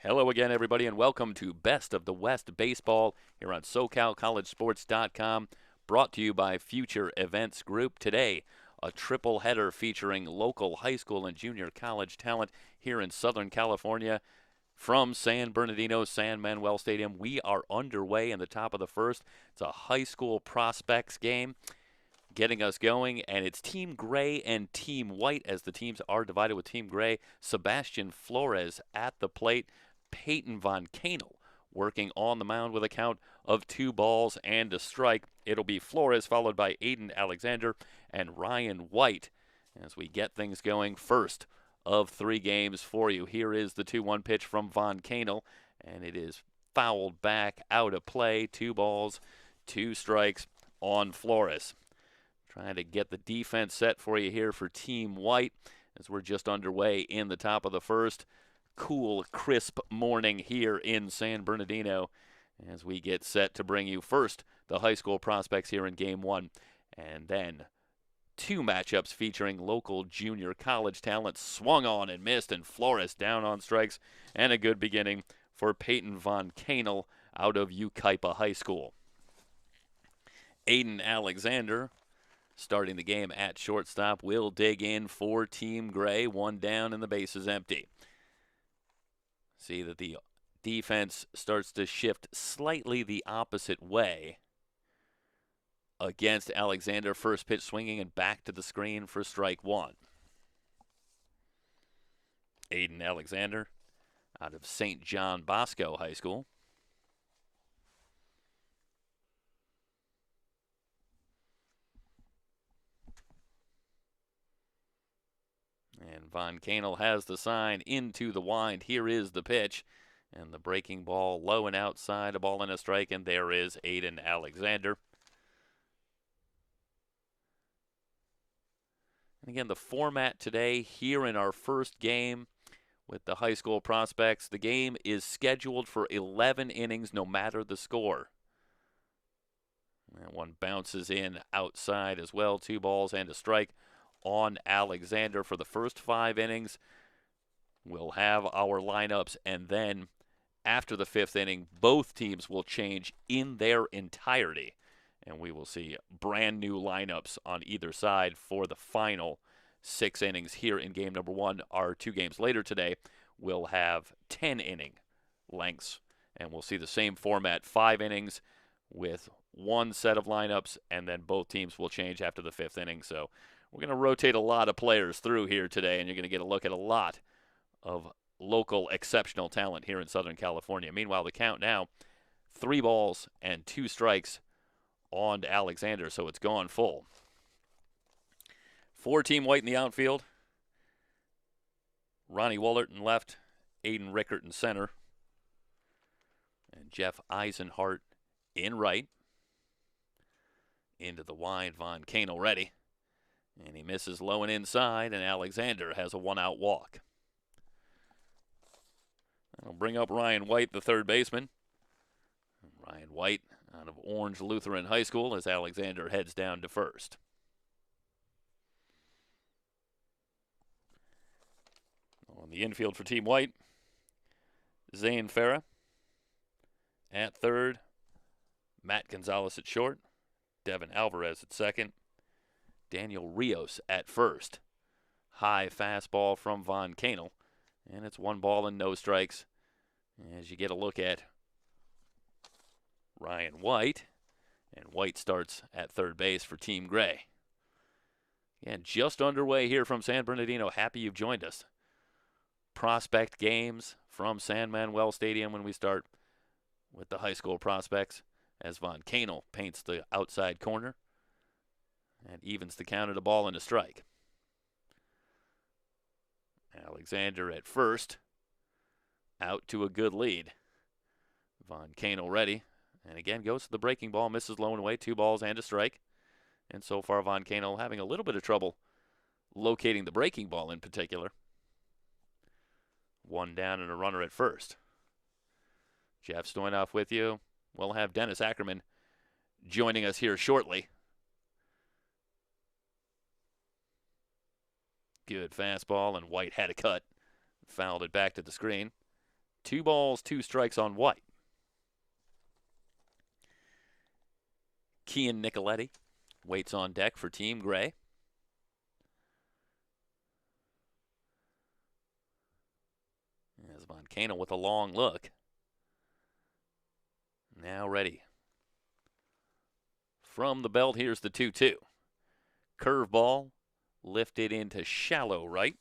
Hello again, everybody, and welcome to Best of the West Baseball here on SoCalCollegeSports.com, brought to you by Future Events Group. Today, a triple header featuring local high school and junior college talent here in Southern California. From San Bernardino, San Manuel Stadium, we are underway in the top of the first. It's a high school prospects game getting us going, and it's Team Gray and Team White as the teams are divided with Team Gray. Sebastian Flores at the plate, Peyton Von Kanel working on the mound with a count of 2 balls and a strike. It'll be Flores followed by Aiden Alexander and Ryan White as we get things going. First of 3 games for you. Here is the 2-1 pitch from Von Kanel, and it is fouled back out of play. 2 balls, 2 strikes on Flores. Trying to get the defense set for you here for Team White as we're just underway in the top of the first. Cool, crisp morning here in San Bernardino as we get set to bring you first the high school prospects here in Game 1, and then 2 matchups featuring local junior college talent. Swung on and missed, and Flores down on strikes, and a good beginning for Peyton Von Kanel out of Yucaipa High School. Aiden Alexander starting the game at shortstop will dig in for Team Gray. 1 down and the base is empty. See that the defense starts to shift slightly the opposite way against Alexander. First pitch swinging and back to the screen for strike 1. Aiden Alexander out of St. John Bosco High School. And Von Kanel has the sign into the wind. Here is the pitch. And the breaking ball low and outside, a ball and a strike, and there is Aiden Alexander. And again, the format today here in our first game with the high school prospects, the game is scheduled for 11 innings no matter the score. That one bounces in outside as well. 2 balls and a strike on Alexander for the first 5 innings. We'll have our lineups, and then after the 5th inning, both teams will change in their entirety, and we will see brand new lineups on either side for the final 6 innings here in game number 1. Our 2 games later today will have 10-inning lengths, and we'll see the same format, 5 innings with 1 set of lineups, and then both teams will change after the 5th inning. So we're going to rotate a lot of players through here today, and you're going to get a look at a lot of local exceptional talent here in Southern California. Meanwhile, the count now, 3 balls and 2 strikes on Alexander, so it's gone full. For Team White in the outfield, Ronnie Wollert in left, Aiden Rickert in center, and Jeff Eisenhart in right. Into the wide, Von Kanel ready. And he misses low and inside, and Alexander has a 1-out walk. That'll bring up Ryan White, the third baseman. Ryan White out of Orange Lutheran High School as Alexander heads down to first. On the infield for Team White, Zane Farah at third, Matt Gonzalez at short, Devin Alvarez at second, Daniel Rios at first. High fastball from Von Kanel, and it's 1 ball and no strikes as you get a look at Ryan White, and White starts at third base for Team Gray. Again, just underway here from San Bernardino. Happy you've joined us. Prospect games from San Manuel Stadium when we start with the high school prospects as Von Kanel paints the outside corner and evens the count at a ball and a strike. Alexander at first, out to a good lead. Von Kanel ready, and again goes to the breaking ball, misses low and away, 2 balls and a strike. And so far, Von Kanel having a little bit of trouble locating the breaking ball in particular. 1 down and a runner at first. Jeff Stoyanoff with you. We'll have Dennis Ackerman joining us here shortly. Good fastball, and White had a cut. Fouled it back to the screen. 2 balls, 2 strikes on White. Kian Nicoletti waits on deck for Team Gray. As Moncana with a long look. Now ready. From the belt, here's the 2-2. Curveball lifted into shallow right.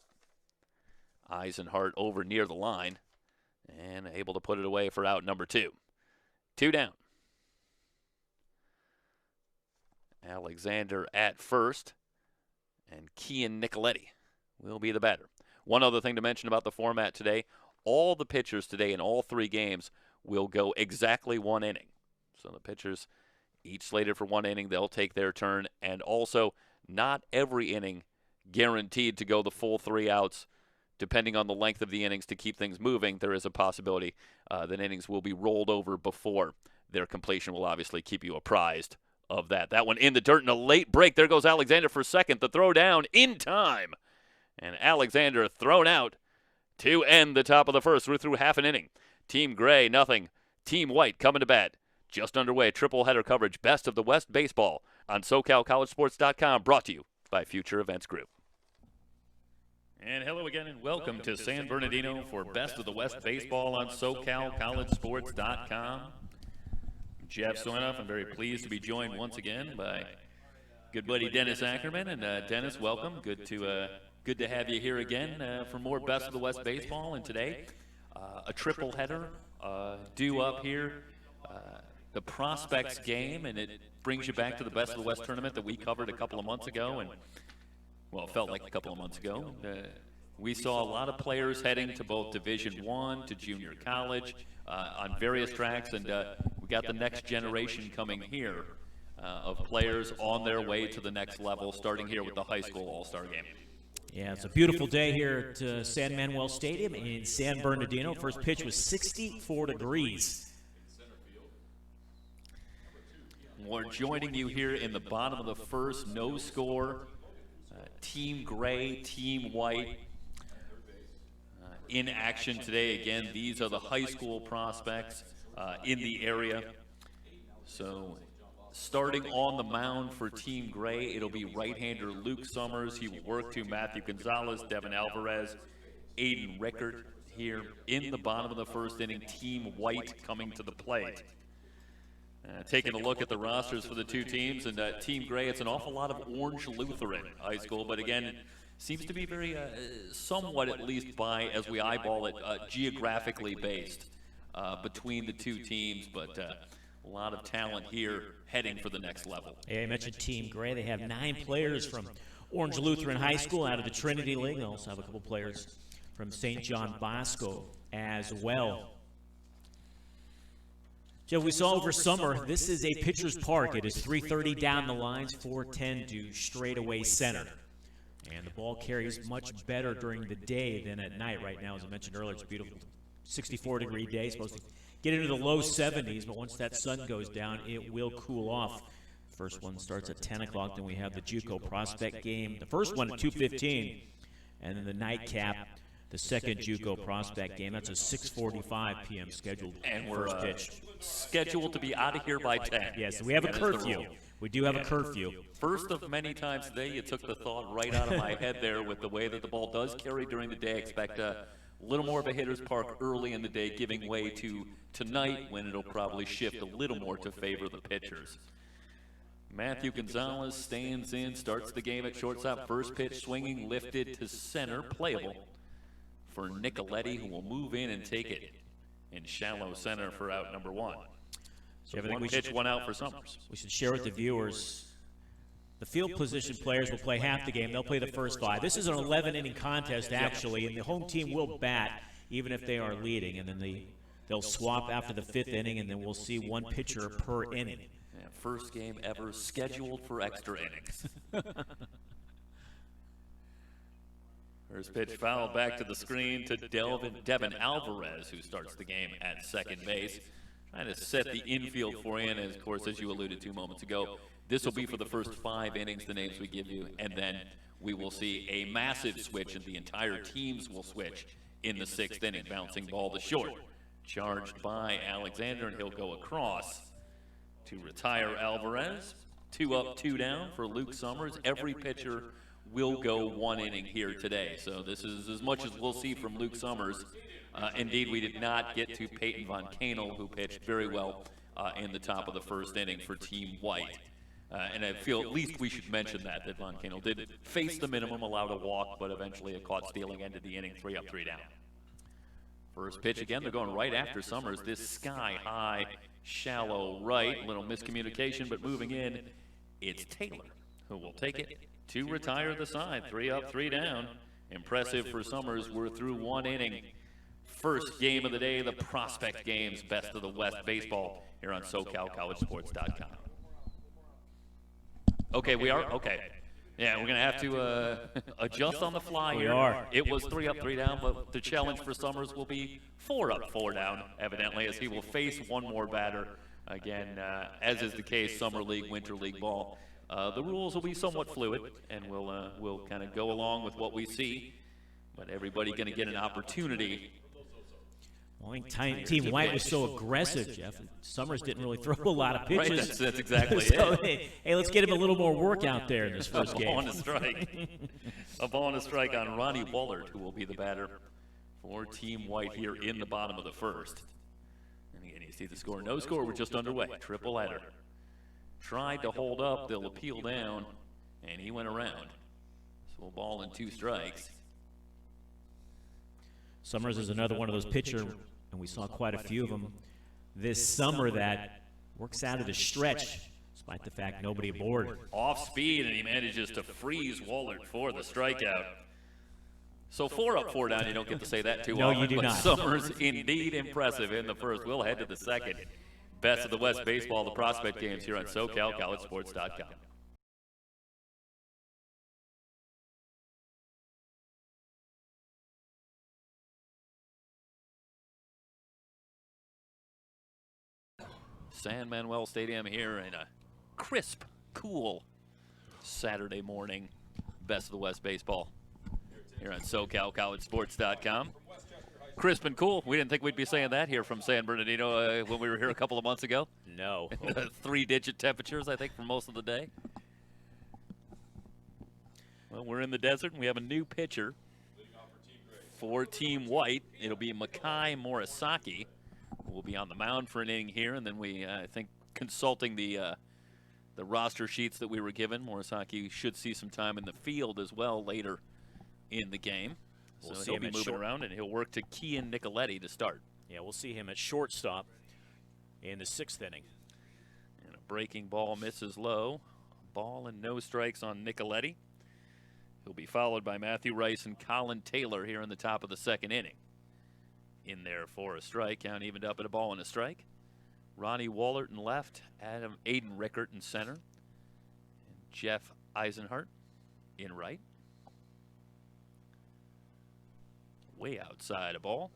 Eisenhart over near the line and able to put it away for out number 2. 2 down. Alexander at first, and Kian Nicoletti will be the batter. One other thing to mention about the format today, all the pitchers today in all 3 games will go exactly 1 inning. So the pitchers each slated for 1 inning, they'll take their turn, and also not every inning guaranteed to go the full 3 outs. Depending on the length of the innings to keep things moving, there is a possibility that innings will be rolled over before their completion. Will obviously keep you apprised of that. That one in the dirt in a late break. There goes Alexander for second. The throw down in time. And Alexander thrown out to end the top of the first. We're through half an inning. Team Gray, nothing. Team White coming to bat. Just underway. Triple header coverage. Best of the West baseball on SoCalCollegeSports.com. Brought to you by Future Events Group. And hello again, and welcome to San Bernardino for Best of the West Baseball on SoCalCollegeSports.com. Jeff Stoyanoff. I'm very pleased to be joined once again by good buddy Dennis Ackerman. And Dennis, welcome. Good to have you here again for more Best of the West Baseball. And today, a triple header due up here. The Prospects game, and it brings you back to the Best of the West tournament that we covered a couple of months ago. And well, it felt like a couple of months ago. We saw a lot of players heading to both Division I to junior college on various tracks, and we got the next generation coming here of players on their way to the next level, starting here with the high school all-star game. Yeah, it's a beautiful day here at San Manuel Stadium in San Bernardino. First pitch was 64 degrees. We're joining you here in the bottom of the first, no score. Team Gray, Team White in action today. Again, these are the high school prospects in the area. So starting on the mound for Team Gray, it'll be right-hander Luke Summers. He will work to Matthew Gonzalez, Devin Alvarez, Aiden Rickard here in the bottom of the first inning. Team White coming to the plate. Taking a look at the rosters for the 2 teams, and Team Gray, it's an awful lot of Orange Lutheran High School, but again, it seems to be very, somewhat at least by, as we eyeball it, geographically based between the 2 teams, but a lot of talent here heading for the next level. Yeah, I mentioned Team Gray. They have 9 players from Orange Lutheran High School out of the Trinity League. They also have a couple players from St. John Bosco as well. Jeff, we saw over summer, this is a pitcher's park. It is 330 down the lines, 410 to straightaway center. And the ball carries much better during the day than at night right now. As I mentioned earlier, it's a beautiful 64-degree day. Supposed to get into the low 70s, but once that sun goes down, it will cool off. First one starts at 10 o'clock. Then we have the JUCO Prospect game. The first one at 2:15, and then the nightcap, the second JUCO Prospect game. That's a 6:45 p.m. scheduled and we're first pitch. Scheduled to be out of here by 10. Yes, we have a curfew. We do have a curfew. First of many times today, you took the thought right out of my head there with the way that the ball does carry during the day. Expect a little more of a hitter's park early in the day, giving way to tonight when it'll probably shift a little more to favor the pitchers. Matthew Gonzalez stands in, starts the game at shortstop. First pitch swinging, lifted to center, playable for Nicoletti, who will move in and take it in shallow center for out number 1. So one pitch, 1 out for Summers. We should share with the viewers, the field position players will play half the game. They'll play the first 5. This is an 11-inning contest, actually, and the home team will bat even if they are leading. And then they'll swap after the 5th inning, and then we'll see 1 pitcher per inning. Yeah, first game ever scheduled for extra innings. First pitch foul back to the screen to Devin Alvarez, who starts the game at second base. Trying to set the infield for you, and of course, as you alluded to moments ago, this will be for the first 5 innings, the names we give you, and then we will see a massive switch, and the entire teams will switch in the 6th inning, bouncing ball to short Charged by Alexander, and he'll go across to retire Alvarez. 2 up, 2 down for Luke Summers. Every pitcher will go 1 inning here today. So this is as much as we'll see from Luke Summers. Indeed, we did not get to Peyton Von Canel, who pitched very well in the top of the first inning for Team White. And I feel at least we should mention that Von Canel did face the minimum, allowed a walk, but eventually a caught stealing ended the inning 3 up, 3 down. First pitch again, they're going right after Summers. This sky-high, shallow right, little miscommunication, but moving in, it's Taylor who will take it to retire the side. 3 up, 3 down. Impressive for Summers. We're through 1 inning. First game of the day, the Prospect Games, Best of the West Baseball here on SoCalCollegeSports.com. Okay, we are? Okay. Yeah, we're going to have to adjust on the fly here. We are. It was 3 up, 3 down, but the challenge for Summers will be 4 up, 4 down, evidently, as he will face one more batter. Again, as is the case, Summer League, Winter League ball. The rules will be somewhat fluid, and we'll kind of go along with what we see. But everybody going to get an opportunity. Well, I think Team White was so aggressive, Jeff. Summers didn't really throw a lot of pitches. Right, that's exactly so, it. Hey, let's get him a little more work out there in this first game. A ball and a strike. A ball and a strike on Ronnie Wallard, who will be the batter for Team White here in the bottom of the first. And again, you see the score. No score, we're just underway. Triple header. Tried to hold up, they'll appeal down, and he went around. So a ball and 2 strikes. Summers is another one of those pitchers, and we saw quite a few of them this summer that works out of the stretch, despite the fact nobody aboard. Off speed, and he manages to freeze Wallard for the strikeout. So 4 up, 4 down, you don't get to say that too often. No, you do but not. Summers indeed impressive in the first. We'll head to the second. Best of the West Baseball, the Prospect Games here on SoCalCollegeSports.com. San Manuel Stadium here in a crisp, cool Saturday morning. Best of the West Baseball here on SoCalCollegeSports.com. Crisp and cool. We didn't think we'd be saying that here from San Bernardino when we were here a couple of months ago. No. 3-digit temperatures, I think, for most of the day. Well, we're in the desert, and we have a new pitcher for Team White. It'll be Makai Morisaki. We'll be on the mound for an inning here, and then we, I think, consulting the roster sheets that we were given, Morisaki should see some time in the field as well later in the game. We'll so see he'll him be at moving short. around, and he'll work to Kian Nicoletti to start. Yeah, we'll see him at shortstop in the 6th inning. And a breaking ball misses low. A ball and no strikes on Nicoletti. He'll be followed by Matthew Rice and Colin Taylor here in the top of the 2nd inning. In there for a strike, count evened up at a ball and a strike. Ronnie Wallert in left, Aiden Rickert in center, and Jeff Eisenhart in right. Way outside a ball.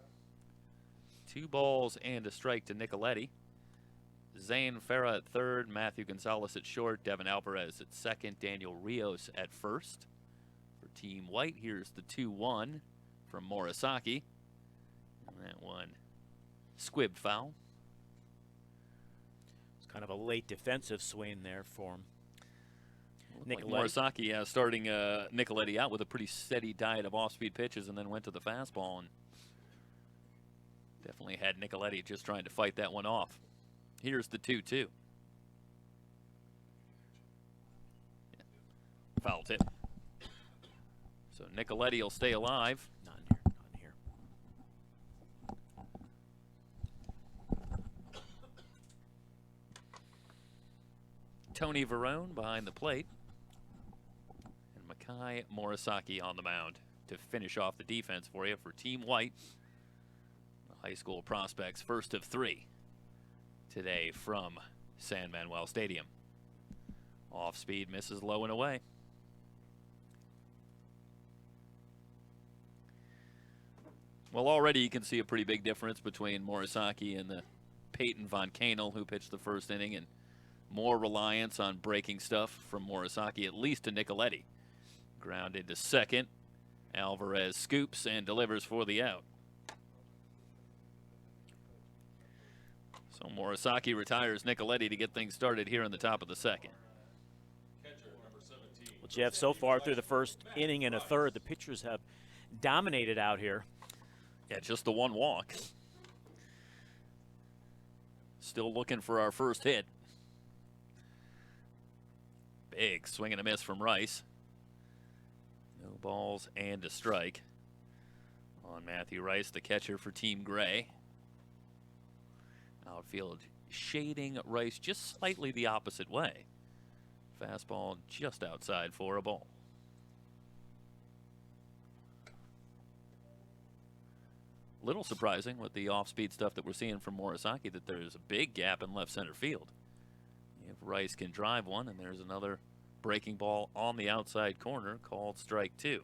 2 balls and a strike to Nicoletti. Zane Farah at third, Matthew Gonzalez at short, Devin Alvarez at second, Daniel Rios at first. For Team White, here's the 2-1 from Morisaki. And that one squibbed foul. It's kind of a late defensive swing there for him. Like Morisaki starting Nicoletti out with a pretty steady diet of off-speed pitches and then went to the fastball and definitely had Nicoletti just trying to fight that one off. Here's the 2-2. Yeah. Foul tip. So Nicoletti will stay alive. Not in here, not in here. Tony Verone behind the plate. And Makai Morisaki on the mound to finish off the defense for you for Team White. The high school prospects, first of 3 today from San Manuel Stadium. Off speed, misses low and away. Well, already you can see a pretty big difference between Morisaki and the Peyton Von Canel, who pitched the first inning, and more reliance on breaking stuff from Morisaki, at least to Nicoletti. Grounded to second. Alvarez scoops and delivers for the out. So Morisaki retires Nicoletti to get things started here in the top of the second. Well, Jeff, so far through the first inning and a third, the pitchers have dominated out here. Yeah, just the one walk. Still looking for our first hit. Big swing and a miss from Rice. No balls and a strike on Matthew Rice, the catcher for Team Gray. Outfield shading Rice just slightly the opposite way. Fastball just outside for a ball. Little surprising with the off-speed stuff that we're seeing from Morisaki that there's a big gap in left center field. If Rice can drive one, and there's another breaking ball on the outside corner called strike 2.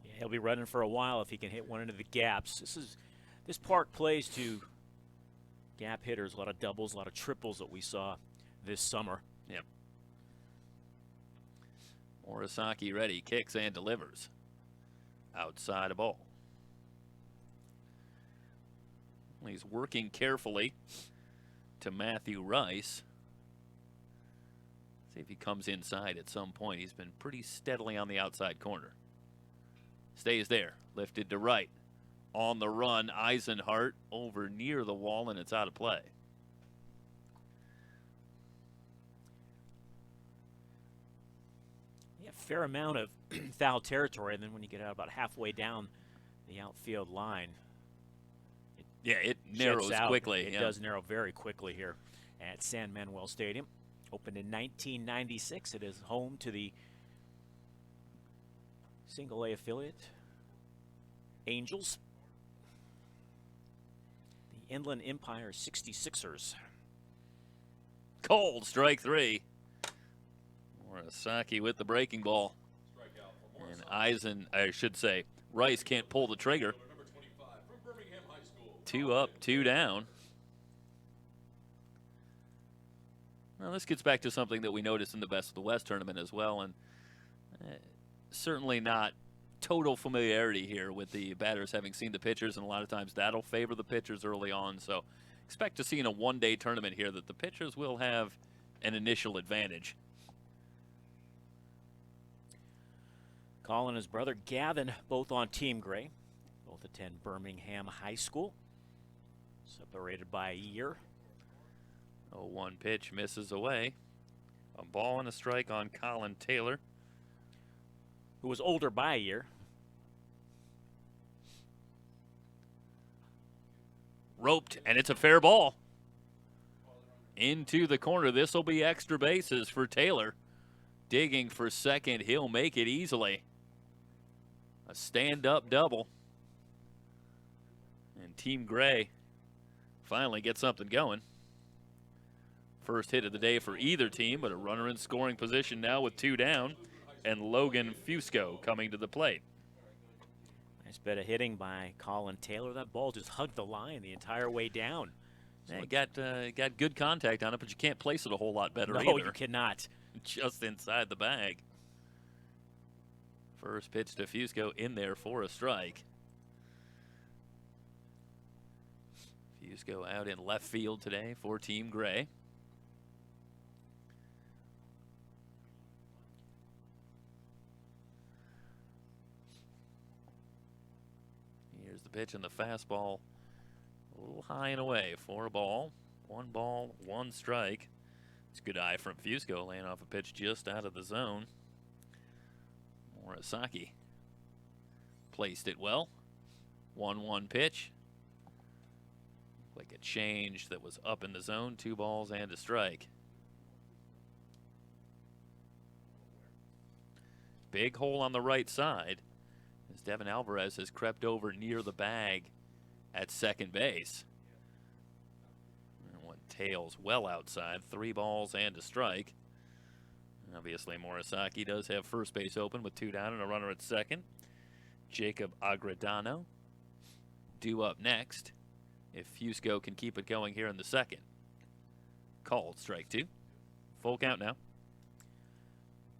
Yeah, he'll be running for a while if he can hit one into the gaps. This park plays to gap hitters, a lot of doubles, a lot of triples that we saw this summer. Yep. Morisaki ready, kicks and delivers. Outside a ball. He's working carefully to Matthew Rice. See if he comes inside at some point. He's been pretty steadily on the outside corner. Stays there, lifted to right. On the run, Eisenhart over near the wall, and it's out of play. Yeah, fair amount of foul territory, and then when you get out about halfway down the outfield line, it narrows quickly. It does narrow very quickly here at San Manuel Stadium. Opened in 1996. It is home to the single-A affiliate Angels. The Inland Empire 66ers. Cold, strike 3. Morisaki with the breaking ball. And Rice can't pull the trigger. 2 up, 2 down. Well, this gets back to something that we noticed in the Best of the West tournament as well, and certainly not total familiarity here with the batters having seen the pitchers, and a lot of times that'll favor the pitchers early on. So expect to see in a one-day tournament here that the pitchers will have an initial advantage. Colin and his brother Gavin both on Team Gray. Both attend Birmingham High School. Separated by a year. 0-1 pitch misses away. A ball and a strike on Colin Taylor, who was older by a year. Roped, and it's a fair ball. Into the corner. This will be extra bases for Taylor. Digging for second. He'll make it easily. A stand-up double. And Team Gray finally gets something going. First hit of the day for either team, but a runner in scoring position now with 2 down. And Logan Fusco coming to the plate. Nice bit of hitting by Colin Taylor. That ball just hugged the line the entire way down. Yeah, got good contact on it, but you can't place it a whole lot better either. No, you cannot. Just inside the bag. First pitch to Fusco in there for a strike. Fusco out in left field today for Team Gray. Here's the pitch and the fastball. A little high and away for a ball. 1 ball, 1 strike. It's a good eye from Fusco, laying off a pitch just out of the zone. Morisaki placed it well. 1-1 pitch. Like a change that was up in the zone. 2 balls and a strike. Big hole on the right side as Devin Alvarez has crept over near the bag at second base. And one tails well outside. 3 balls and a strike. Obviously, Morisaki does have first base open with 2 down and a runner at second. Jacob Agredano due up next if Fusco can keep it going here in the second. Called strike 2. Full count now.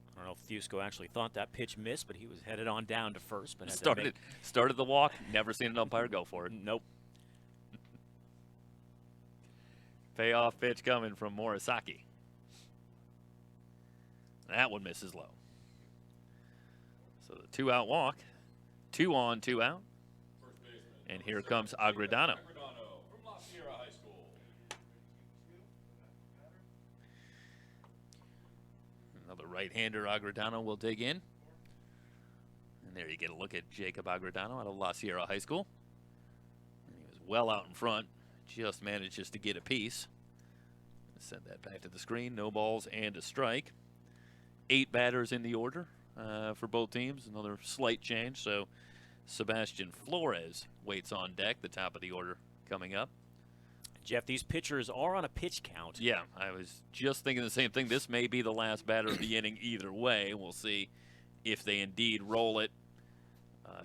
I don't know if Fusco actually thought that pitch missed, but he was headed on down to first. But started the walk. Never seen an umpire go for it. Nope. Payoff pitch coming from Morisaki. That one misses low. So the 2-out walk. 2 on, 2 out. And here comes Agredano. Another right-hander Agredano will dig in. And there you get a look at Jacob Agredano out of La Sierra High School. And he was well out in front. Just manages to get a piece. Send that back to the screen. No balls and a strike. 8 batters in the order for both teams. Another slight change. So Sebastian Flores waits on deck. The top of the order coming up. Jeff, these pitchers are on a pitch count. Yeah, I was just thinking the same thing. This may be the last batter of the inning either way. We'll see if they indeed roll it.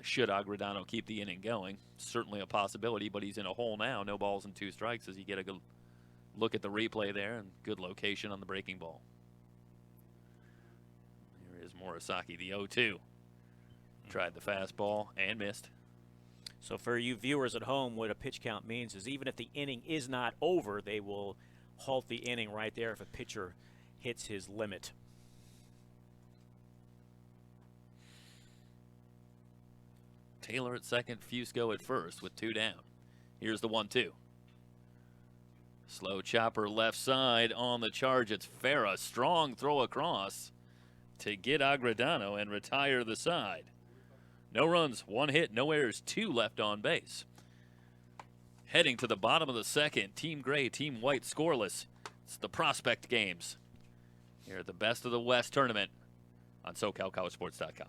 Should Agredano keep the inning going? Certainly a possibility, but he's in a hole now. No balls and 2 strikes as you get a good look at the replay there, and good location on the breaking ball. Here is Morisaki, the 0-2. Tried the fastball and missed. So for you viewers at home, what a pitch count means is even if the inning is not over, they will halt the inning right there if a pitcher hits his limit. Taylor at second, Fusco at first with 2 down. Here's the 1-2. Slow chopper left side on the charge. It's Farah. Strong throw across to get Agredano and retire the side. No runs, 1 hit, no errors, 2 left on base. Heading to the bottom of the second. Team Gray, Team White scoreless. It's the prospect games here at the Best of the West tournament on SoCalCollegeSports.com.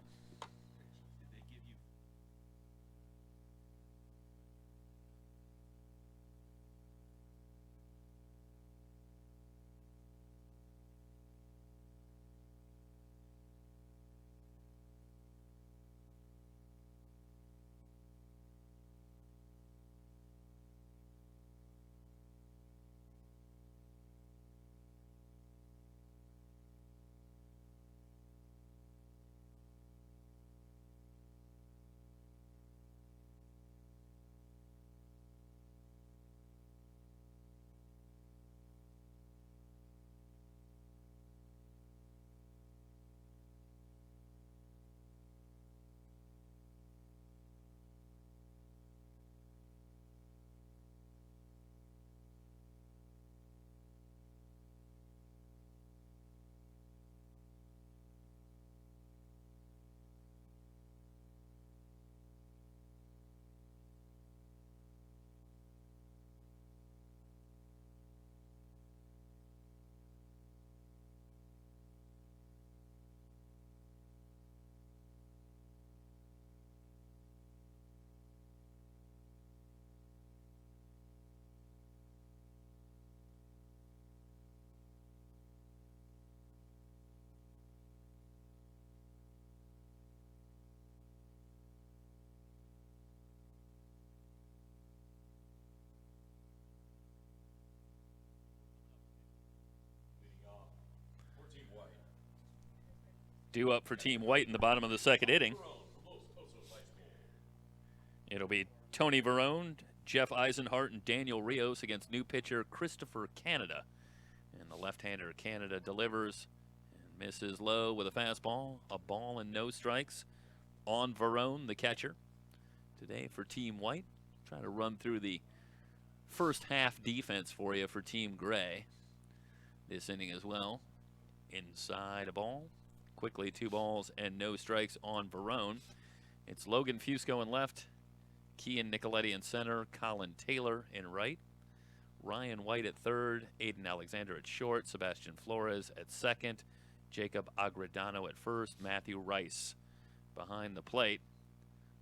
Due up for Team White in the bottom of the second inning. It'll be Tony Verone, Jeff Eisenhart, and Daniel Rios against new pitcher Christopher Canada. And the left-hander Canada delivers and misses low with a fastball. A ball and no strikes on Verone, the catcher. Today for Team White. Trying to run through the first half defense for you for Team Gray. This inning as well. Inside a ball. Quickly 2 balls and no strikes on Verone. It's Logan Fusco in left, Kian Nicoletti in center, Colin Taylor in right, Ryan White at third, Aiden Alexander at short, Sebastian Flores at second, Jacob Agredano at first, Matthew Rice behind the plate.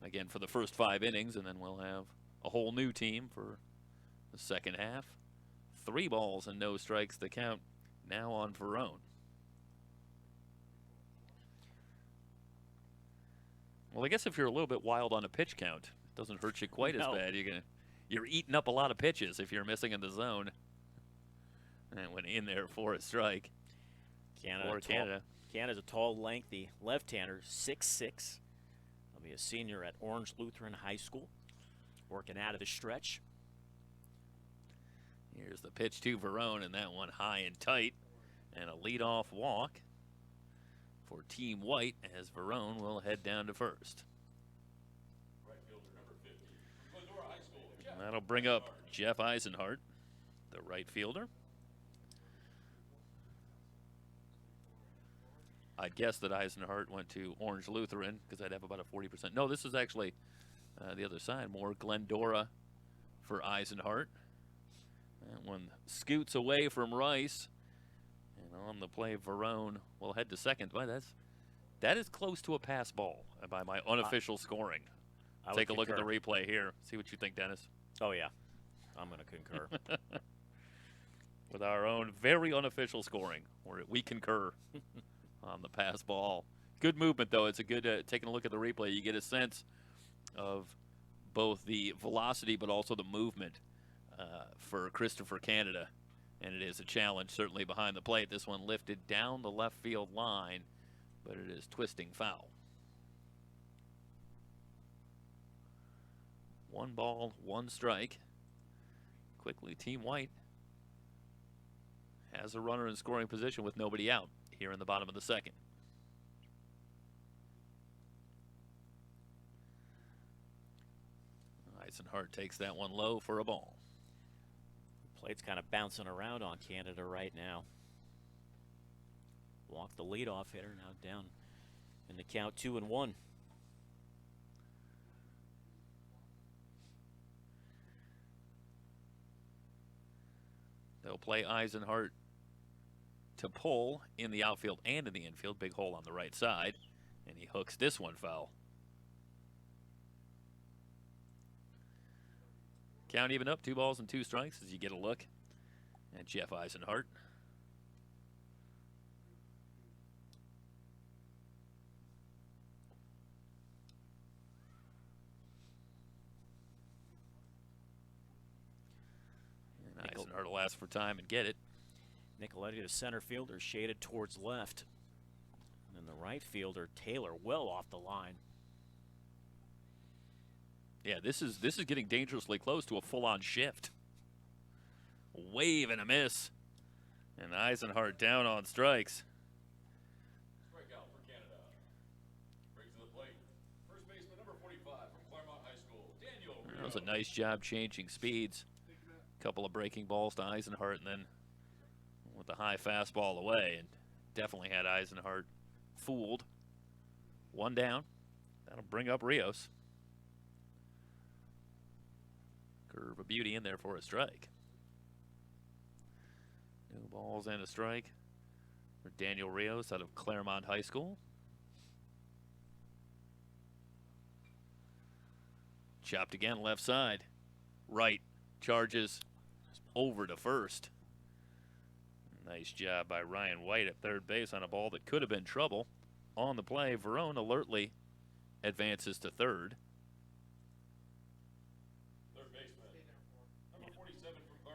Again for the first 5 innings, and then we'll have a whole new team for the second half. 3 balls and no strikes, the count now on Verone. Well, I guess if you're a little bit wild on a pitch count, it doesn't hurt you quite as bad. You're eating up a lot of pitches if you're missing in the zone. And went in there for a strike. Canada's a tall, lengthy left-hander, 6'6". He'll be a senior at Orange Lutheran High School, working out of the stretch. Here's the pitch to Verone, and that one high and tight. And a leadoff walk for Team White as Verone will head down to first. And that'll bring up Jeff Eisenhart, the right fielder. I'd guess that Eisenhart went to Orange Lutheran because I'd have about a 40%. No, this is actually the other side. More Glendora for Eisenhart. That one scoots away from Rice. And on the play, Verone will head to second. Boy, that is close to a pass ball by my unofficial scoring. Take a look at the replay here. See what you think, Dennis. Oh, yeah. I'm going to concur. With our own very unofficial scoring, where we concur on the pass ball. Good movement, though. It's a good, taking a look at the replay, you get a sense of both the velocity but also the movement for Christopher Canada. And it is a challenge, certainly behind the plate. This one lifted down the left field line, but it is twisting foul. 1 ball, 1 strike. Quickly, Team White has a runner in scoring position with nobody out here in the bottom of the second. Eisenhart takes that one low for a ball. Plate's kind of bouncing around on Canada right now. Walked the leadoff hitter, now down in the count 2-1. They'll play Eisenhart to pull in the outfield and in the infield. Big hole on the right side. And he hooks this one foul. Count even up, 2 balls and 2 strikes as you get a look at Jeff Eisenhart. And Eisenhart will ask for time and get it. Nicoletti, the center fielder, shaded towards left. And then the right fielder, Taylor, well off the line. Yeah, this is getting dangerously close to a full-on shift. Wave and a miss. And Eisenhart down on strikes. Strikeout for Canada. Brings to the plate. First baseman number 45 from Claremont High School, Daniel. That was a nice job changing speeds. Couple of breaking balls to Eisenhart and then with the high fastball away, and definitely had Eisenhart fooled. 1 down. That'll bring up Rios. Curve a beauty in there for a strike. 2 balls and a strike for Daniel Rios out of Claremont High School. Chopped again, left side. Right charges over to first. Nice job by Ryan White at third base on a ball that could have been trouble. On the play, Verone alertly advances to third.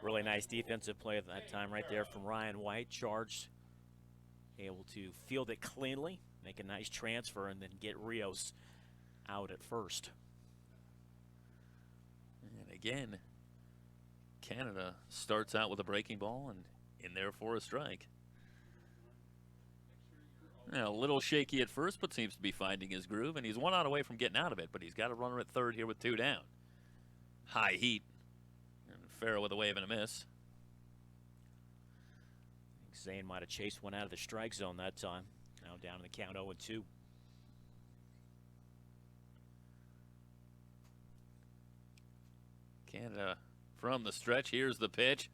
Really nice defensive play at that time right there from Ryan White. Charged, able to field it cleanly, make a nice transfer, and then get Rios out at first. And again, Canada starts out with a breaking ball and in there for a strike. Now, a little shaky at first, but seems to be finding his groove, and he's 1 out away from getting out of it, but he's got a runner at third here with 2 down. High heat. Farrell with a wave and a miss. Zane might have chased one out of the strike zone that time. Now down in the count 0-2. Canada from the stretch. Here's the pitch.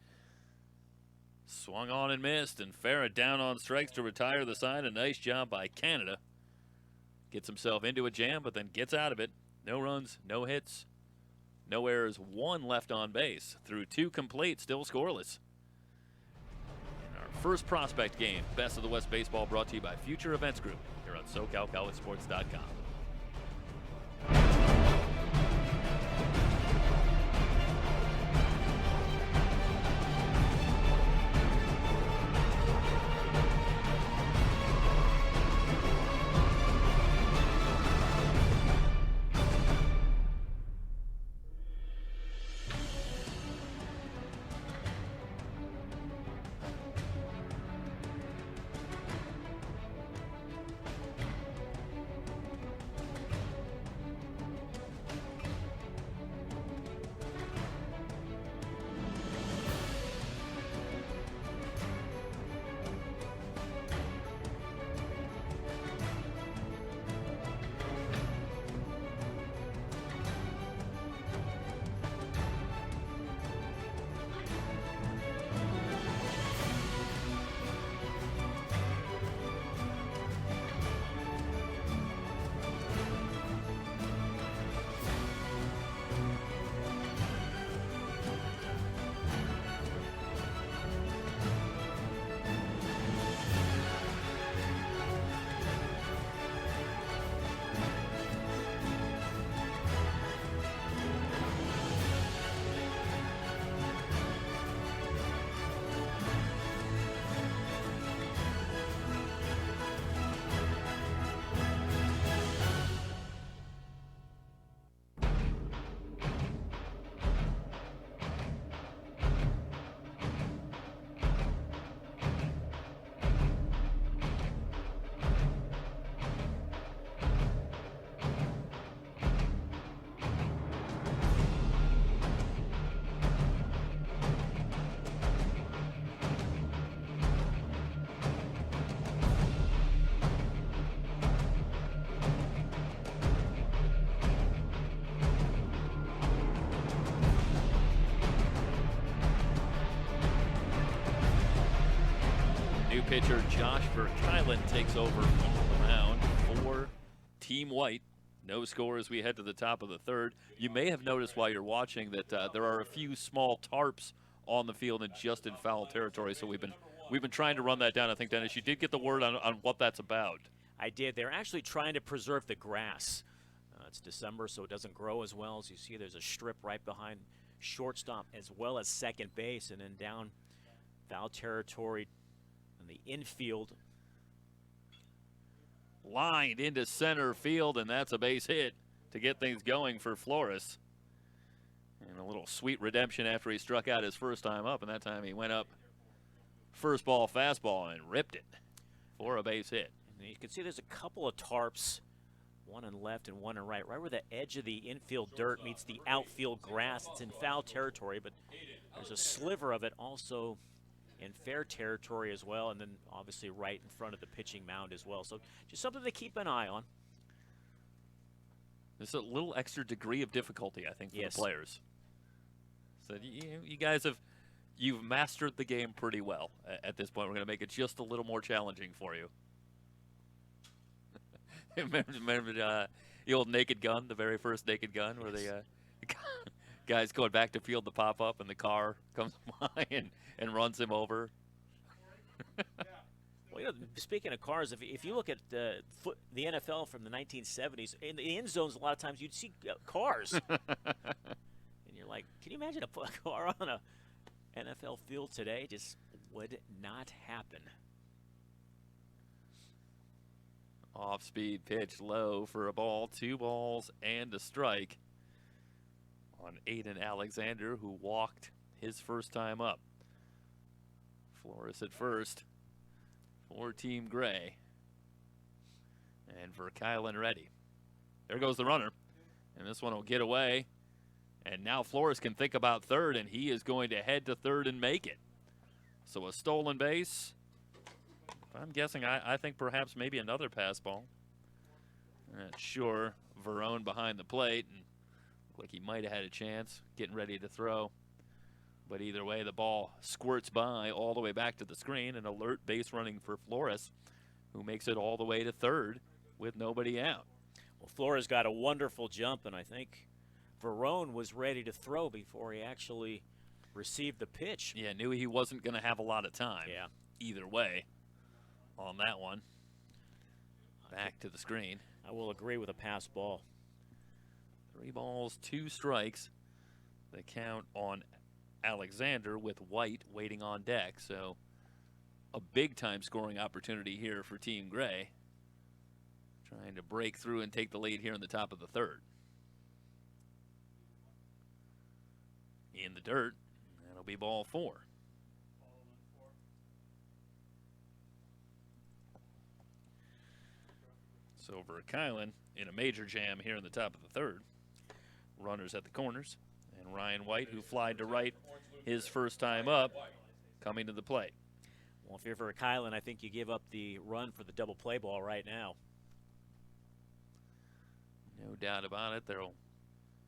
Swung on and missed, and Farrah down on strikes to retire the side. A nice job by Canada. Gets himself into a jam, but then gets out of it. No runs, no hits. No errors, 1 left on base. Through 2 complete, still scoreless. In our first prospect game, Best of the West Baseball, brought to you by Future Events Group here on SoCalCollegeSports.com. new pitcher Josh Verkylen takes over on the mound for Team White. No score as we head to the top of the third. You may have noticed while you're watching that there are a few small tarps on the field and just in foul territory. So we've been trying to run that down. I think, Dennis, you did get the word on what that's about. I did. They're actually trying to preserve the grass. It's December, so it doesn't grow as well. As you see, there's a strip right behind shortstop as well as second base, and then down foul territory in the infield. Lined into center field, and that's a base hit to get things going for Flores. And a little sweet redemption after he struck out his first time up, and that time he went up first ball fastball and ripped it for a base hit. And you can see there's a couple of tarps, one in left and one in right where the edge of the infield dirt meets the outfield grass. It's in foul territory, but there's a sliver of it also in fair territory as well, and then obviously right in front of the pitching mound as well. So just something to keep an eye on. There's a little extra degree of difficulty, I think, for Yes. the players. So you guys you've mastered the game pretty well at this point. We're going to make it just a little more challenging for you. remember the old Naked Gun, the very first Naked Gun, where the guy's going back to field the pop-up and the car comes by and runs him over. Well, you know, speaking of cars, if you look at the NFL from the 1970s, in the end zones, a lot of times you'd see cars. And you're like, can you imagine a car on a NFL field today? Just would not happen. Off-speed pitch low for a ball, 2 balls and a strike on Aiden Alexander, who walked his first time up. Flores at first for Team Gray. And Verkylen ready. There goes the runner. And this one will get away. And now Flores can think about third, and he is going to head to third and make it. So a stolen base. I'm guessing, I think perhaps maybe another pass ball. Not sure. Verone behind the plate, and looked like he might have had a chance, getting ready to throw. But either way, the ball squirts by all the way back to the screen. An alert base running for Flores, who makes it all the way to third with nobody out. Well, Flores got a wonderful jump, and I think Verone was ready to throw before he actually received the pitch. Yeah, knew he wasn't going to have a lot of time. Yeah. Either way on that one. Back to the screen. I will agree with a pass ball. 3 balls, 2 strikes. The count on Alexander with White waiting on deck. So a big-time scoring opportunity here for Team Gray. Trying to break through and take the lead here in the top of the third. In the dirt. That'll be ball 4. So Verkylen in a major jam here in the top of the third. Runners at the corners. And Ryan White, who flied to right his first time up, coming to the plate. Well, if you're Verkylen, I think you give up the run for the double play ball right now. No doubt about it. They'll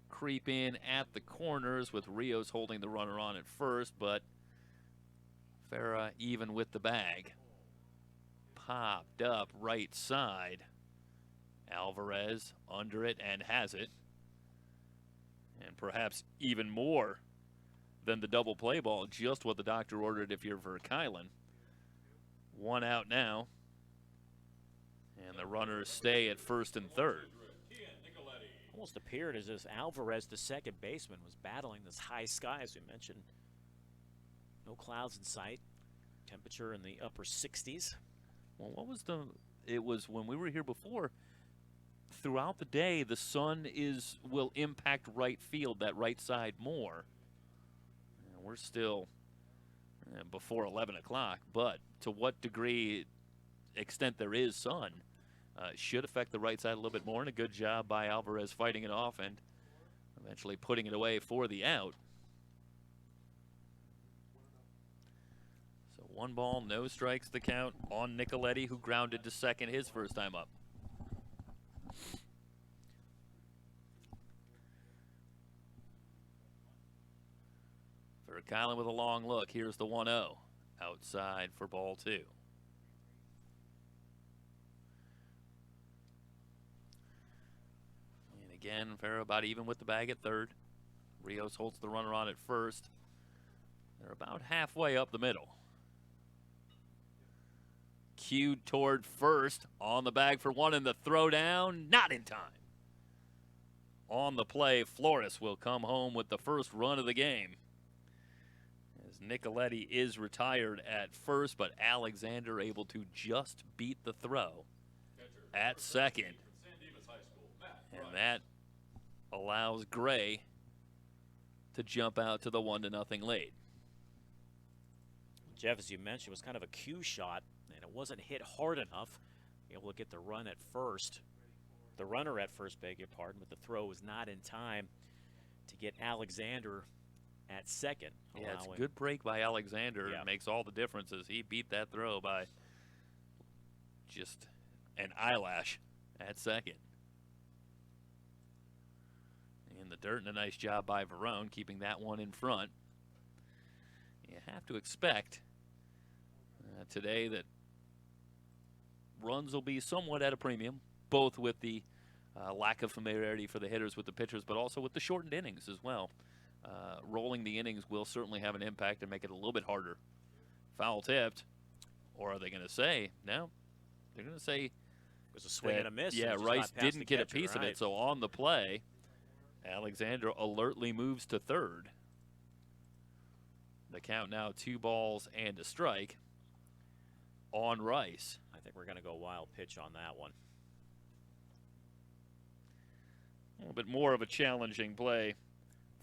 creep in at the corners with Rios holding the runner on at first, but Farah even with the bag. Popped up right side. Alvarez under it and has it. And perhaps even more than the double play ball, just what the doctor ordered if you're Verkylen. 1 out now. And the runners stay at first and third. Almost appeared as if Alvarez, the second baseman, was battling this high sky, as we mentioned. No clouds in sight. Temperature in the upper 60s. Well, what was it was when we were here before, throughout the day, the sun will impact right field, that right side more. And we're still before 11 o'clock, but to what extent there is sun, should affect the right side a little bit more, and a good job by Alvarez fighting it off and eventually putting it away for the out. So 1 ball, no strikes the count on Nicoletti, who grounded to second his first time up. Verkylen with a long look. Here's the 1-0. Outside for ball 2. Again, Farrah about even with the bag at third. Rios holds the runner on at first. They're about halfway up the middle. Cued toward first, on the bag for one, and the throw down, not in time. On the play, Flores will come home with the first run of the game. As Nicoletti is retired at first, but Alexander able to just beat the throw at second. And that allows Gray to jump out to the 1-0 lead. Jeff, as you mentioned, was kind of a cue shot, and it wasn't hit hard enough. Able to get the run at first. The runner at first, beg your pardon, but the throw was not in time to get Alexander at second. Yeah, it's a good break by Alexander. Yeah. It makes all the difference as he beat that throw by just an eyelash at second. In the dirt, and a nice job by Verone keeping that one in front. You have to expect today that runs will be somewhat at a premium, both with the lack of familiarity for the hitters with the pitchers, but also with the shortened innings as well. Rolling the innings will certainly have an impact and make it a little bit harder. Foul tipped, or are they going to say, no, they're going to say it was a swing and a miss. Yeah, Just Rice not past didn't get a catcher, piece of right. it, so on the play, Alexander alertly moves to third. The count now 2 balls and a strike on Rice. I think we're going to go wild pitch on that one. A little bit more of a challenging play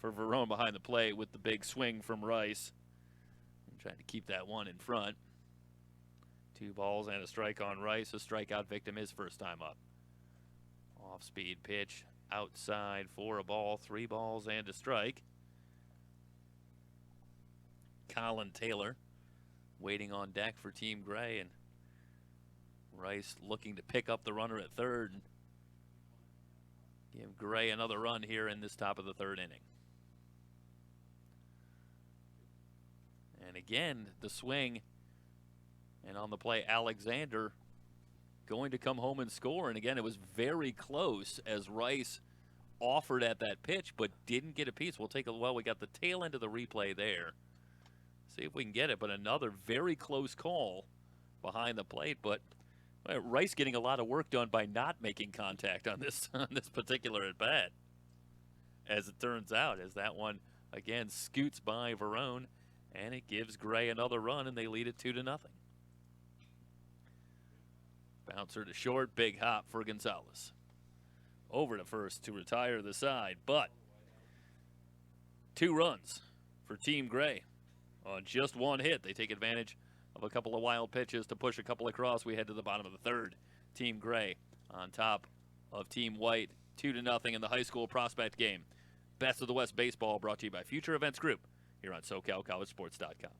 for Verone behind the plate with the big swing from Rice. And trying to keep that one in front. 2 balls and a strike on Rice. A strikeout victim his first time up. Off-speed pitch outside for a ball. 3 balls and a strike. Colin Taylor waiting on deck for Team Gray, and Rice looking to pick up the runner at third and give Gray another run here in this top of the third inning. And again, the swing, and on the play, Alexander going to come home and score. And again, it was very close as Rice offered at that pitch, but didn't get a piece. We'll take a well. We got the tail end of the replay there. See if we can get it, but another very close call behind the plate. But Rice getting a lot of work done by not making contact on this particular at bat. As it turns out, as that one again scoots by Verone, and it gives Gray another run, and they lead it 2-0. Bouncer to short, big hop for Gonzalez. Over to first to retire the side, but 2 runs for Team Gray. On just 1 hit, they take advantage of a couple of wild pitches to push a couple across. We head to the bottom of the third. Team Gray on top of Team White, 2-0 in the high school prospect game. Best of the West baseball brought to you by Future Events Group here on SoCalCollegeSports.com.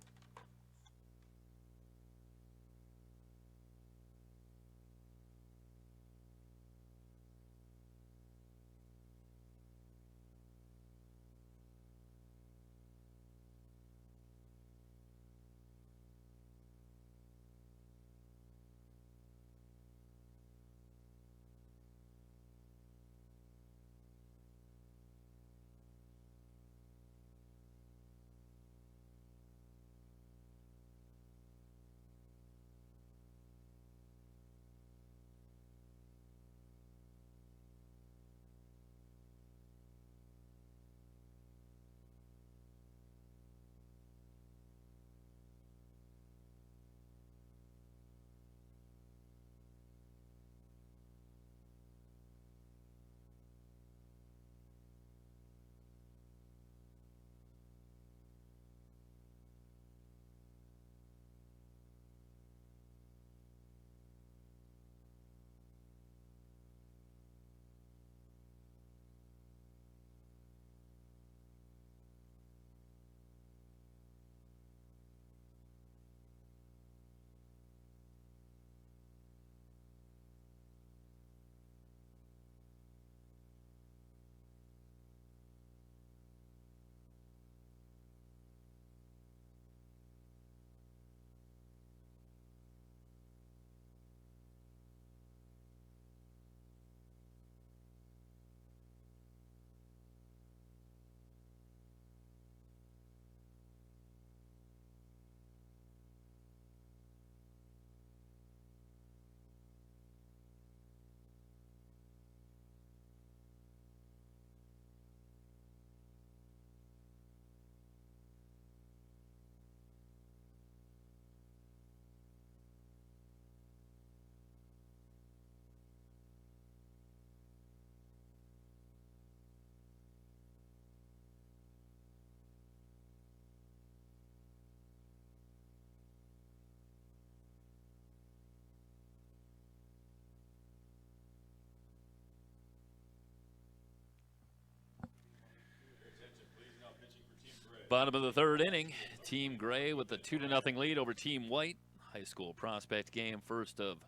Bottom of the third inning, Team Gray with a 2-0 lead over Team White. High school prospect game, first of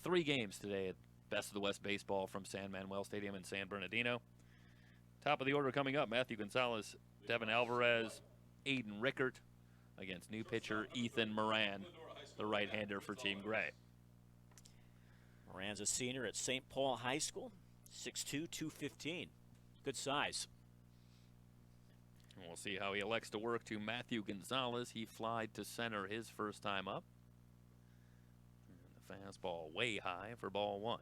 3 games today at Best of the West Baseball from San Manuel Stadium in San Bernardino. Top of the order coming up, Matthew Gonzalez, Devin Alvarez, Aiden Rickert against new pitcher Ethan Moran, the right-hander for Team Gray. Moran's a senior at St. Paul High School, 6'2", 215. Good size. We'll see how he elects to work to Matthew Gonzalez. He flied to center his first time up. And the fastball way high for ball 1.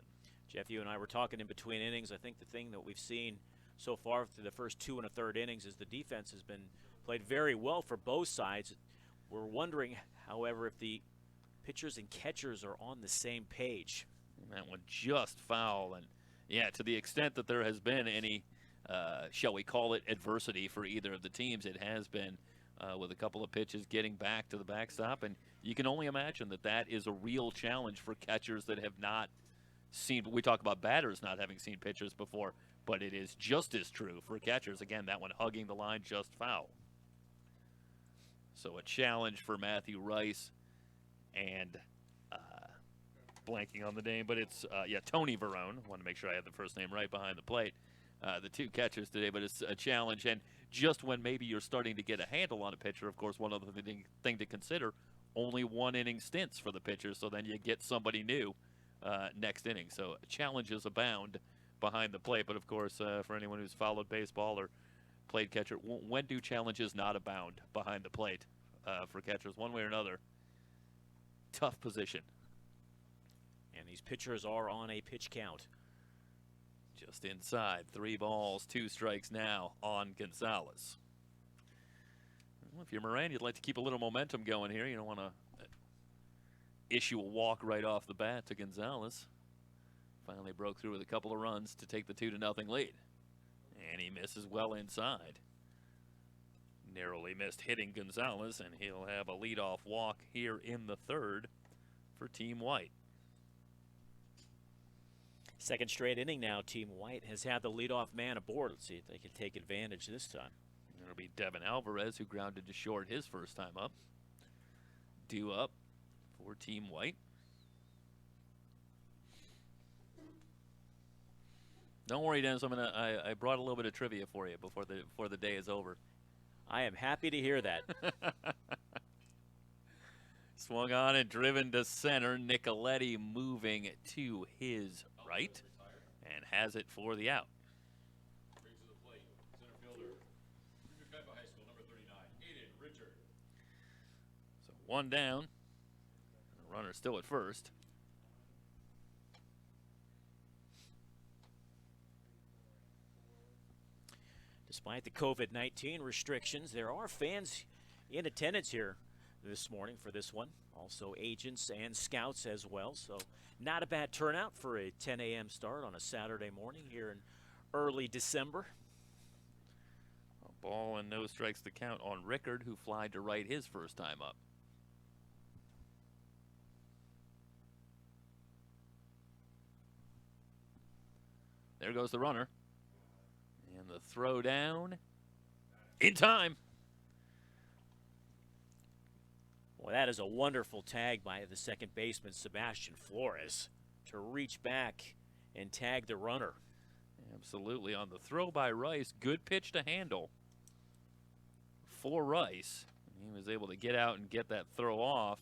Jeff, you and I were talking in between innings. I think the thing that we've seen so far through the first 2 1/3 innings is the defense has been played very well for both sides. We're wondering, however, if the pitchers and catchers are on the same page. And that one just foul. And, yeah, to the extent that there has been any, shall we call it, adversity for either of the teams, it has been with a couple of pitches getting back to the backstop. And you can only imagine that that is a real challenge for catchers that have not seen. We talk about batters not having seen pitchers before, but it is just as true for catchers. Again, that one hugging the line, just foul. So a challenge for Matthew Rice and blanking on the name, but it's, Tony Verone. I want to make sure I have the first name right behind the plate. The 2 catchers today, but it's a challenge. And just when maybe you're starting to get a handle on a pitcher, of course, one other thing to consider, only 1 inning stints for the pitcher, so then you get somebody new next inning. So challenges abound behind the plate. But, of course, for anyone who's followed baseball or played catcher, when do challenges not abound behind the plate for catchers one way or another? Tough position. And these pitchers are on a pitch count. Just inside, 3 balls, 2 strikes now on Gonzalez. Well, if you're Moran, you'd like to keep a little momentum going here. You don't want to issue a walk right off the bat to Gonzalez. Finally broke through with a couple of runs to take the 2-0 lead. And he misses well inside. Narrowly missed hitting Gonzalez, and he'll have a leadoff walk here in the 3rd for Team White. Second straight inning now, Team White has had the leadoff man aboard. Let's see if they can take advantage this time. It'll be Devin Alvarez, who grounded to short his first time up. Due up for Team White. Don't worry, Dennis. I brought a little bit of trivia for you before the day is over. I am happy to hear that. Swung on and driven to center. Nicoletti moving to his right and has it for the out. Brings to the plate, center fielder, High School, number 39, Aiden Richard. So 1 down. The runner still at first. Despite the COVID-19 restrictions, there are fans in attendance here this morning for this one. Also agents and scouts as well. So not a bad turnout for a 10 a.m. start on a Saturday morning here in early December. A ball and no strikes to count on Rickard, who flied to right his first time up. There goes the runner. And the throw down in time. Well, that is a wonderful tag by the second baseman, Sebastian Flores, to reach back and tag the runner. Absolutely. On the throw by Rice, good pitch to handle for Rice. He was able to get out and get that throw off.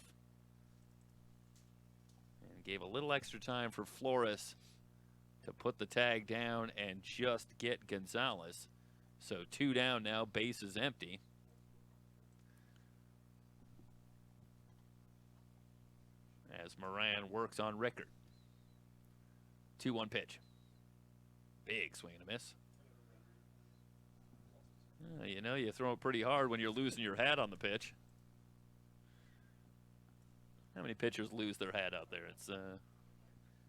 And gave a little extra time for Flores to put the tag down and just get Gonzalez. So 2 down now, base is empty. As Moran works on Rickard. 2-1 pitch. Big swing and a miss. You know, you throw it pretty hard when you're losing your hat on the pitch. How many pitchers lose their hat out there? It's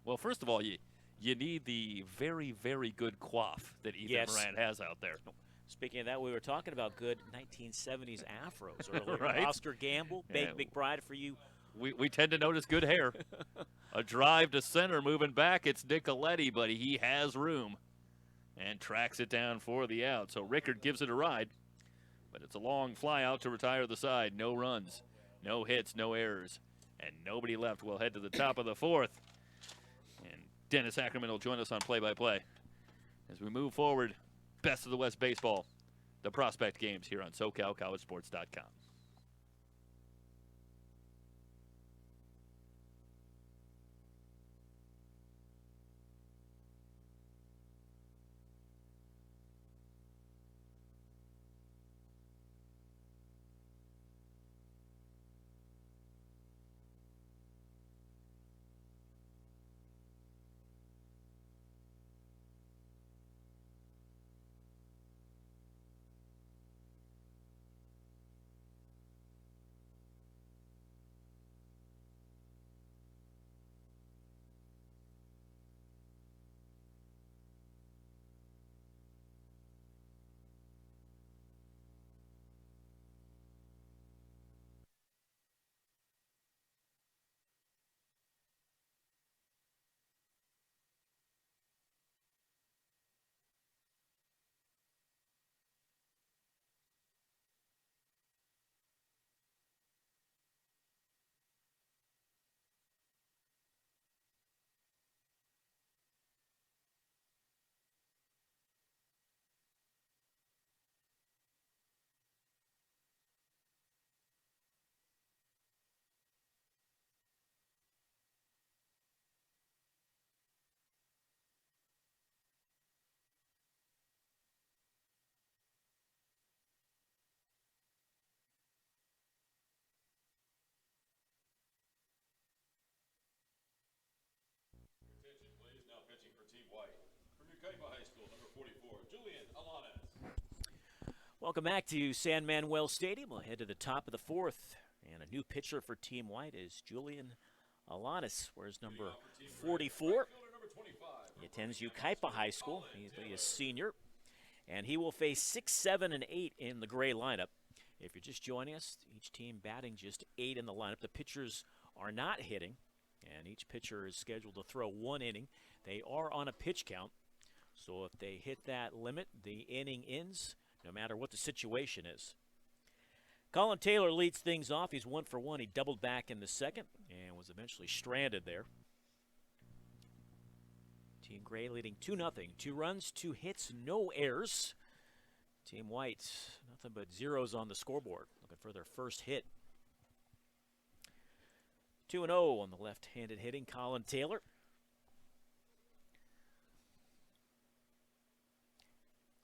well, first of all, you need the very, very good quaff that Ethan Moran has out there. Speaking of that, we were talking about good 1970s afros earlier. Right. Oscar Gamble, Big McBride for you. We tend to notice good hair. A drive to center, moving back. It's Nicoletti, but he has room and tracks it down for the out. So Rickard gives it a ride. But it's a long fly out to retire the side. No runs, no hits, no errors, and nobody left. We'll head to the top of the fourth. And Dennis Ackerman will join us on play-by-play as we move forward. Best of the West baseball, the prospect games here on SoCalCollegeSports.com. Attention, please. Now pitching for Team White. From Ucaipa High School, number 44, Julian Alanes. Welcome back to San Manuel Stadium. We'll head to the top of the fourth. And a new pitcher for Team White is Julian Alanes, wears number 44. Fielder number 25. He attends Ucaipa High School. He's a senior. And he will face 6, 7, and 8 in the gray lineup. If you're just joining us, each team batting just 8 in the lineup. The pitchers are not hitting, and each pitcher is scheduled to throw 1 inning. They are on a pitch count, so if they hit that limit, the inning ends, no matter what the situation is. Colin Taylor leads things off. He's 1 for 1. He doubled back in the second and was eventually stranded there. Team Gray leading 2-0. 2 runs, 2 hits, no errors. Team White, nothing but zeros on the scoreboard, looking for their first hit. 2-0 on the left-handed hitting, Colin Taylor.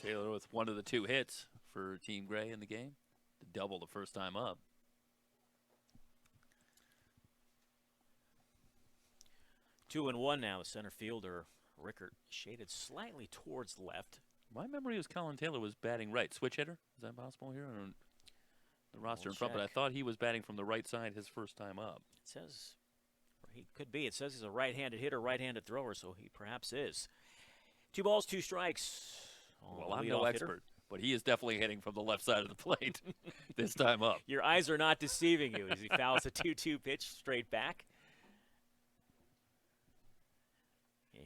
Taylor with one of the 2 hits for Team Gray in the game. The double the first time up. 2-1 now. The center fielder, Rickert, shaded slightly towards left. My memory is Colin Taylor was batting right. Switch hitter? Is that possible here? Or the roster We'll in front, but I check. thought he was batting from the right side his first time up. It says, or he could be. It says he's a right-handed hitter, right-handed thrower, so he perhaps is. 2 balls, 2 strikes. Well, I'm no expert, but he is definitely hitting from the left side of the plate this time up. Your eyes are not deceiving you as he fouls a 2-2 pitch straight back.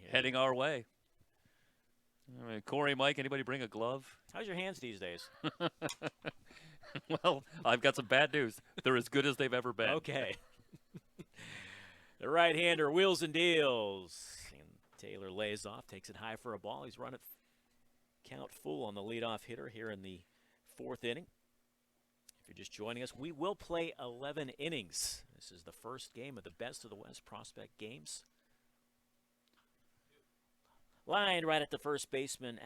Heading our way. I mean, Corey, Mike, anybody bring a glove? How's your hands these days? Well, I've got some bad news. They're as good as they've ever been. Okay. The right-hander wheels and deals. And Taylor lays off, takes it high for a ball. He's run it count full on the leadoff hitter here in the 4th inning. If you're just joining us, we will play 11 innings. This is the first game of the Best of the West Prospect games. Line right at the first baseman,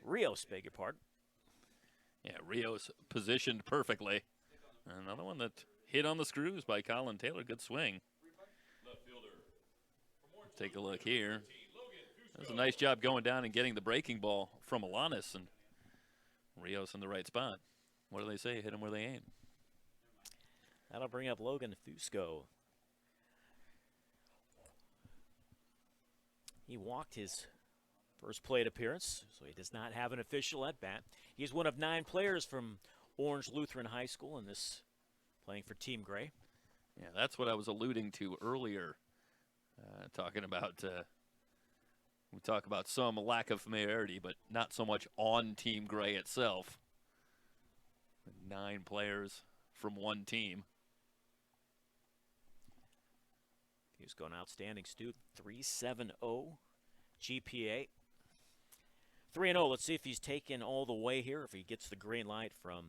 Rios, beg your pardon. Yeah, Rios positioned perfectly. Another one that hit on the screws by Colin Taylor. Good swing. Left fielder. Take a look here. That's a nice job going down and getting the breaking ball from Alanes, and Rios in the right spot. What do they say? Hit them where they aim. That'll bring up Logan Fusco. He walked his first plate appearance, so he does not have an official at bat. He's one of 9 players from Orange Lutheran High School in this, playing for Team Gray. Yeah, that's what I was alluding to earlier, talking about we talk about some lack of familiarity, but not so much on Team Gray itself. 9 players from one team. Fusco, an outstanding student, 3.70 GPA. 3-0. Let's see if he's taken all the way here, if he gets the green light from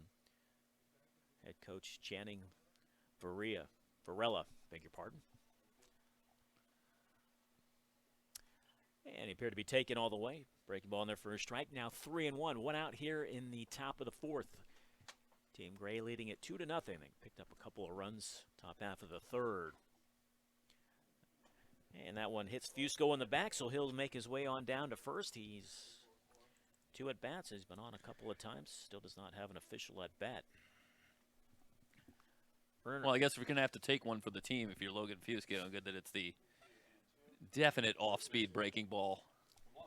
head coach Channing Varela, beg your pardon. And he appeared to be taken all the way. Breaking ball in there for a strike. Now 3-1. One out here in the top of the fourth. Team Gray leading it 2-0. They picked up a couple of runs top half of the third. And that one hits Fusco in the back, so he'll make his way on down to first. He's 2 at bats. He's been on a couple of times. Still does not have an official at bat. Well, I guess we're going to have to take one for the team if you're Logan Fusco. Good that it's the definite off-speed breaking ball.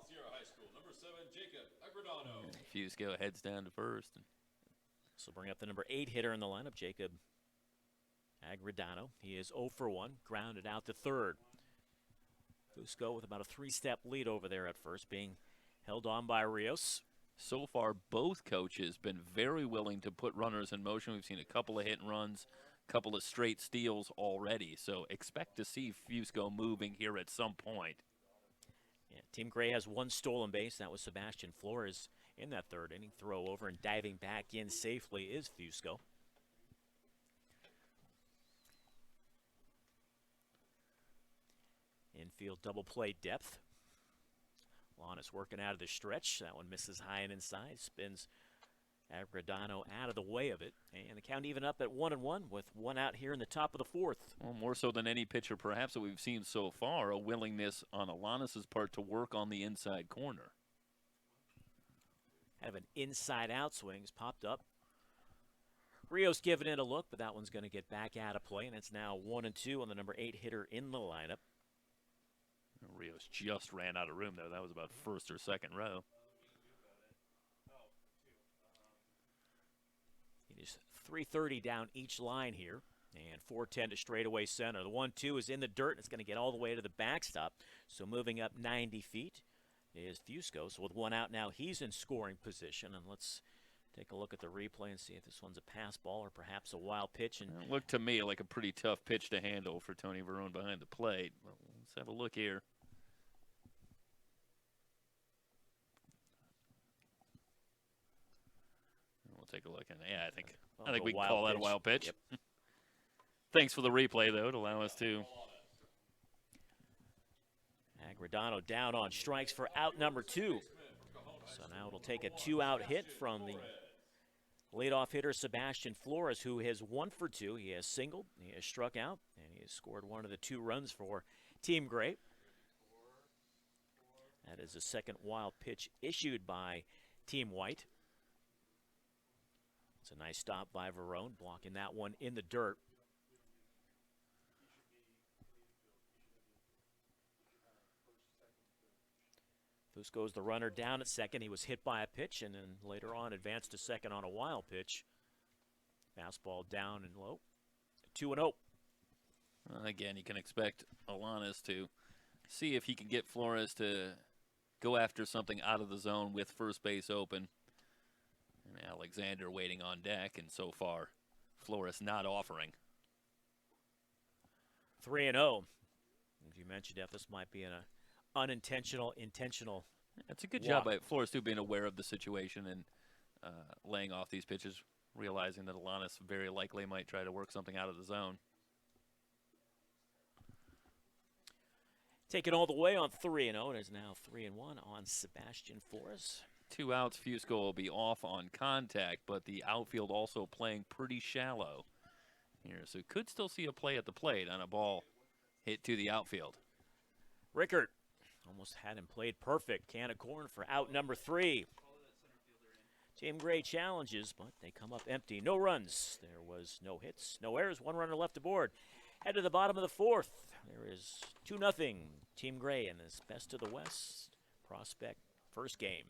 Sierra High School, number 7, Jacob Agredano. Fusco heads down to first. So bring up the number 8 hitter in the lineup, Jacob Agredano. He is 0 for 1, grounded out to third. Fusco with about a 3-step lead over there at first, being held on by Rios. So far, both coaches been very willing to put runners in motion. We've seen a couple of hit and runs, a couple of straight steals already. So expect to see Fusco moving here at some point. Yeah, Team Gray has 1 stolen base. That was Sebastian Flores in that third inning. Throw over and diving back in safely is Fusco. Infield double play depth. Lanis working out of the stretch. That one misses high and inside. Spins Agredano out of the way of it. And the count even up at 1-1 with 1 out here in the top of the fourth. Well, more so than any pitcher perhaps that we've seen so far, a willingness on Alanis' part to work on the inside corner. Have an inside-out swing. He's popped up. Rios giving it a look, but that one's going to get back out of play, and it's now 1-2 on the number 8 hitter in the lineup. Rios just ran out of room there. That was about first or second row. It is 3:30 down each line here, and 4:10 to straightaway center. The 1-2 is in the dirt, and it's going to get all the way to the backstop. So moving up 90 feet is Fusco. So with 1 out now, he's in scoring position. And let's take a look at the replay and see if this one's a pass ball or perhaps a wild pitch. And it looked to me like a pretty tough pitch to handle for Tony Verone behind the plate. Well, let's have a look here. We'll take a look. And yeah, I think we can call that a wild pitch. Yep. Thanks for the replay, though, to allow us to. Agredano down on strikes for out number 2. So now it'll take a 2-out hit from the leadoff hitter Sebastian Flores, who has 1 for 2. He has singled, he has struck out, and he has scored 1 of the 2 runs for Team Gray. That is the second wild pitch issued by Team White. It's a nice stop by Verone, blocking that one in the dirt. Fusco's the runner down at second. He was hit by a pitch and then later on advanced to second on a wild pitch. Fastball down and low. 2-0. Again, you can expect Alanis to see if he can get Flores to go after something out of the zone with first base open. And Alexander waiting on deck, and so far, Flores not offering. 3-0. As you mentioned, Jeff, this might be an unintentional, intentional. That's a good job by Flores, too, being aware of the situation and laying off these pitches, realizing that Alanis very likely might try to work something out of the zone. Taken all the way on 3-0. It is now 3-1 on Sebastian Flores. 2 outs, Fusco will be off on contact, but the outfield also playing pretty shallow here. So could still see a play at the plate on a ball hit to the outfield. Rickert almost had him played perfect. Can of corn for out number 3. Team Gray challenges, but they come up empty. No runs. There was no hits, no errors. 1 runner left aboard. Head to the bottom of the fourth. There is 2-0. Team Gray in this best of the West prospect first game.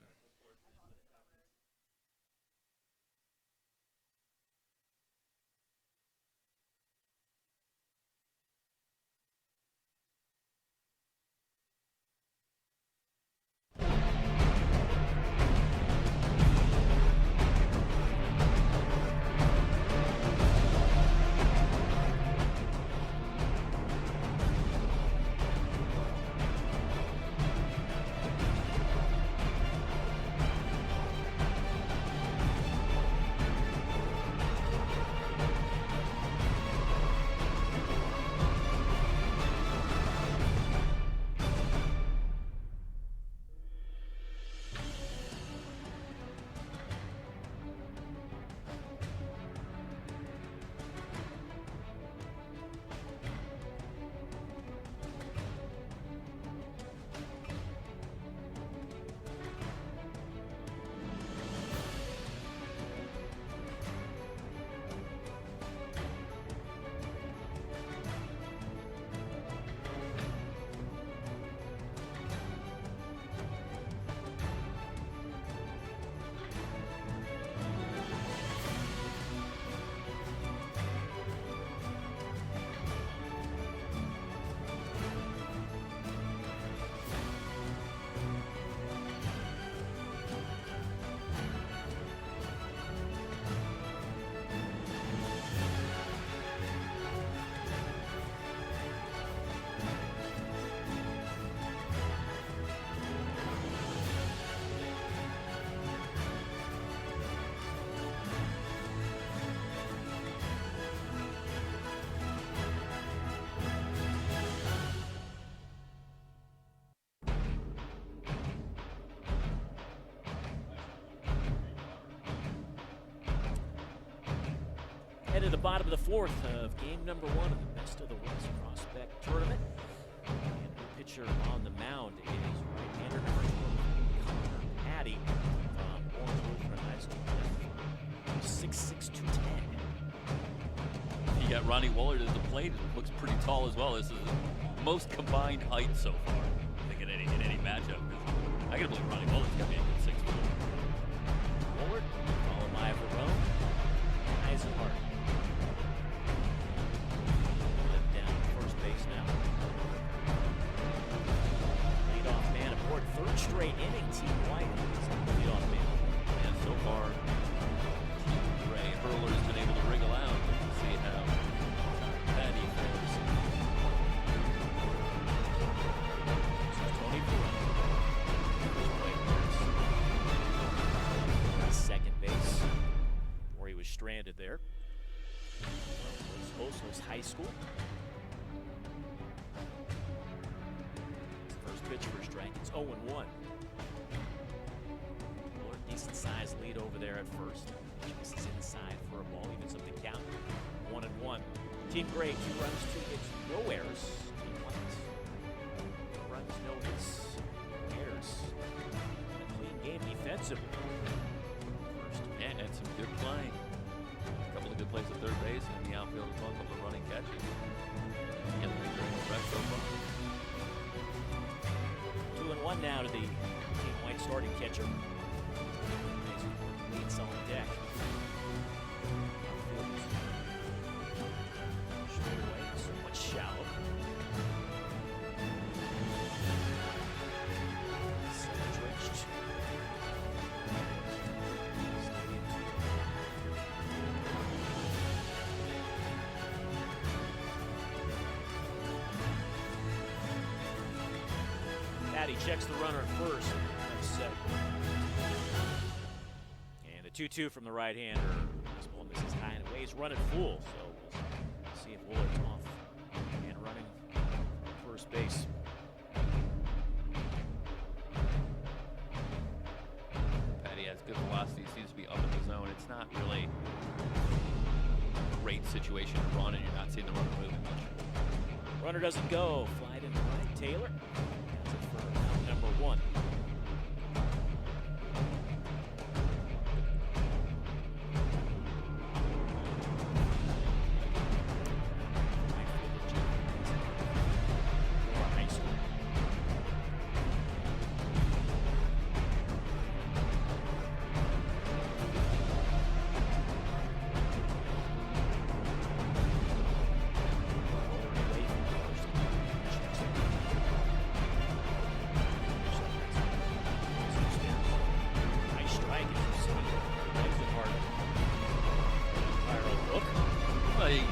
Head to the bottom of the fourth of game number 1 of the Best of the West Prospect Tournament. And the pitcher on the mound is right-hander number 12, Patty from Orange Lutheran High School. 6'6", 210. You got Ronnie Woolard at the plate. Looks pretty tall as well. This is the most combined height so far, I think, in any matchup. I gotta believe Ronnie Woolard's gonna be a good 6'4". Woolard, followed by Verone, Eisenhart. Left down first base now. Leadoff man aboard, third straight inning. Team White is the leadoff man. And so far, Team Gray Hurler's been able to wriggle out. Let's see how Patty fares. Tony Verone. Second base, where he was stranded there. Oslo's High School. First pitch for a strike. It's 0-1. Decent sized lead over there at first. Chases inside for a ball, even something count. 1-1. Team Gray, 2 runs, 2 hits, no errors. Team White, 2 runs, no hits, no errors. And a clean game defensively. Yeah, and some good play. A couple of good plays at third base and in the outfield as well. A couple of running catches. Yeah, they're very impressed so far. 2-1 now to the Team White starting catcher. Leads on deck. Straight away, somewhat shallow. Sun-drenched. Patty checks the runner at first. That's set. And the 2-2 from the right-hander. This ball misses high and away. He's running full, so we'll see if Woolard's off and running first base. Patty has good velocity. Seems to be up in the zone. It's not really a great situation to run, and you're not seeing the runner moving much. Runner doesn't go. Fly to the right. Taylor. That's it for round number 1.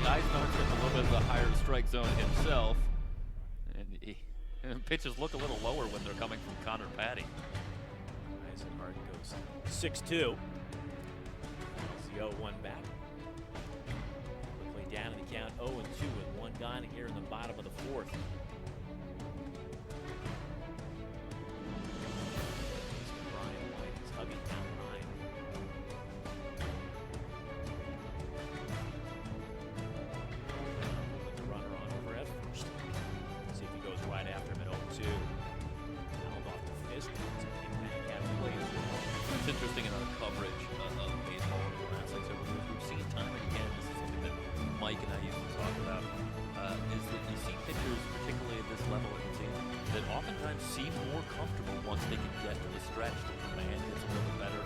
Eisenhart's in a little bit of the higher strike zone himself, and pitches look a little lower when they're coming from Connor Patty. Eisenhart goes 6-2. That's the 0-1 back. Quickly down in the count, 0-2 with 1 gone here in the bottom of the fourth. Brian White is hugging down line. Put the runner on over at first. See if he goes right after him at 0-2. Held off the fist. Back out of play as well. It's interesting in our coverage of baseball over the last 6 weeks. We've seen time and again, this is something that Mike and I used to talk about, is that you see pitchers, particularly at this level of the team, that oftentimes seem more comfortable once they can get to the stretch. The command gets a little bit better.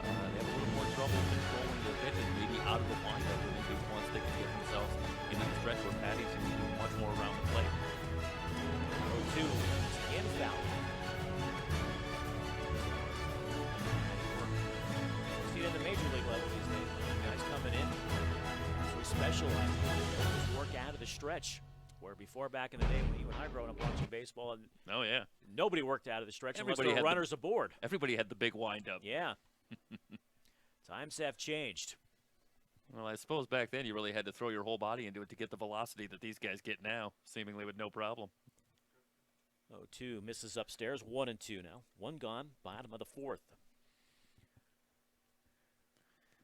They have a little more trouble controlling their pitches, maybe out of the windup, maybe once they can get themselves into the stretch where Patty seems to do much more around the plate. 0-2 again foul. See it in the major league level these days. Guys coming in, actually specializing in work out of the stretch. Where before, back in the day when you and I growing up watching baseball, and Oh, yeah. nobody worked out of the stretch Everybody unless there had were the- runners aboard. Everybody had the big windup. Yeah. Times have changed. Well, I suppose back then you really had to throw your whole body into it to get the velocity that these guys get now, seemingly with no problem. 0-2 misses upstairs. 1-2 now. 1 gone. Bottom of the fourth.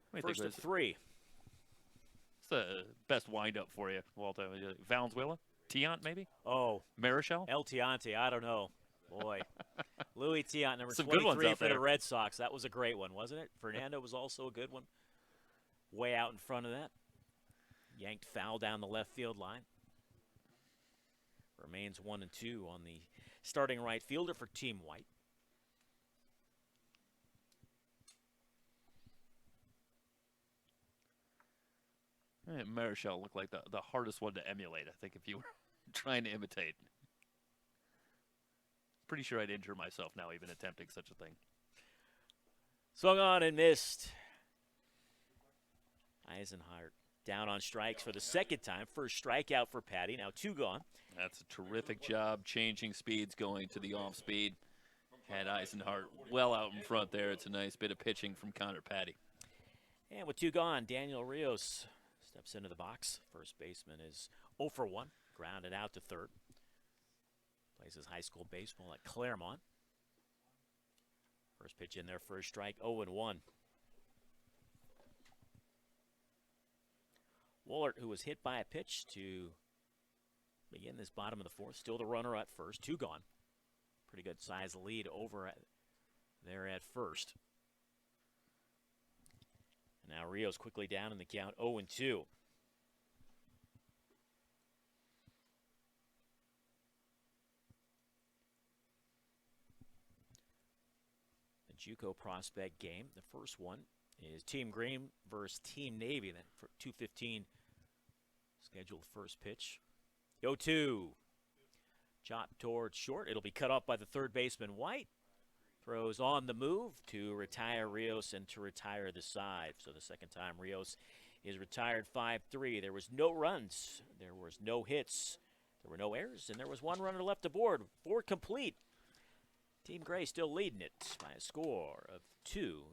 What do you First think, of 3. the best windup for you, Walter? Valenzuela? Tiant, maybe? Oh, Marichal? El Tiante, I don't know. Boy. Louis Tiant, number Some good ones 23 out for the there. Red Sox. That was a great one, wasn't it? Fernando was also a good one. Way out in front of that. Yanked foul down the left field line. Remains 1-2 on the starting right fielder for Team White. Marichal looked like the hardest one to emulate, I think, if you were trying to imitate. Pretty sure I'd injure myself now even attempting such a thing. Swung on and missed. Eisenhart down on strikes for the second time. First strikeout for Patty. Now 2 gone. That's a terrific job changing speeds, going to the off speed. Had Eisenhart well out in front there. It's a nice bit of pitching from Connor Patty. And with 2 gone, Daniel Rios steps into the box. First baseman is 0 for 1. Grounded out to third. Plays his high school baseball at Claremont. First pitch in there, first strike, 0-1. Woolert, who was hit by a pitch to begin this bottom of the fourth, still the runner at first, 2 gone. Pretty good size lead over there at first. And now Rios quickly down in the count, 0-2. JUCO prospect game. The first one is Team Green versus Team Navy. Then for 2:15 scheduled first pitch. 0-2. Chop towards short. It'll be cut off by the third baseman White. Throws on the move to retire Rios and to retire the side. So the second time Rios is retired 5-3. There was no runs. There was no hits. There were no errors. And there was 1 runner left aboard. 4 complete. Team Gray still leading it by a score of 2-0.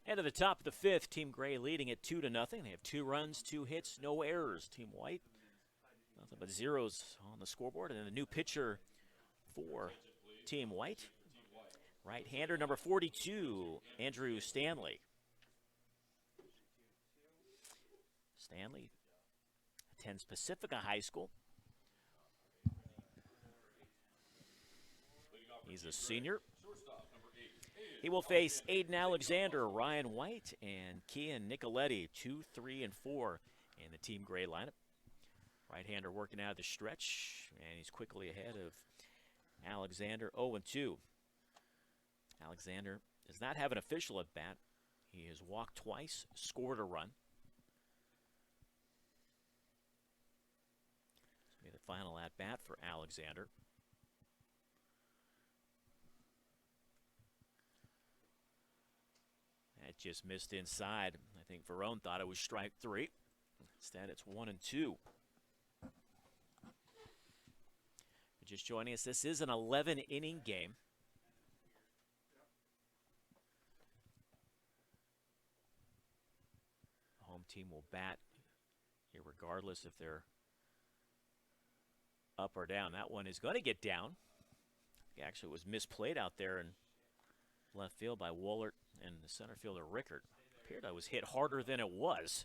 And to the top of the fifth, Team Gray leading at 2-0. They have 2 runs, 2 hits, no errors. Team White, nothing but zeros on the scoreboard. And then the new pitcher for Team White, right-hander number 42, Andrew Stanley. Stanley attends Pacifica High School. He's a senior. He will face Aiden Alexander, Ryan White, and Kian Nicoletti, 2, 3, and 4 in the Team Gray lineup. Right-hander working out of the stretch, and he's quickly ahead of Alexander, 0-2. Alexander does not have an official at bat. He has walked twice, scored a run. This will be the final at bat for Alexander. That just missed inside. I think Verone thought it was strike 3. Instead, it's 1-2. Just joining us, this is an 11-inning game. The home team will bat here regardless if they're up or down. That one is going to get down. Actually, it was misplayed out there in left field by Woolert and the center fielder Rickard. Appeared I was hit harder than it was.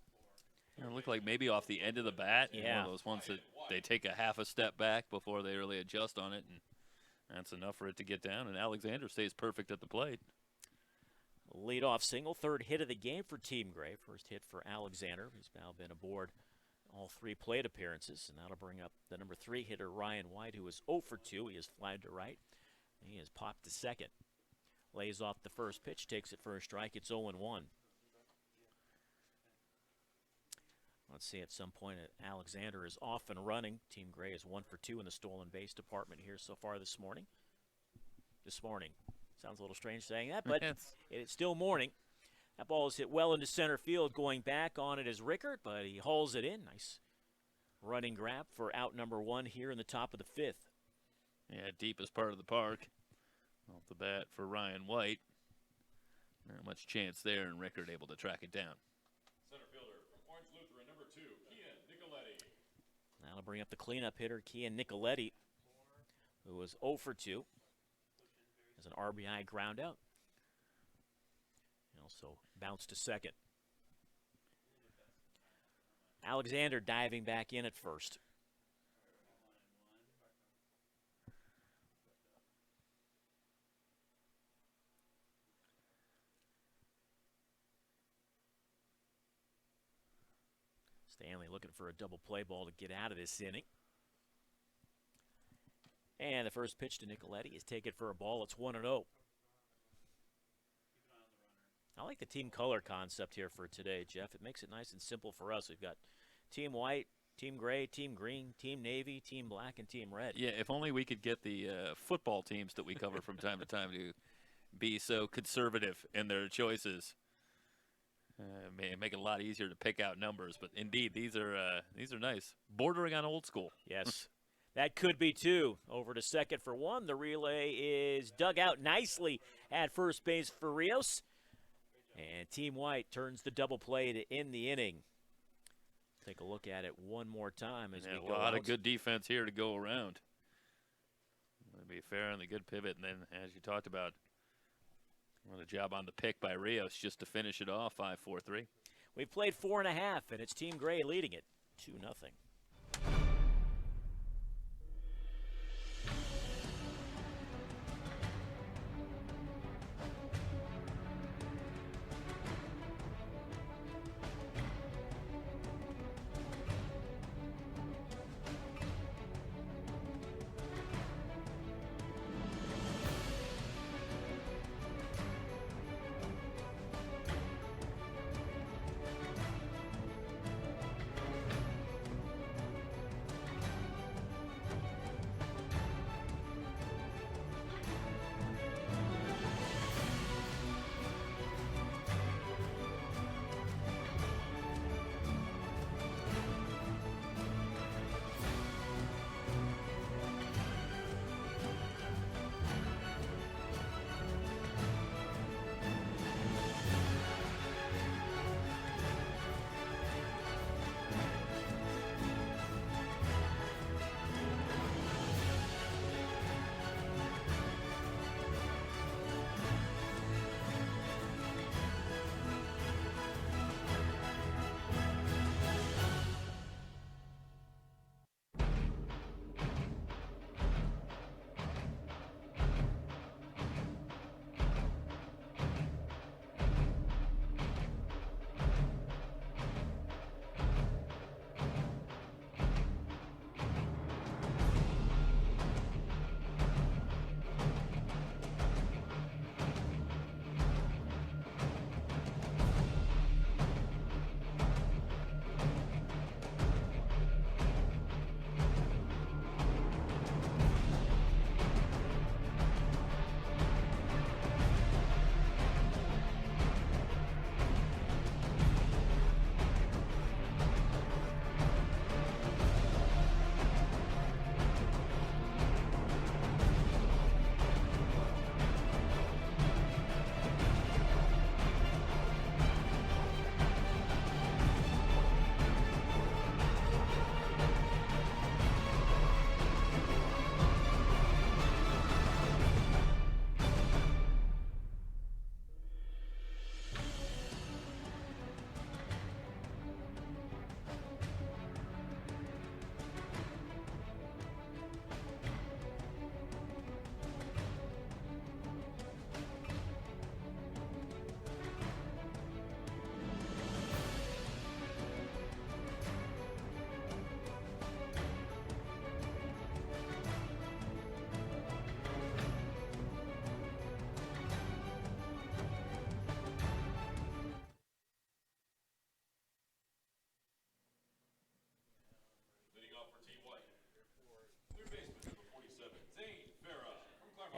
It looked like maybe off the end of the bat. Yeah. One of those ones that they take a half a step back before they really adjust on it, and that's enough for it to get down. And Alexander stays perfect at the plate. Leadoff single, third hit of the game for Team Gray. First hit for Alexander. He's now been aboard all 3 plate appearances, and that'll bring up the number 3 hitter, Ryan White, who is 0 for 2. He has flied to right. He has popped to second. Lays off the first pitch, takes it for a strike. It's 0-1. Let's see, at some point, Alexander is off and running. Team Gray is 1 for 2 in the stolen base department here so far this morning. Sounds a little strange saying that, but it's still morning. That ball is hit well into center field. Going back on it is Rickard, but he hauls it in. Nice running grab for out number 1 here in the top of the 5th. Yeah, deepest part of the park. Off the bat for Ryan White. Not much chance there, and Rickard able to track it down. Center fielder from Orange Lutheran, number 2, Kian Nicoletti. That'll bring up the cleanup hitter, Kian Nicoletti, who was 0 for 2. As an RBI ground out. He also bounced to second. Alexander diving back in at first. Stanley looking for a double play ball to get out of this inning. And the first pitch to Nicoletti is taken for a ball. It's 1-0. I like the team color concept here for today, Jeff. It makes it nice and simple for us. We've got Team White, Team Gray, Team Green, Team Navy, Team Black, and Team Red. Yeah, if only we could get the football teams that we cover from time to time to be so conservative in their choices. Make it a lot easier to pick out numbers, but indeed, these are nice. Bordering on old school. Yes. That could be 2. Over to second for 1. The relay is dug out nicely at first base for Rios. And Team White turns the double play to end the inning. Take a look at it one more time as we go. A lot out. of good defense here to go around. To be fair on the good pivot, and then as you talked about, what a job on the pick by Rios just to finish it off, 5-4-3. We've played 4.5, and it's Team Gray leading it 2-0.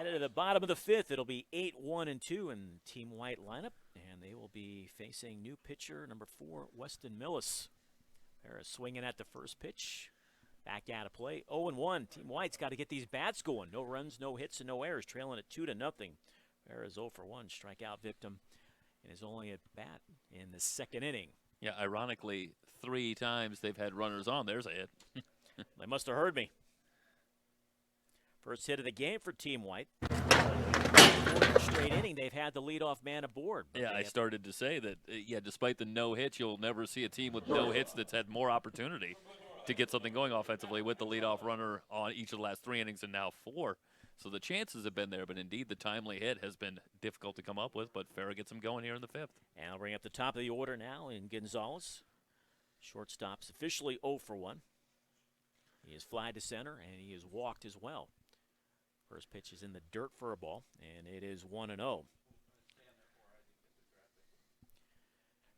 Headed to the bottom of the fifth, it'll be 8-1-2 in Team White lineup, and they will be facing new pitcher number 4, Weston Millis. They're swinging at the first pitch. Back out of play. 0-1. Team White's got to get these bats going. No runs, no hits, and no errors. Trailing at 2-0. Farrah's 0 for 1. Strikeout victim. And is only at bat in the second inning. Yeah, ironically, 3 times they've had runners on. There's a hit. They must have heard me. First hit of the game for Team White. Straight inning, they've had the leadoff man aboard. Yeah, I started to say that, despite the no hits, you'll never see a team with no hits that's had more opportunity to get something going offensively with the leadoff runner on each of the last 3 innings and now 4. So the chances have been there, but indeed the timely hit has been difficult to come up with, but Farrah gets him going here in the 5th. And I'll bring up the top of the order now in Gonzalez. Shortstop's officially 0 for 1. He is fly to center, and he is walked as well. First pitch is in the dirt for a ball, and it is 1-0.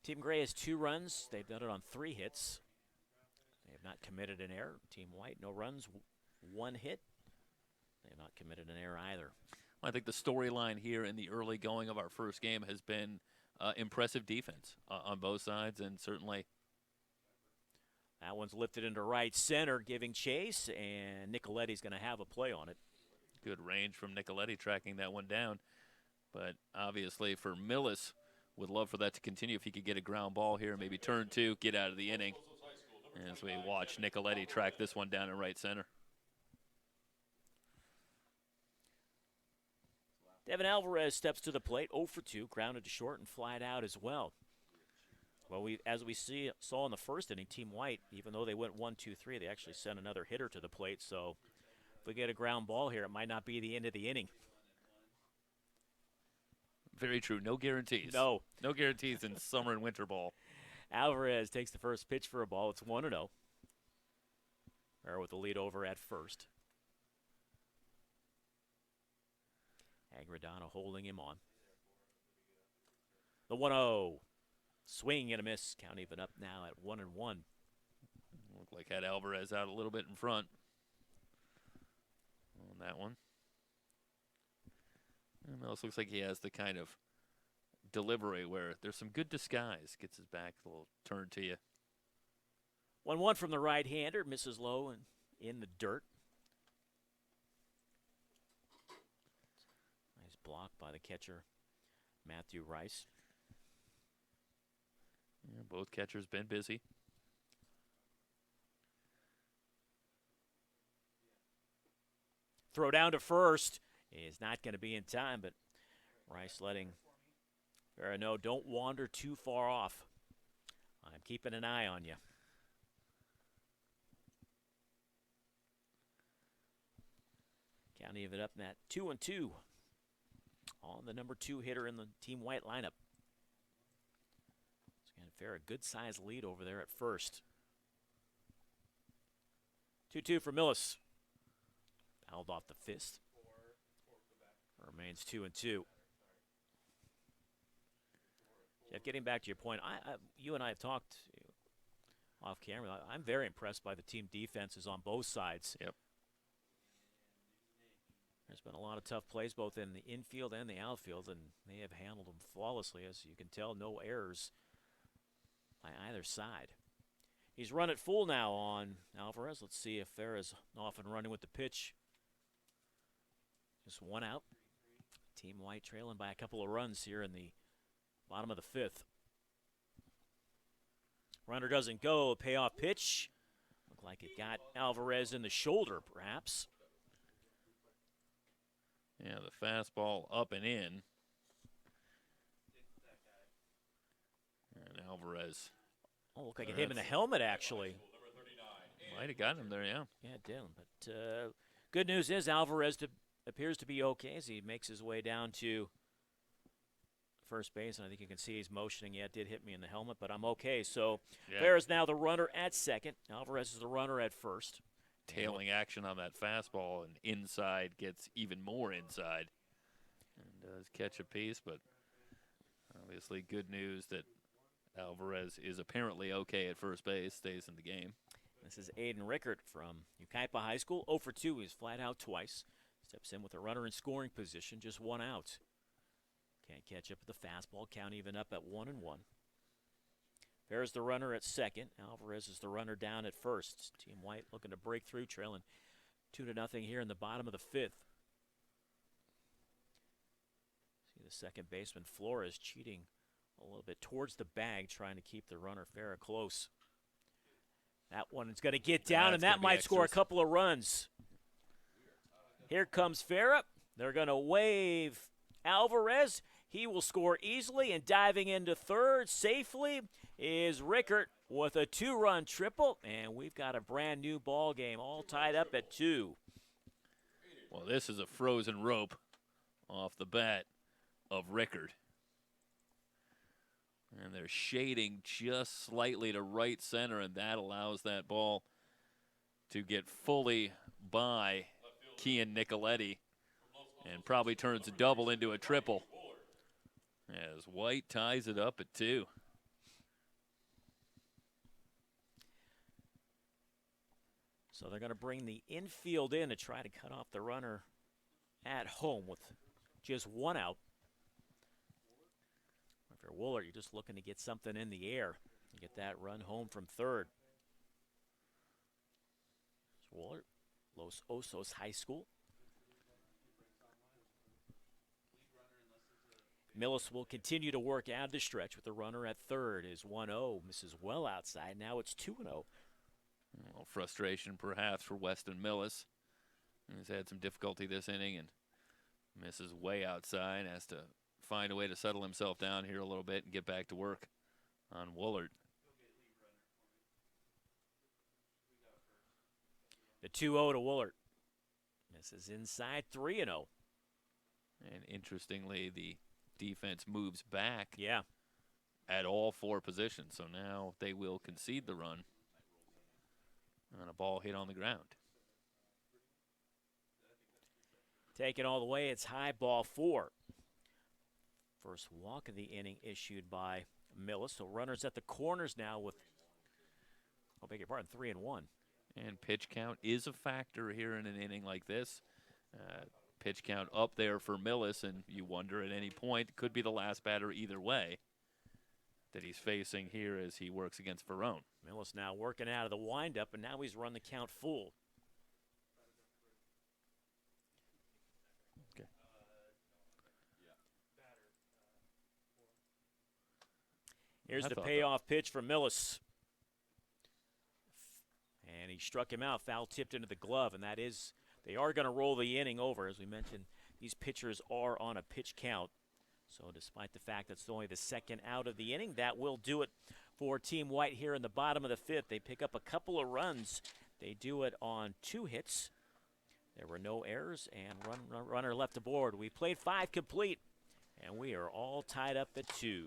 Team Gray has 2 runs. They've done it on 3 hits. They have not committed an error. Team White, no runs, 1 hit. They have not committed an error either. Well, I think the storyline here in the early going of our first game has been impressive defense on both sides, and certainly that one's lifted into right center, giving chase, and Nicoletti's going to have a play on it. Good range from Nicoletti tracking that one down. But obviously for Millis, would love for that to continue if he could get a ground ball here, maybe turn 2, get out of the inning. As we watch Nicoletti track this one down in right center. Devin Alvarez steps to the plate, 0 for 2, grounded to short and flied out as well. Well, as we saw in the first inning, Team White, even though they went 1-2-3, they actually sent another hitter to the plate. So if we get a ground ball here, it might not be the end of the inning. Very true. No guarantees. No guarantees in summer and winter ball. Alvarez takes the first pitch for a ball. It's 1-0. Farrah with the lead over at first. Agradano holding him on. The 1-0. Swing and a miss. Count even up now at 1-1. Looked like had Alvarez out a little bit in front on that one. And it also looks like he has the kind of delivery where there's some good disguise. Gets his back a little turn to you. 1-1 from the right-hander. Misses low and in the dirt. Nice block by the catcher, Matthew Rice. Yeah, both catchers been busy. Throw down to first is not going to be in time, but Rice letting Farrah know, don't wander too far off. I'm keeping an eye on you. Count even up in that 2-2 on the number 2 hitter in the Team White lineup. Farrah, a good-sized lead over there at first. 2-2 for Millis. Fouled off the fist. Remains 2-2. Jeff, getting back to your point, you and I have talked off camera. I'm very impressed by the team defenses on both sides. Yep. There's been a lot of tough plays both in the infield and the outfield, and they have handled them flawlessly. As you can tell, no errors by either side. He's run it full now on Alvarez. Let's see if Farrah's off and running with the pitch. Just 1 out. Team White trailing by a couple of runs here in the bottom of the 5th. Runner doesn't go. Payoff pitch. Looked like it got Alvarez in the shoulder, perhaps. Yeah, the fastball up and in. And Alvarez. Oh, looked like it hit him in the helmet, actually. Might have gotten him there, yeah. Yeah, it did. But good news is Alvarez appears to be okay as he makes his way down to first base. And I think you can see he's motioning. Yeah, it did hit me in the helmet, but I'm okay. So Farrah's now the runner at second. Alvarez is the runner at first. Tailing action on that fastball, and inside gets even more inside. And does catch a piece, but obviously good news that Alvarez is apparently okay at first base, stays in the game. This is Aiden Rickert from Ukaipa High School. 0 for 2. He's flat out twice. Steps in with a runner in scoring position, just one out. Can't catch up with the fastball, count even up at 1-1. Fair's the runner at second. Alvarez is the runner down at first. Team White looking to break through, trailing 2-0 here in the bottom of the fifth. See the second baseman Flores cheating a little bit towards the bag, trying to keep the runner Farah close. That one is going to get down, and that might score a couple of runs. Here comes Farah. They're going to wave Alvarez. He will score easily, and diving into third safely is Rickert with a 2-run triple, and we've got a brand new ball game all tied up at 2. Well, this is a frozen rope off the bat of Rickert. And they're shading just slightly to right center, and that allows that ball to get fully by Kian Nicoletti and probably turns a double into a triple as White ties it up at 2. So they're going to bring the infield in to try to cut off the runner at home with just one out. If you're Wooler, you're just looking to get something in the air and get that run home from third. So Wooler, Los Osos High School. Millis will continue to work out the stretch with the runner at third. Is 1-0, misses well outside. Now it's 2-0. Well, frustration perhaps for Weston Millis. He's had some difficulty this inning and misses way outside. Has to find a way to settle himself down here a little bit and get back to work on Woolard. The 2-0 to Woolard. Misses inside, 3-0. And interestingly, the defense moves back Yeah. at all 4 positions. So now they will concede the run on a ball hit on the ground. Taken all the way, it's high, ball 4. First walk of the inning issued by Millis. So runners at the corners now with, oh, beg your pardon, 3-1. And pitch count is a factor here in an inning like this. Pitch count up there for Millis, and you wonder at any point, it could be the last batter either way that he's facing here as he works against Verone. Millis now working out of the windup, and now he's run the count full. Okay. Here's the payoff pitch for Millis. And he struck him out, foul tipped into the glove, and that is, they are going to roll the inning over. As we mentioned, these pitchers are on a pitch count. So despite the fact that's only the second out of the inning, that will do it for Team White here in the bottom of the fifth. They pick up a couple of runs. They do it on 2 hits. There were no errors, and runner left aboard. We played 5 complete, and we are all tied up at 2.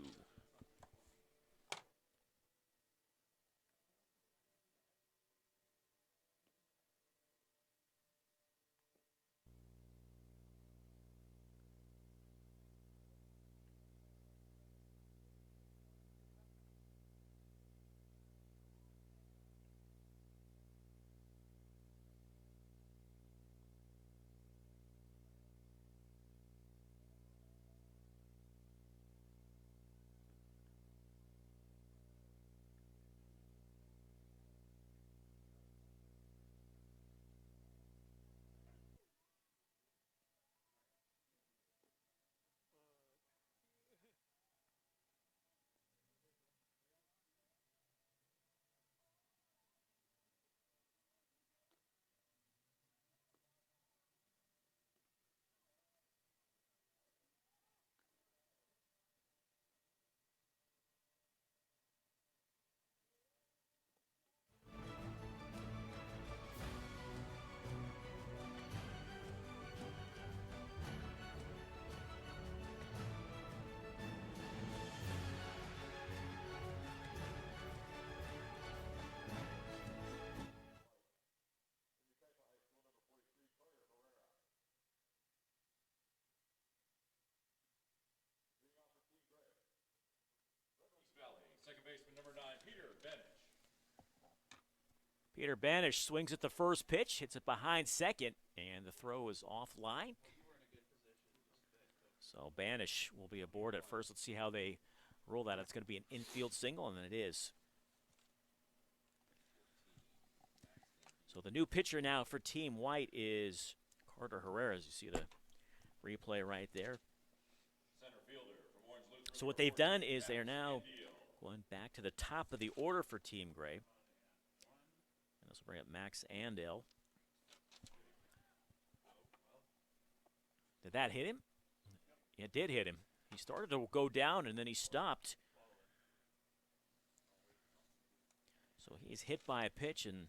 Second baseman, number 9, Peter Banish. Peter Banish swings at the first pitch, hits it behind second. And the throw is offline. So Banish will be aboard at first. Let's see how they roll that. It's going to be an infield single, and it is. So the new pitcher now for Team White is Carter Herrera, as you see the replay right there. So what they've done is they are now going back to the top of the order for Team Gray. And this will bring up Max Andel. Did that hit him? It did hit him. He started to go down, and then he stopped. So he's hit by a pitch, and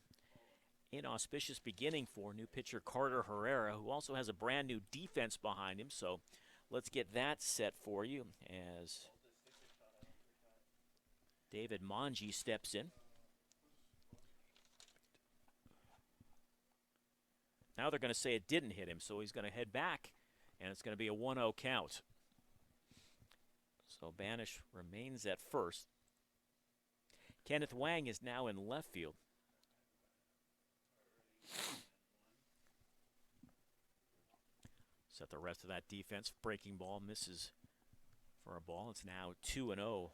inauspicious beginning for new pitcher Carter Herrera, who also has a brand new defense behind him. So let's get that set for you as David Monge steps in. Now they're going to say it didn't hit him, so he's going to head back, and it's going to be a 1-0 count. So Banish remains at first. Kenneth Wang is now in left field. Set the rest of that defense. Breaking ball misses for a ball. It's now 2-0.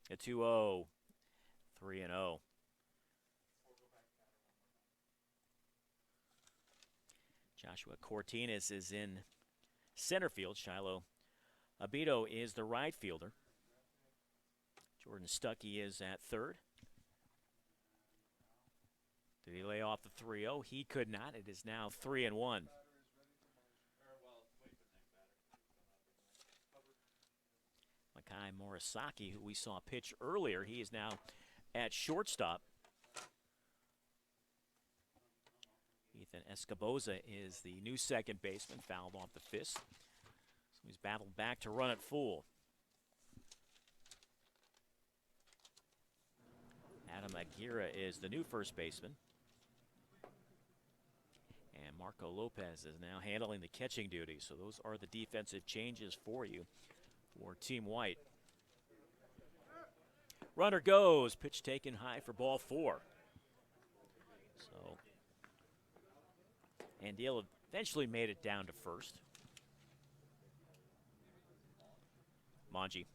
A 2-0. 3-0. Joshua Cortines is in center field. Shiloh Abito is the right fielder. Jordan Stuckey is at third. Did he lay off the 3-0? He could not. It is now 3-1. Makai Morisaki, who we saw pitch earlier, he is now at shortstop. Ethan Escoboza is the new second baseman, fouled off the fist. So he's battled back to run it full. Adam Aguirre is the new first baseman. And Marco Lopez is now handling the catching duty. So those are the defensive changes for you for Team White. Runner goes. Pitch taken high for ball 4. So Andiel eventually made it down to first. Monge.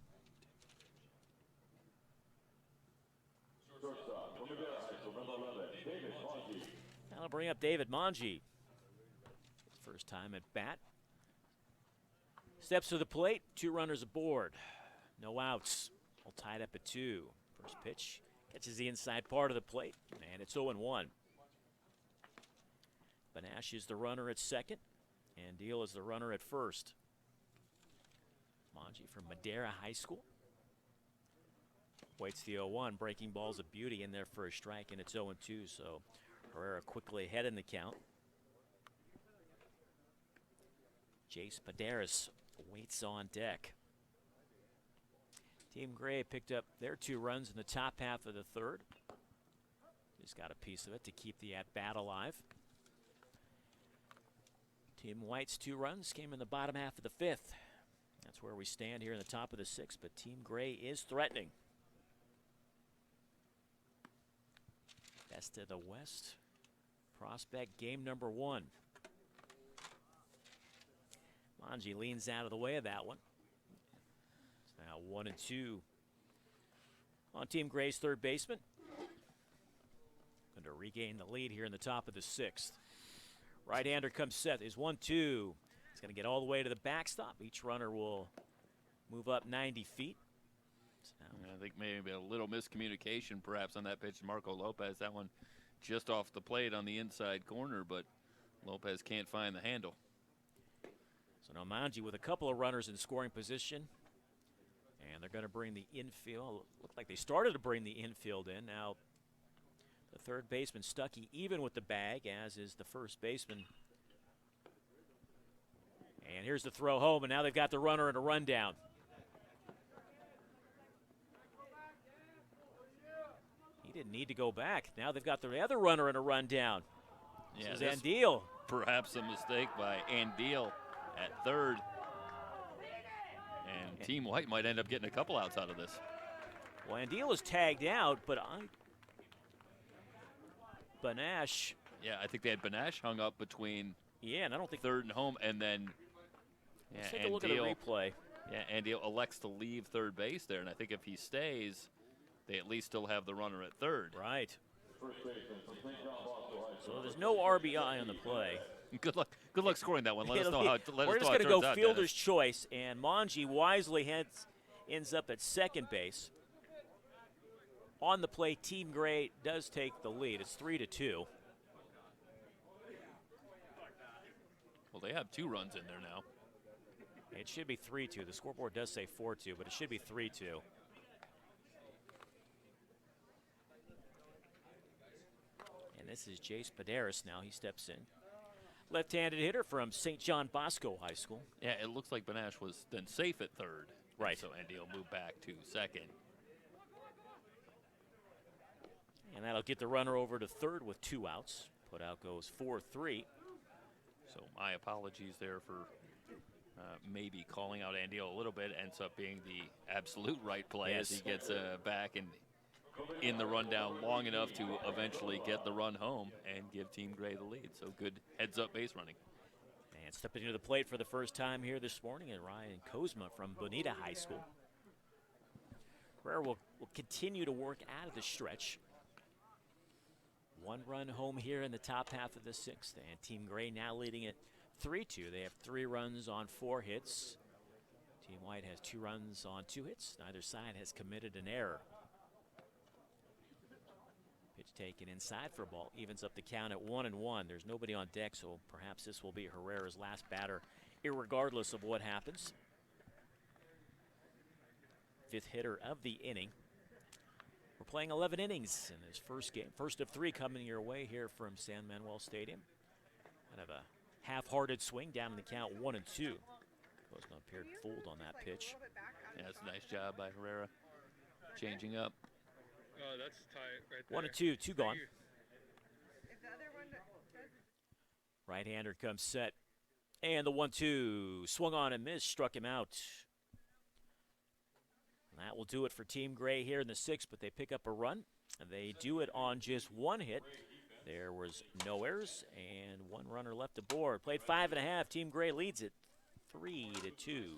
That'll bring up David Monge. First time at bat. Steps to the plate. 2 runners aboard. No outs. All tied up at 2. First pitch catches the inside part of the plate, and it's 0-1. Banash is the runner at second, and Deal is the runner at first. Monge from Madera High School. Waits the 0-1. Breaking ball's a beauty in there for a strike, and it's 0-2, so Herrera quickly ahead in the count. Jace Paderas waits on deck. Team Gray picked up their 2 runs in the top half of the third. Just got a piece of it to keep the at-bat alive. Team White's 2 runs came in the bottom half of the 5th. That's where we stand here in the top of the 6th, but Team Gray is threatening. Best of the West prospect game number 1. Monge leans out of the way of that one. It's now 1-2 on Team Gray's third baseman. Going to regain the lead here in the top of the 6th. Right-hander comes set. Is 1-2. He's going to get all the way to the backstop. Each runner will move up 90 feet. I think maybe a little miscommunication perhaps on that pitch to Marco Lopez. That one just off the plate on the inside corner, but Lopez can't find the handle. So now Monge with a couple of runners in scoring position. And they're going to bring the infield. Looked like they started to bring the infield in. Now the third baseman Stuckey even with the bag, as is the first baseman. And here's the throw home, and now they've got the runner in a rundown. He didn't need to go back. Now they've got the other runner in a rundown. Yeah, this is Andiel. Perhaps a mistake by Andiel at third. Team White might end up getting a couple outs out of this. Well, Andil is tagged out, but Banash. Yeah, I think they had Banash hung up between Yeah, and I don't think. third and home, and then Let's take a look at the replay. Yeah, Andil elects to leave third base there, and I think if he stays, they at least still have the runner at third. Right. So there's no RBI on the play. Good luck. Good luck scoring that one. Let us know how. We're just going to go fielder's choice, and Manji wisely ends up at second base. On the play, Team Gray does take the lead. It's 3-2. Well, they have 2 runs in there now. It should be 3-2. The scoreboard does say 4-2, but it should be 3-2. And this is Jace Paderis now. He steps in. Left-handed hitter from St. John Bosco High School. Yeah, it looks like Banash was then safe at third. Right. So Andil moved back to second. And that'll get the runner over to third with 2 outs. Put out goes 4-3. So my apologies there for maybe calling out Andil a little bit. Ends up being the absolute right play as he gets back and in the rundown long enough to eventually get the run home and give Team Gray the lead. So good heads-up base running. And stepping into the plate for the first time here this morning, and Ryan Kozma from Bonita High School. Herrera will continue to work out of the stretch. 1 run home here in the top half of the 6th, and Team Gray now leading it 3-2. They have 3 runs on 4 hits. Team White has 2 runs on 2 hits. Neither side has committed an error. Pitch taken inside for a ball. Evens up the count at 1-1. There's nobody on deck, so perhaps this will be Herrera's last batter, irregardless of what happens. 5th hitter of the inning. We're playing 11 innings in this first game. First of 3 coming your way here from San Manuel Stadium. Kind of a half-hearted swing down in the count 1-2. Kozma appeared fooled on that pitch. Yeah, that's a nice job by Herrera. Changing up. Oh, that's tight right there. 1-2, 2 gone. Right-hander comes set. And the 1-2 swung on and missed, struck him out. And that will do it for Team Gray here in the 6th, but they pick up a run. And they do it on just 1 hit. There was no errors and 1 runner left aboard. Played 5.5. Team Gray leads it 3-2.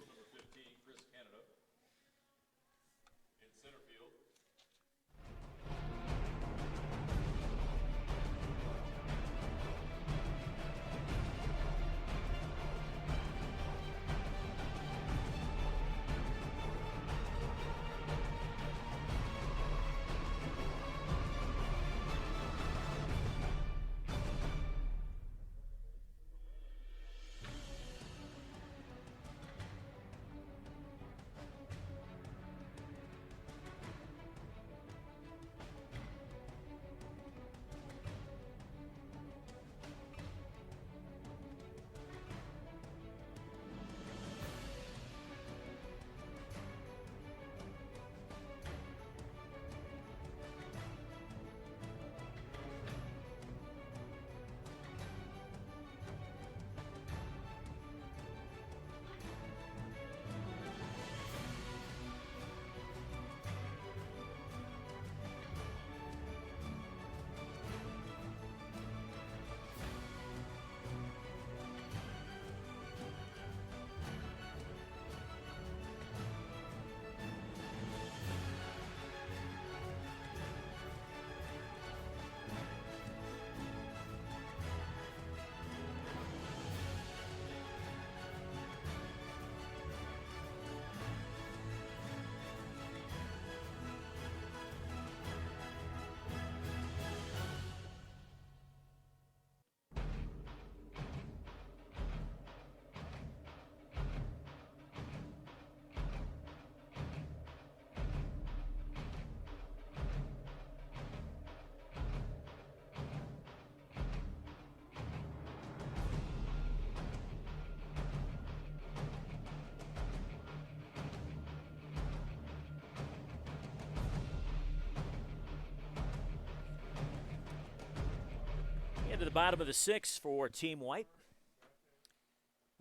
Into the bottom of the 6th for Team White.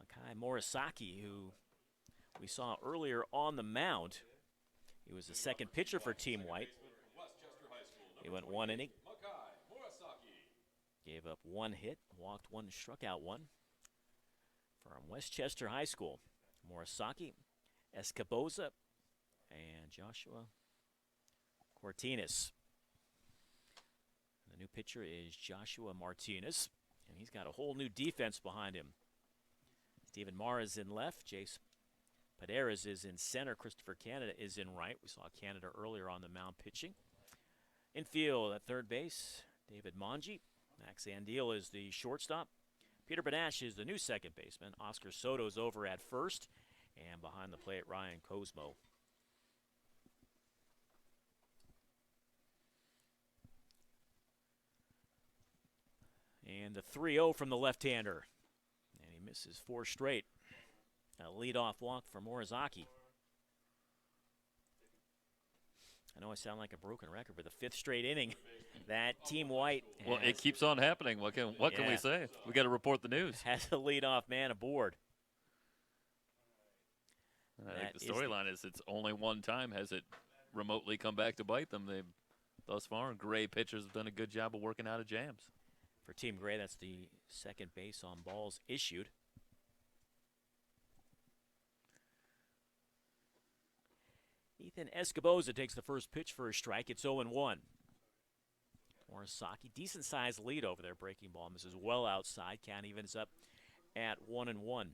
Makai Morisaki, who we saw earlier on the mound. He was the second pitcher for Team White. He went 1 inning. Gave up 1 hit, walked 1, struck out 1. From Westchester High School, Morisaki, Escoboza, and Joshua Cortines. The new pitcher is Joshua Martinez, and he's got a whole new defense behind him. Steven Mara is in left. Jace Paderas is in center. Christopher Canada is in right. We saw Canada earlier on the mound pitching. Infield at third base, David Mongi. Max Andeel is the shortstop. Peter Benash is the new second baseman. Oscar Soto's over at first. And behind the plate, Ryan Cosmo. And the 3-0 from the left-hander. And he misses 4 straight. A leadoff walk for Morizaki. I know I sound like a broken record, but the 5th straight inning that Team White has, well, it keeps on happening. What can we say? We got to report the news. Has a leadoff man aboard. I think the storyline is it's only one time has it remotely come back to bite them. They've thus far, Gray pitchers have done a good job of working out of jams. For Team Gray, that's the second base on balls issued. Ethan Escoboza takes the first pitch for a strike. It's 0-1. Morisaki, decent-sized lead over there. Breaking ball misses well outside. Count evens up at 1-1.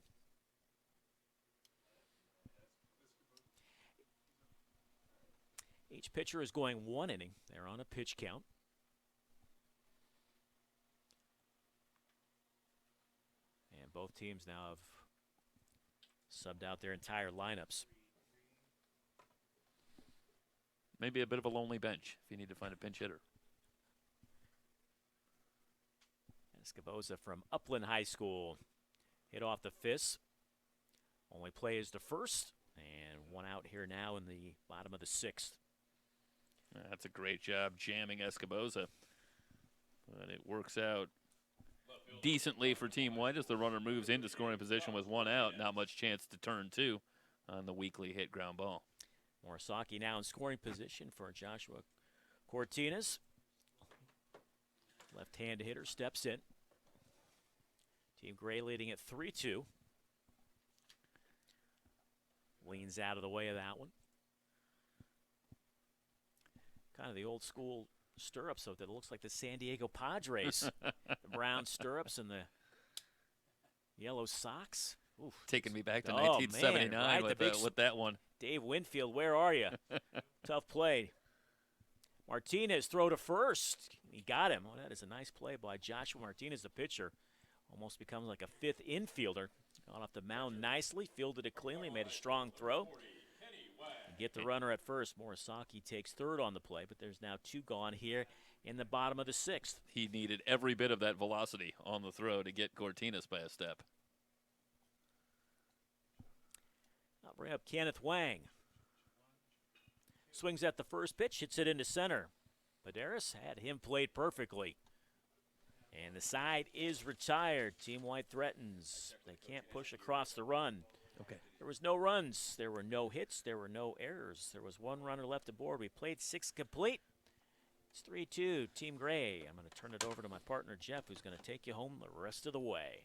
Each pitcher is going 1 inning. They're on a pitch count. And both teams now have subbed out their entire lineups. Maybe a bit of a lonely bench if you need to find a pinch hitter. Escoboza from Upland High School hit off the fist. Only plays the first, and 1 out here now in the bottom of the 6th. That's a great job jamming Escoboza. But it works out decently for Team White as the runner moves into scoring position with 1 out. Not much chance to turn 2 on the weakly hit ground ball. Morisaki now in scoring position for Joshua Cortines. Left-handed hitter steps in. Team Gray leading at 3-2. Leans out of the way of that one. Kind of the old school stirrups of that. It looks like the San Diego Padres. The brown stirrups and the yellow socks. Oof. Taking me back to 1979 man, right, with that one. Dave Winfield, where are you? Tough play. Martinez throw to first. He got him. Oh, that is a nice play by Joshua Martinez, the pitcher. Almost becomes like a 5th infielder. Got off the mound nicely, fielded it cleanly, made a strong throw. Get the runner at first. Morisaki takes 3rd on the play, but there's now 2 gone here in the bottom of the 6th. He needed every bit of that velocity on the throw to get Cortines by a step. I'll bring up Kenneth Wang. Swings at the first pitch, hits it into center. Paderas had him played perfectly. And the side is retired. Team White threatens. They can't push across the run. Okay. There was no runs. There were no hits. There were no errors. There was 1 runner left aboard. We played 6 complete. It's 3-2, Team Gray. I'm going to turn it over to my partner, Jeff, who's going to take you home the rest of the way.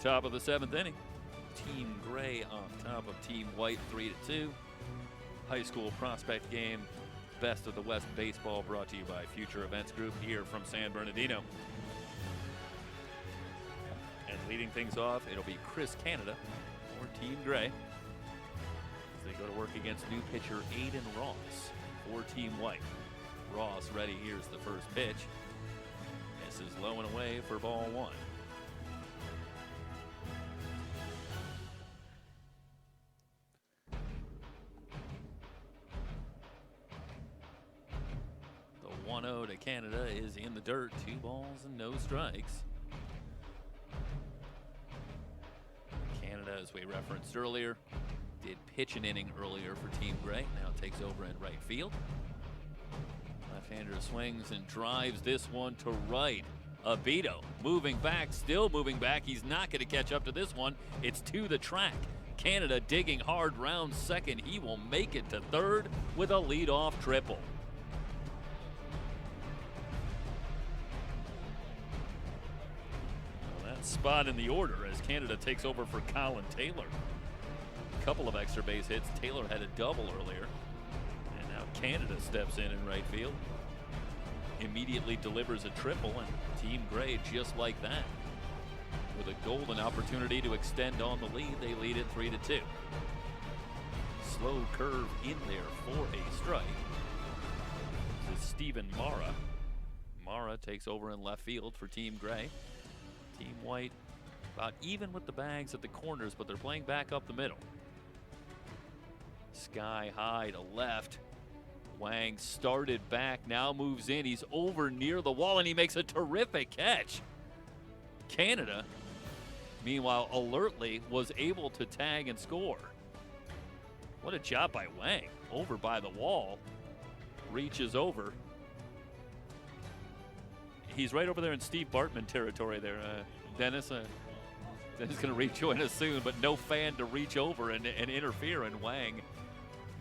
Top of the 7th inning. Team Gray on top of Team White 3-2. High school prospect game. Best of the West baseball brought to you by Future Events Group here from San Bernardino. And leading things off, it'll be Chris Canada or Team Gray as they go to work against new pitcher Aiden Ross for Team White. Ross ready. Here's the first pitch. This is low and away for ball 1. The 1-0 to Canada is in the dirt. 2 balls and no strikes. Canada, as we referenced earlier, did pitch an inning earlier for Team Gray. Now takes over in right field. Left-hander swings and drives this one to right. Abito moving back, still moving back. He's not going to catch up to this one. It's to the track. Canada digging hard round second. He will make it to third with a leadoff triple. Well, that spot in the order as Canada takes over for Colin Taylor. A couple of extra base hits. Taylor had a double earlier. And now Canada steps in right field. Immediately delivers a triple, and Team Gray just like that. With a golden opportunity to extend on the lead, they lead it 3-2. Slow curve in there for a strike. This is Stephen Mara. Mara takes over in left field for Team Gray. Team White about even with the bags at the corners, but they're playing back up the middle. Sky high to left. Wang started back, now moves in. He's over near the wall, and he makes a terrific catch. Canada, meanwhile, alertly was able to tag and score. What a job by Wang. Over by the wall. Reaches over. He's right over there in Steve Bartman territory there, Dennis. Dennis going to rejoin us soon, but no fan to reach over and interfere, and Wang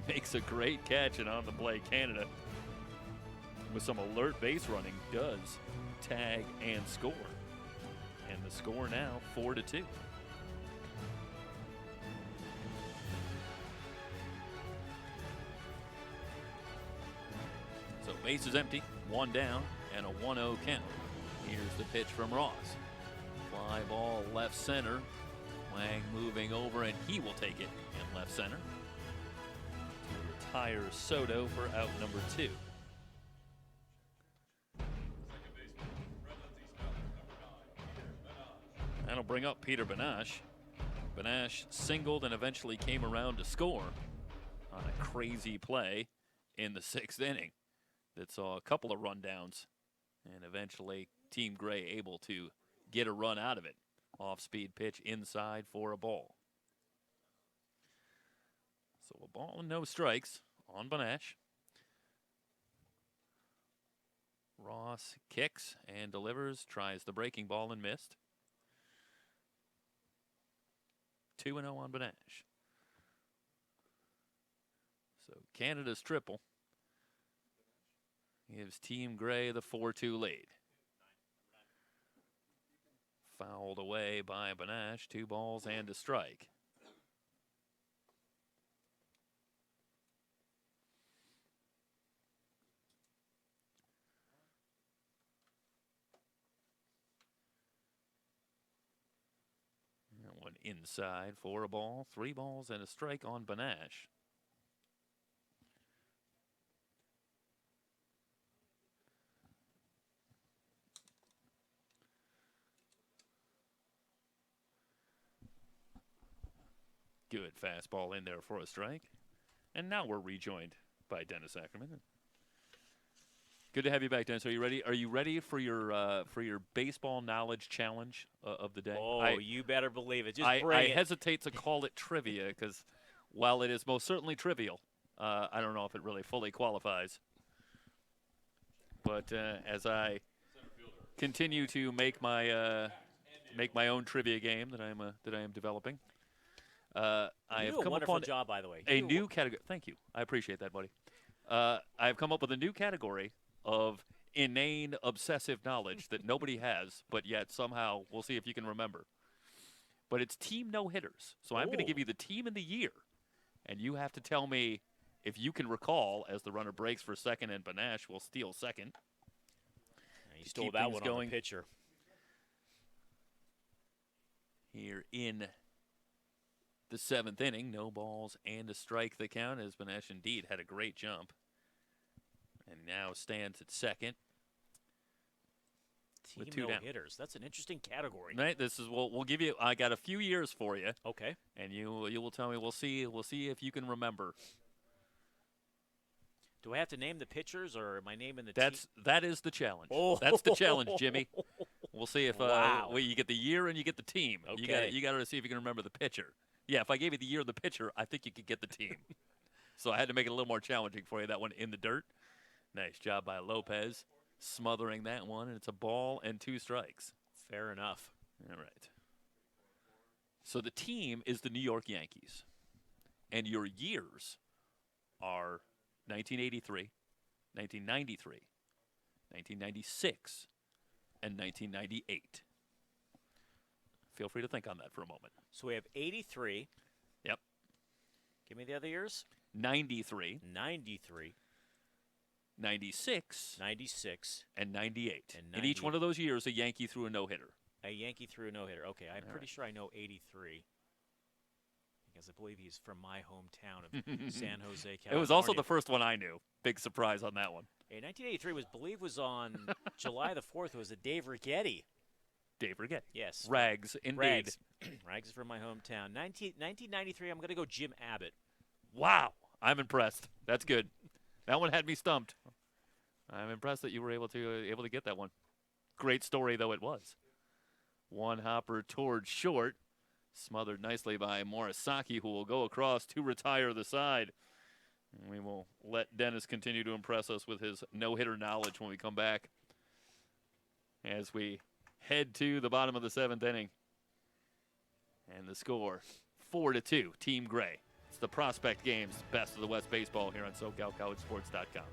makes a great catch, and on the play, Canada, with some alert base running, does tag and score. And the score now 4-2. So base is empty, 1 down, and a 1-0 count. Here's the pitch from Ross. Fly ball left center. Wang moving over, and he will take it in left center. Retire Soto for out number 2. That'll bring up Peter Benash. Benash singled and eventually came around to score on a crazy play in the 6th inning that saw a couple of rundowns, and eventually Team Gray able to get a run out of it. Off-speed pitch inside for a ball. So a ball and no strikes on Benash. Ross kicks and delivers, tries the breaking ball and missed. 2-0 on Benash. So Canada's triple gives Team Gray the 4-2 lead. Fouled away by Benash, 2 balls and a strike. One inside for a ball, 3 balls and a strike on Benash. Good fastball in there for a strike. And now we're rejoined by Dennis Ackerman. Good to have you back, Dennis. Are you ready? Are you ready for your baseball knowledge challenge of the day? Oh, you better believe it. Just I bring it. hesitate to call it trivia because while it is most certainly trivial, I don't know if it really fully qualifies. But as I continue to make my own trivia game that I am developing, I You have do a come wonderful upon job, by the way. a new category. Thank you. I appreciate that, buddy. I've come up with a new category of inane, obsessive knowledge that nobody has, but yet somehow we'll see if you can remember. but it's team no-hitters. So I'm going to give Ooh. you the team in the year, and you have to tell me if you can recall as the runner breaks for second and Banash will steal second. He to stole keep that things one going on the pitcher. here in the 7th inning. No balls and a strike the count, as Banash indeed had a great jump. And now stands at second. Team with 2 no down. hitters. That's an interesting category. Right, this is we'll give you. I got a few years for you, Okay. and you will tell me. We'll see if you can remember. Do I have to name the pitchers, or am I naming the That is the challenge. Oh. That's the challenge, Jimmy. We'll see if Wow. you get the year and you get the team. Okay. You got to see if you can remember the pitcher. Yeah, if I gave you the year of the pitcher, I think you could get the team. So I had to make it a little more challenging for you. That one in the dirt. Nice job by Lopez, smothering that one, and it's a ball and 2 strikes. Fair enough. All right. So the team is the New York Yankees, and your years are 1983, 1993, 1996, and 1998. Feel free to think on that for a moment. So we have 83. Yep. Give me the other years. 93, 93, 96, 96. and 98. And In each one of those years, a Yankee threw a no-hitter. A Yankee threw a no-hitter. Okay, I'm All pretty right. sure I know 83. Because I believe he's from my hometown of San Jose, California. It was also the first one I knew. Big surprise on that one. 1983 was on July the 4th. It was a Dave Rigetti. Dave Rigetti. Yes. Rags, indeed. Rags. Rags is from my hometown. 1993, I'm going to go Jim Abbott. Wow. I'm impressed. That's good. That one had me stumped. I'm impressed that you were able to get that one. Great story, though it was. One hopper towards short. Smothered nicely by Morisaki, who will go across to retire the side. And we will let Dennis continue to impress us with his no-hitter knowledge when we come back, as we head to the bottom of the 7th inning. And the score, 4-2, Team Gray. It's the Prospect Games, Best of the West Baseball here on SoCalCollegeSports.com.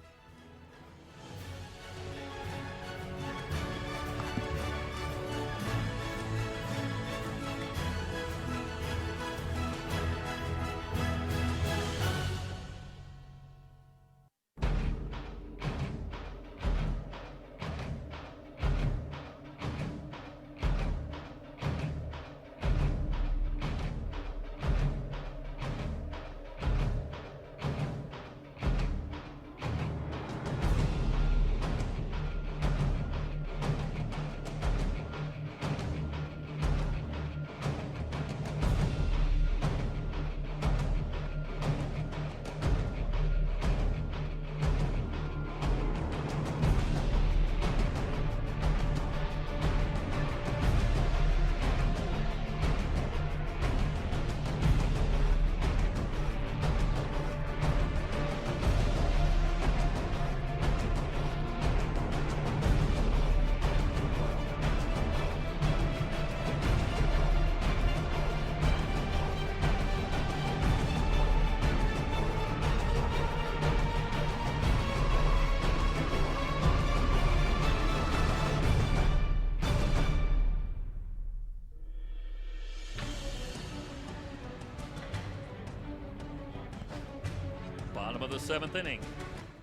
Bottom of the 7th inning.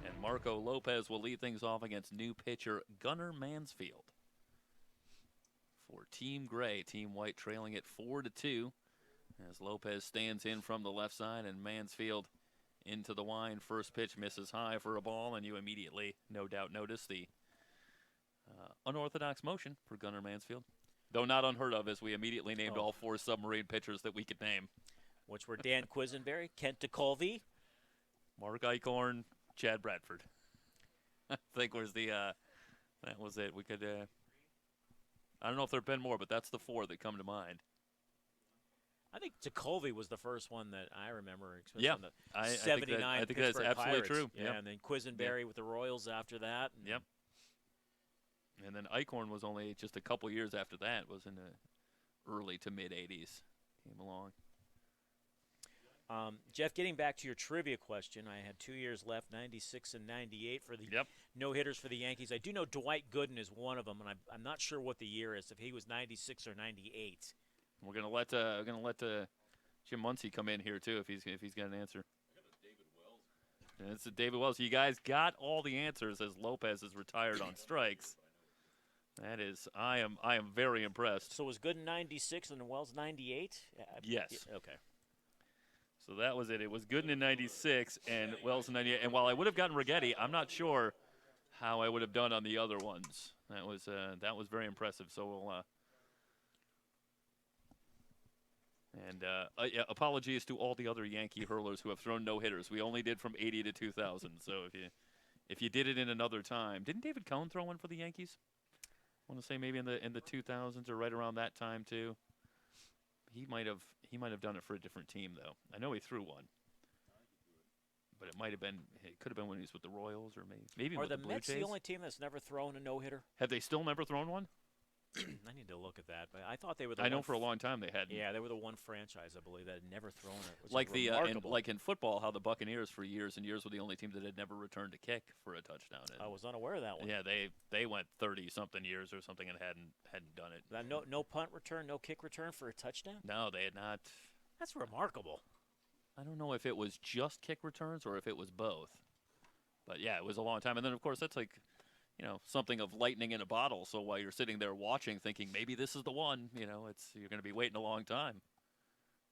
And Marco Lopez will lead things off against new pitcher Gunnar Mansfield. For Team Gray, Team White trailing it 4-2 as Lopez stands in from the left side and Mansfield into the wind. First pitch misses high for a ball, and you immediately, no doubt, notice the unorthodox motion for Gunnar Mansfield. Though not unheard of, as we immediately named all 4 submarine pitchers that we could name. Which were Dan Quisenberry, Kent DeColvey, Mark Eichhorn, Chad Bradford. I think was the that was it. We could I don't know if there have been more, but that's the 4 that come to mind. I think DeColvey was the first one that I remember. Yeah, in the I think 79 I think Pittsburgh that's absolutely Pirates. true. Yeah, and then Quisenberry with the Royals after that. And Yep. And then Eichhorn was only just a couple years after that. Was in the early to mid '80s. Came along. Jeff, getting back to your trivia question, I had 2 years left, 96 and 98 for the no-hitters for the Yankees. I do know Dwight Gooden is one of them, and I'm not sure what the year is, if he was 96 or 98. We're gonna let Jim Muncie come in here too if he's got an answer. And it's David Wells. You guys got all the answers as Lopez is retired on strikes. That is, I am very impressed. So was Gooden 96 and Wells 98? Yes. Okay. So that was it. It was Gooden in 96 and Wells in 98. And while I would have gotten Rigetti, I'm not sure how I would have done on the other ones. That was very impressive. So we'll yeah, apologies to all the other Yankee hurlers who have thrown no-hitters. We only did from 80 to 2000. So if you did it in another time, didn't David Cohn throw one for the Yankees? I want to say maybe in the 2000s or right around that time too. He might have done it for a different team though. I know he threw one, but it could have been when he was with the Royals or maybe Are with the the Blue Mets Jays. the only team that's never thrown a no-hitter? Have they still never thrown one? I need to look at that, but I thought they were the I know one for a long time they hadn't. Yeah, they were the one franchise, I believe, that had never thrown it. It was Like remarkable. like in football, how the Buccaneers for years and years were the only team that had never returned a kick for a touchdown. And I was unaware of that one. yeah, they went 30-something years or something and hadn't done it. No punt return, no kick return for a touchdown? No, they had not. That's remarkable. I don't know if it was just kick returns or if it was both. But yeah, it was a long time. And then of course that's like, something of lightning in a bottle. So while you're sitting there watching, thinking maybe this is the one, you're going to be waiting a long time.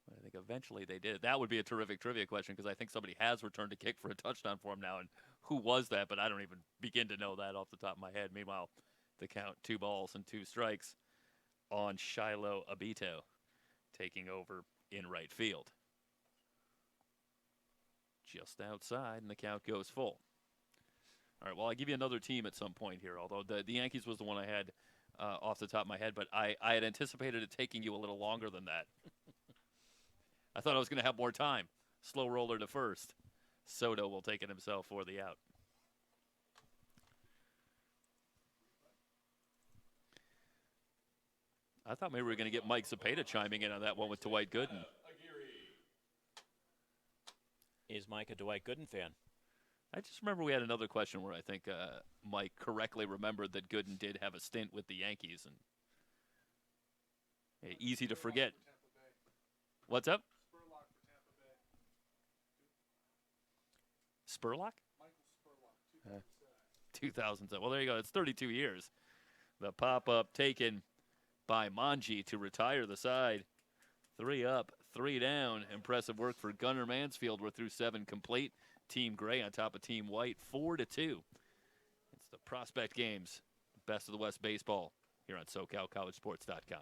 But I think eventually they did. That would be a terrific trivia question because I think somebody has returned a kick for a touchdown for him now. And who was that? But I don't even begin to know that off the top of my head. Meanwhile, the count 2 balls and 2 strikes on Shiloh Abito taking over in right field. Just outside, and the count goes full. All right, well, I'll give you another team at some point here, although the Yankees was the one I had off the top of my head, but I had anticipated it taking you a little longer than that. I thought I was going to have more time. Slow roller to first. Soto will take it himself for the out. I thought maybe we were going to get Mike Cepeda chiming in on that one with Dwight Gooden. Is Mike a Dwight Gooden fan? I just remember we had another question where I think Mike correctly remembered that Gooden did have a stint with the Yankees, and easy to forget. What's up? Spurlock? Michael Spurlock. 2007. Well, there you go. It's 32 years. The pop-up taken by Manji to retire the side. 3 up, 3 down. Impressive work for Gunnar Mansfield. We're through 7 complete. Team Gray on top of Team White, 4-2. It's the Prospect Games, Best of the West Baseball here on SoCalCollegeSports.com.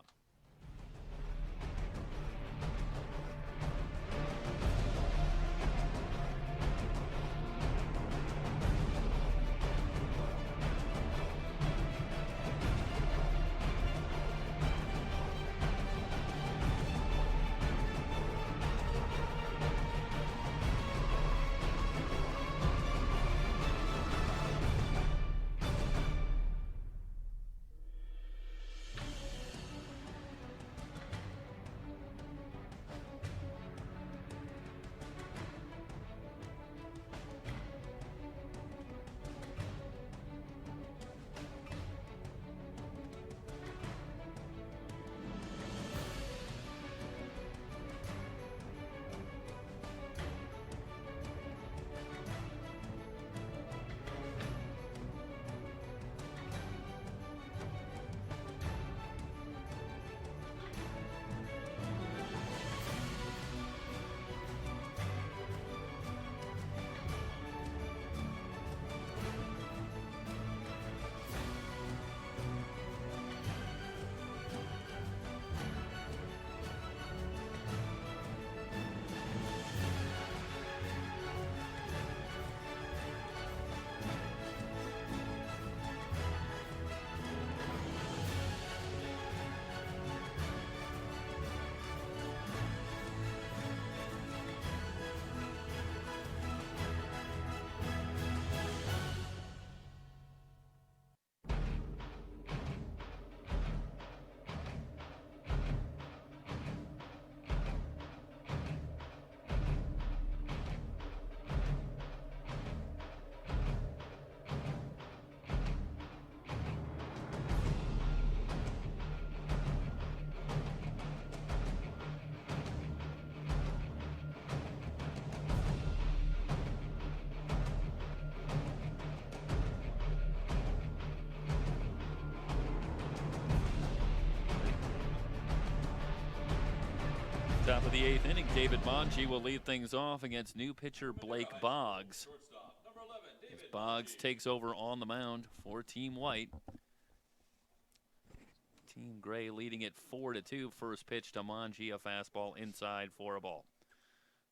Top of the 8th inning, David Monge will lead things off against new pitcher Blake Boggs. As Boggs takes over on the mound for Team White. Team Gray leading it 4-2. First pitch to Monge, a fastball inside for a ball.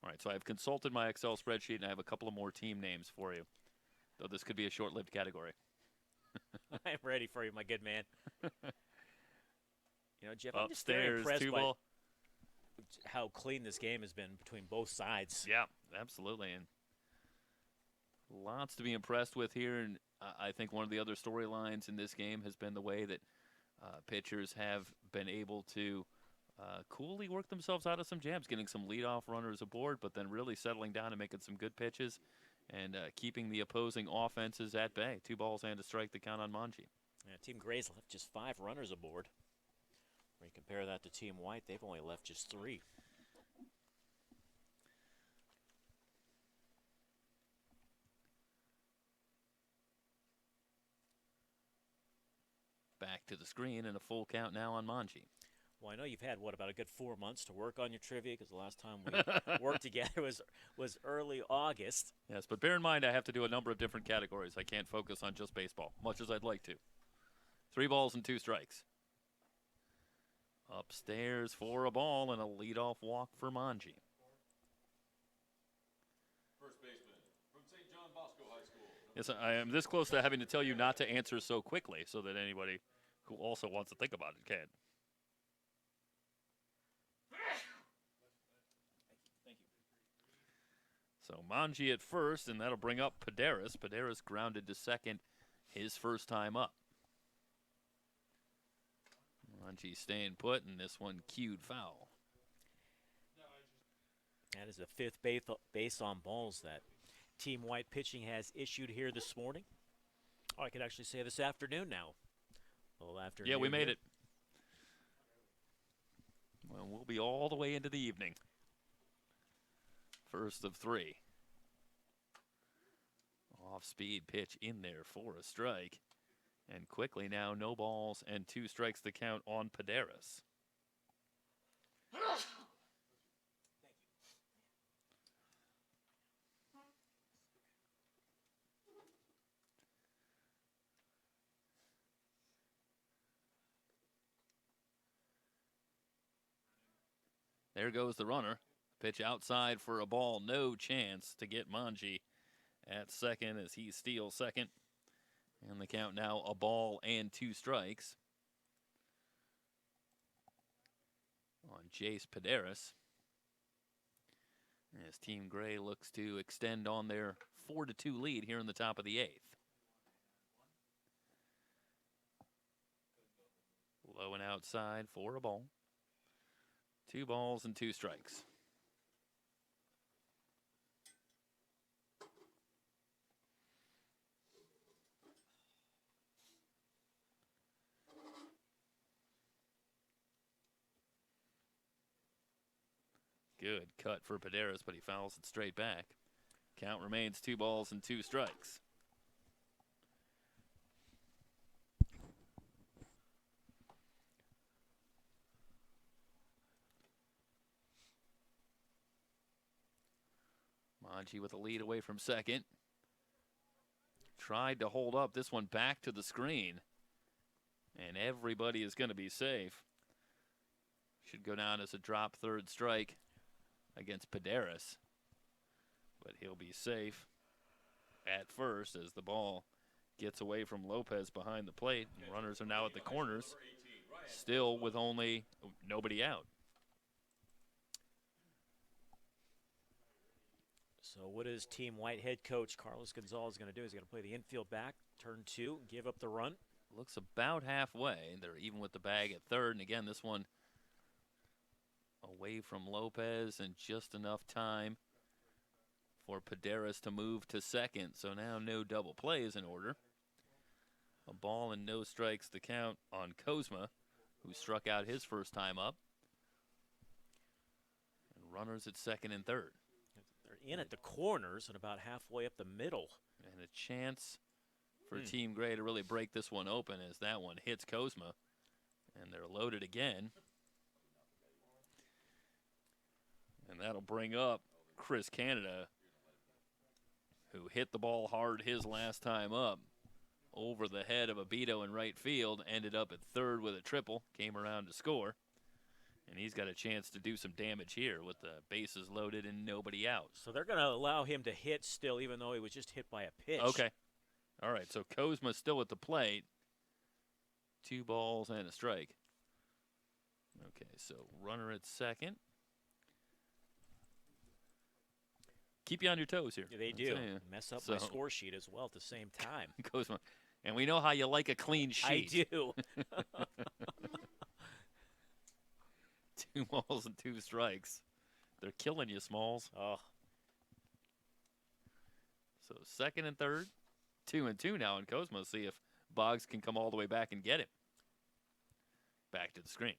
All right, so I've consulted my Excel spreadsheet, and I have a couple of more team names for you, though this could be a short-lived category. I'm ready for you, my good man. Jeff, I'm just Upstairs, very impressed by 2-ball. how clean this game has been between both sides. Yeah, absolutely. And lots to be impressed with here. And I think one of the other storylines in this game has been the way that pitchers have been able to coolly work themselves out of some jams, getting some leadoff runners aboard, but then really settling down and making some good pitches and keeping the opposing offenses at bay. 2 balls and a strike to count on Monge. Yeah, Team Gray's left just 5 runners aboard. When you compare that to Team White, they've only left just 3. Back to the screen and a full count now on Monge. Well, I know you've had, about a good 4 months to work on your trivia, because the last time we worked together was early August. Yes, but bear in mind I have to do a number of different categories. I can't focus on just baseball, much as I'd like to. 3 balls and 2 strikes. Upstairs for a ball and a leadoff walk for Monge. First baseman from St. John Bosco High School. Yes, I am this close to having to tell you not to answer so quickly so that anybody who also wants to think about it can. Thank you. So Monge at first, and that'll bring up Paderas. Paderas grounded to second his first time up. Monge staying put, and this one cued foul. That is the 5th base on balls that Team White pitching has issued here this morning. Oh, I could actually say this afternoon now. Well, afternoon. Yeah, we made here. it. Well, we'll be all the way into the evening. First of 3. Off-speed pitch in there for a strike. And quickly now, no balls and 2 strikes to count on Paderas. There goes the runner. Pitch outside for a ball. No chance to get Monge at second as he steals second. And the count now a ball and 2 strikes on Jace Paderas. As Team Gray looks to extend on their 4-2 lead here in the top of the 8th. Low and outside for a ball. 2 balls and 2 strikes. Good cut for Paderas, but he fouls it straight back. Count remains 2 balls and 2 strikes. Monge with a lead away from second. Tried to hold up this one back to the screen. And everybody is going to be safe. Should go down as a drop 3rd strike against Paderas. But he'll be safe at first as the ball gets away from Lopez behind the plate. And runners are now at the corners, still with only nobody out. So what is Team White head coach Carlos Gonzalez going to do? He's going to play the infield back, turn 2, give up the run. Looks about halfway. They're even with the bag at third. And again, this one away from Lopez and just enough time for Paderas to move to second. So now no double plays in order. A ball and no strikes to count on Kozma, who struck out his first time up. And runners at second and third. They're in at the corners and about halfway up the middle. And a chance for Team Gray to really break this one open as that one hits Kozma. And they're loaded again. And that'll bring up Chris Canada, who hit the ball hard his last time up over the head of Abito in right field, ended up at third with a triple, came around to score. And he's got a chance to do some damage here with the bases loaded and nobody out. So they're going to allow him to hit still, even though he was just hit by a pitch. Okay. All right, so Kozma still at the plate. 2 balls and a strike. Okay, so runner at second. Keep you on your toes here. Yeah, they do. Mess up my score sheet as well at the same time. Kozma. And we know how you like a clean sheet. I do. 2 balls and 2 strikes. They're killing you, Smalls. Oh. So second and third. 2 and 2 now in Kozma. See if Boggs can come all the way back and get him. Back to the screen.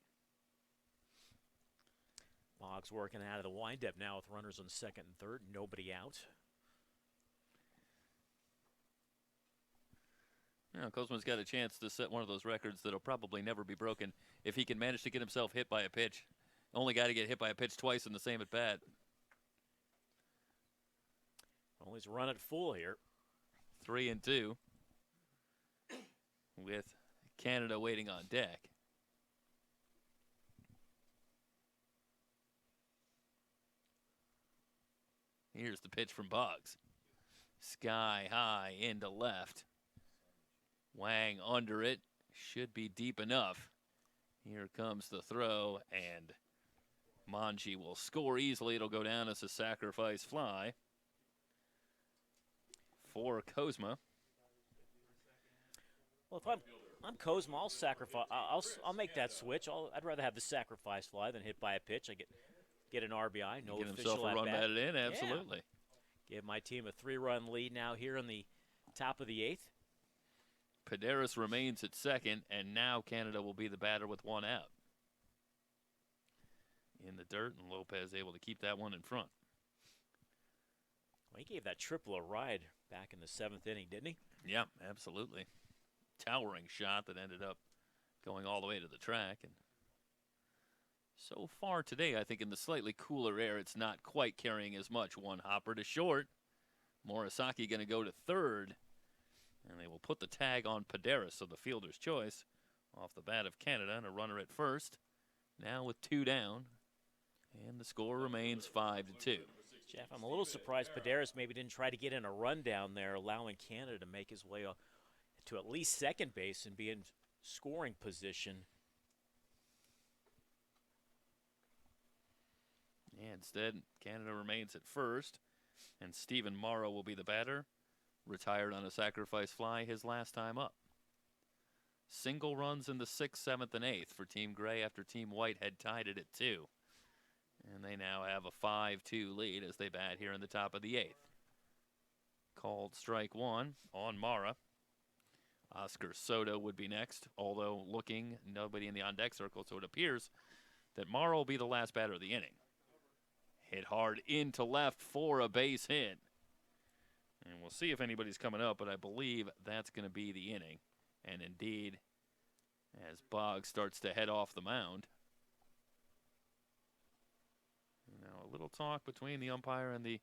Boggs working out of the windup now with runners on second and third. Nobody out. Now, Kozma's got a chance to set one of those records that'll probably never be broken if he can manage to get himself hit by a pitch. Only guy to get hit by a pitch twice in the same at bat. Well, he's run it full here. 3 and 2 with Canada waiting on deck. Here's the pitch from Boggs. Sky high into left. Wang under it. Should be deep enough. Here comes the throw, and Manji will score easily. It'll go down as a sacrifice fly for Kozma. Well, if I'm Kozma, I'll sacrifice. I'll make that switch. I'd rather have the sacrifice fly than hit by a pitch. I get an RBI. No Get official himself a run at-bat. batted in, absolutely. Yeah. Give my team a 3-run lead now here in the top of the 8th. Paderas remains at second, and now Canada will be the batter with 1 out. In the dirt, and Lopez able to keep that one in front. Well, he gave that triple a ride back in the 7th inning, didn't he? Yeah, absolutely. Towering shot that ended up going all the way to the track. And so far today, I think in the slightly cooler air, it's not quite carrying as much. 1 hopper to short. Morisaki going to go to third. And they will put the tag on Paderas, so the fielder's choice off the bat of Canada, and a runner at first. Now with 2 down, and the score remains 5-2. Jeff, I'm a little surprised Paderas maybe didn't try to get in a run down there, allowing Canada to make his way to at least second base and be in scoring position. Yeah, instead, Canada remains at first, and Stephen Morrow will be the batter. Retired on a sacrifice fly his last time up. Single runs in the 6th, 7th, and 8th for Team Gray after Team White had tied it at 2. And they now have a 5-2 lead as they bat here in the top of the 8th. Called strike 1 on Mara. Oscar Soto would be next, although looking, nobody in the on-deck circle, so it appears that Mara will be the last batter of the inning. Hit hard into left for a base hit. And we'll see if anybody's coming up, but I believe that's going to be the inning. And indeed, as Boggs starts to head off the mound. Now a little talk between the umpire and the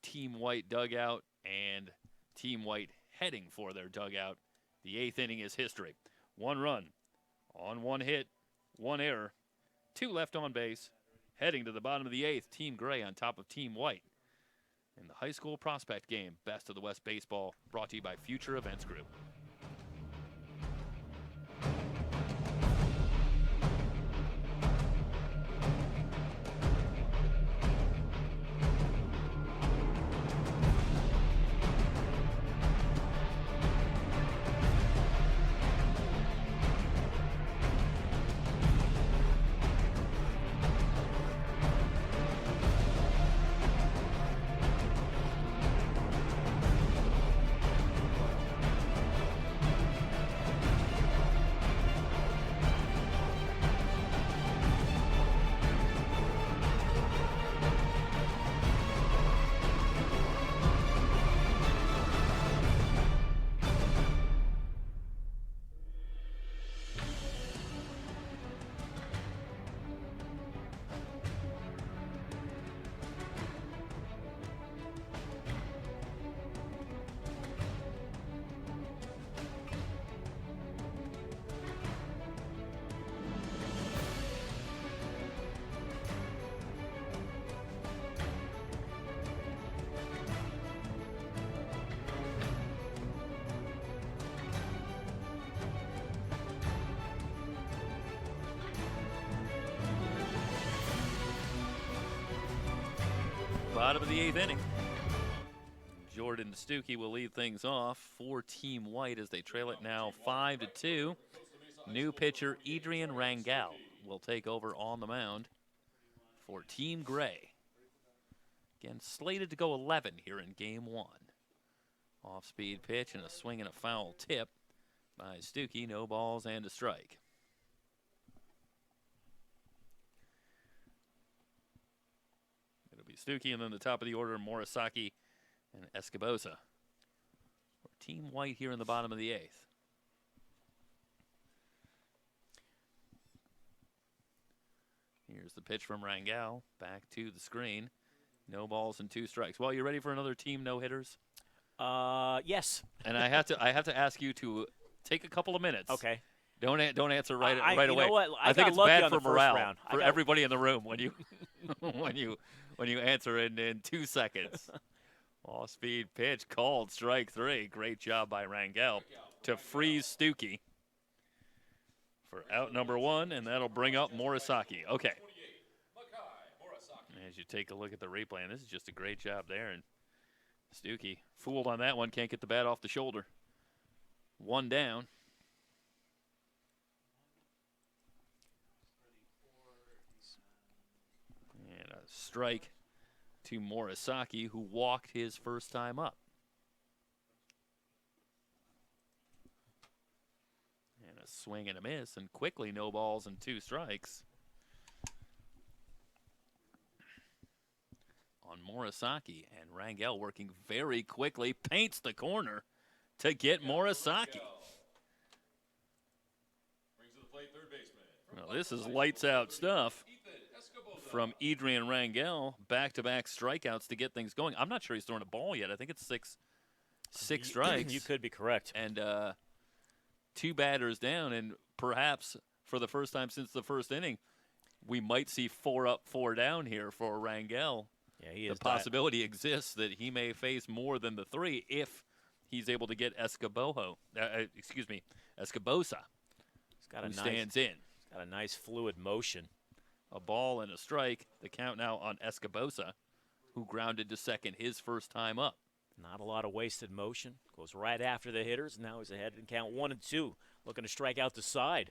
Team White dugout, and Team White heading for their dugout. The 8th inning is history. 1 run on 1 hit, 1 error, 2 left on base. Heading to the bottom of the 8th, Team Gray on top of Team White. In the high school prospect game, Best of the West Baseball, brought to you by Future Events Group. Bottom of the 8th inning. Jordan Stuckey will lead things off for Team White as they trail it now 5-2. New pitcher Adrian Rangel will take over on the mound for Team Gray. Again, slated to go 11 here in Game 1. Off-speed pitch and a swing and a foul tip by Stuckey. No balls and a strike. It'll be Stuckey, and then the top of the order, Morisaki and Escobosa. For Team White here in the bottom of the 8th. Here's the pitch from Rangel. Back to the screen. No balls and 2 strikes. Well, you ready for another team no-hitters? Yes. And I have to ask you to take a couple of minutes. Okay. Don't answer right you away. know what? I think it's lucky bad on for the first morale round. for everybody in the room when you when you answer in 2 seconds. Off-speed pitch called strike 3. Great job by Rangel to freeze Stuckey for out number 1, and that'll bring up Morisaki. Okay. As you take a look at the replay, and this is just a great job there, and Stuckey fooled on that one, can't get the bat off the shoulder. 1 down. And a strike to Morisaki, who walked his first time up. And a swing and a miss, and quickly no balls and 2 strikes. On Morisaki, and Rangel working very quickly, paints the corner to get Morisaki. Well, this is lights out stuff from Adrian Rangel. Back-to-back strikeouts to get things going. I'm not sure he's thrown a ball yet. I think it's six strikes. You could be correct. And 2 batters down, and perhaps for the first time since the first inning, we might see 4 up, 4 down here for Rangel. Yeah, the possibility exists that he may face more than the 3 if he's able to get Escobosa, who stands in. He's got a nice fluid motion. A ball and a strike. The count now on Escobosa, who grounded to second his first time up. Not a lot of wasted motion. Goes right after the hitters. Now he's ahead in count 1 and 2. Looking to strike out the side.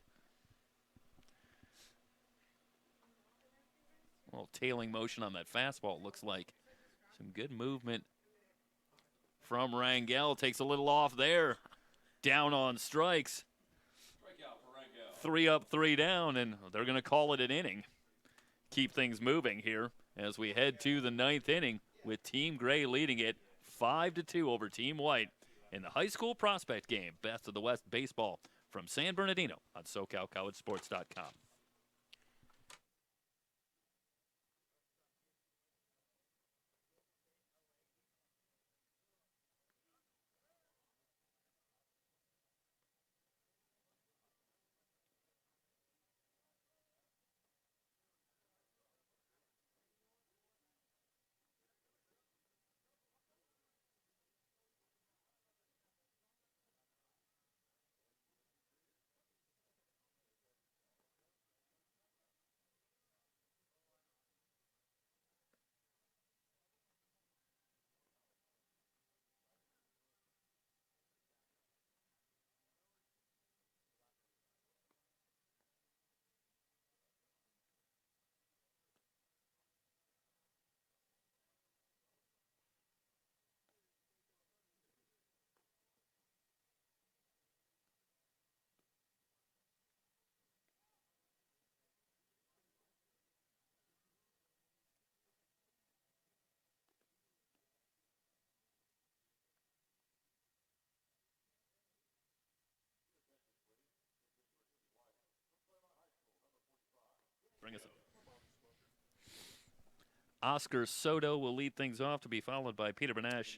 Well, tailing motion on that fastball, it looks like. Some good movement from Rangel. Takes a little off there. Down on strikes. 3 up, 3 down, and they're going to call it an inning. Keep things moving here as we head to the 9th inning with Team Gray leading it 5-2 over Team White in the high school prospect game. Best of the West baseball from San Bernardino on SoCalCollegeSports.com. Bring us up. Oscar Soto will lead things off, to be followed by Peter Bernash,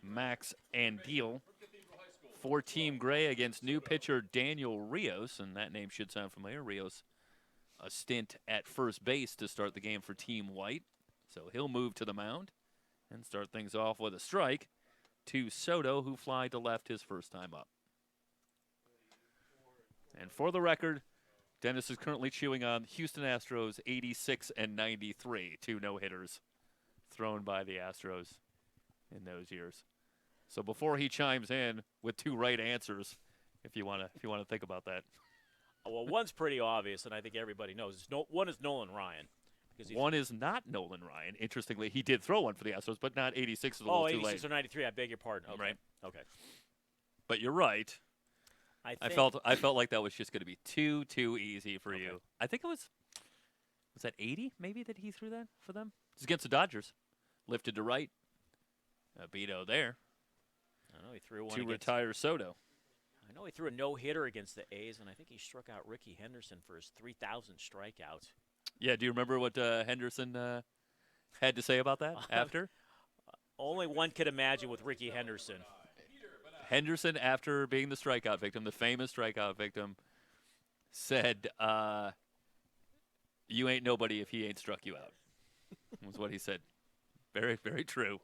Max Andeal. For Team Gray against new pitcher Daniel Rios, and that name should sound familiar. Rios, a stint at first base to start the game for Team White. So he'll move to the mound and start things off with a strike to Soto, who fly to left his first time up. And for the record, Dennis is currently chewing on Houston Astros 86 and 93, 2 no-hitters thrown by the Astros in those years. So before he chimes in with 2 right answers, if you want to think about that. Well, one's pretty obvious, and I think everybody knows. One is Nolan Ryan. One is not Nolan Ryan. Interestingly, he did throw one for the Astros, but not 86 is a little too 86 late. or 93. I beg your pardon. Okay. Right. Okay. But you're right. I felt like that was just going to be too easy for you. I think it was that 80 maybe that he threw that for them? It was against the Dodgers. Lifted to right. Beto there. I know he threw one to retire Soto. I know he threw a no-hitter against the A's, and I think he struck out Ricky Henderson for his 3,000th strikeout. Yeah, do you remember what Henderson had to say about that after? Only one could imagine with Ricky Henderson. Henderson, after being the strikeout victim, the famous strikeout victim, said, "You ain't nobody if he ain't struck you out." Was what he said. Very, very true.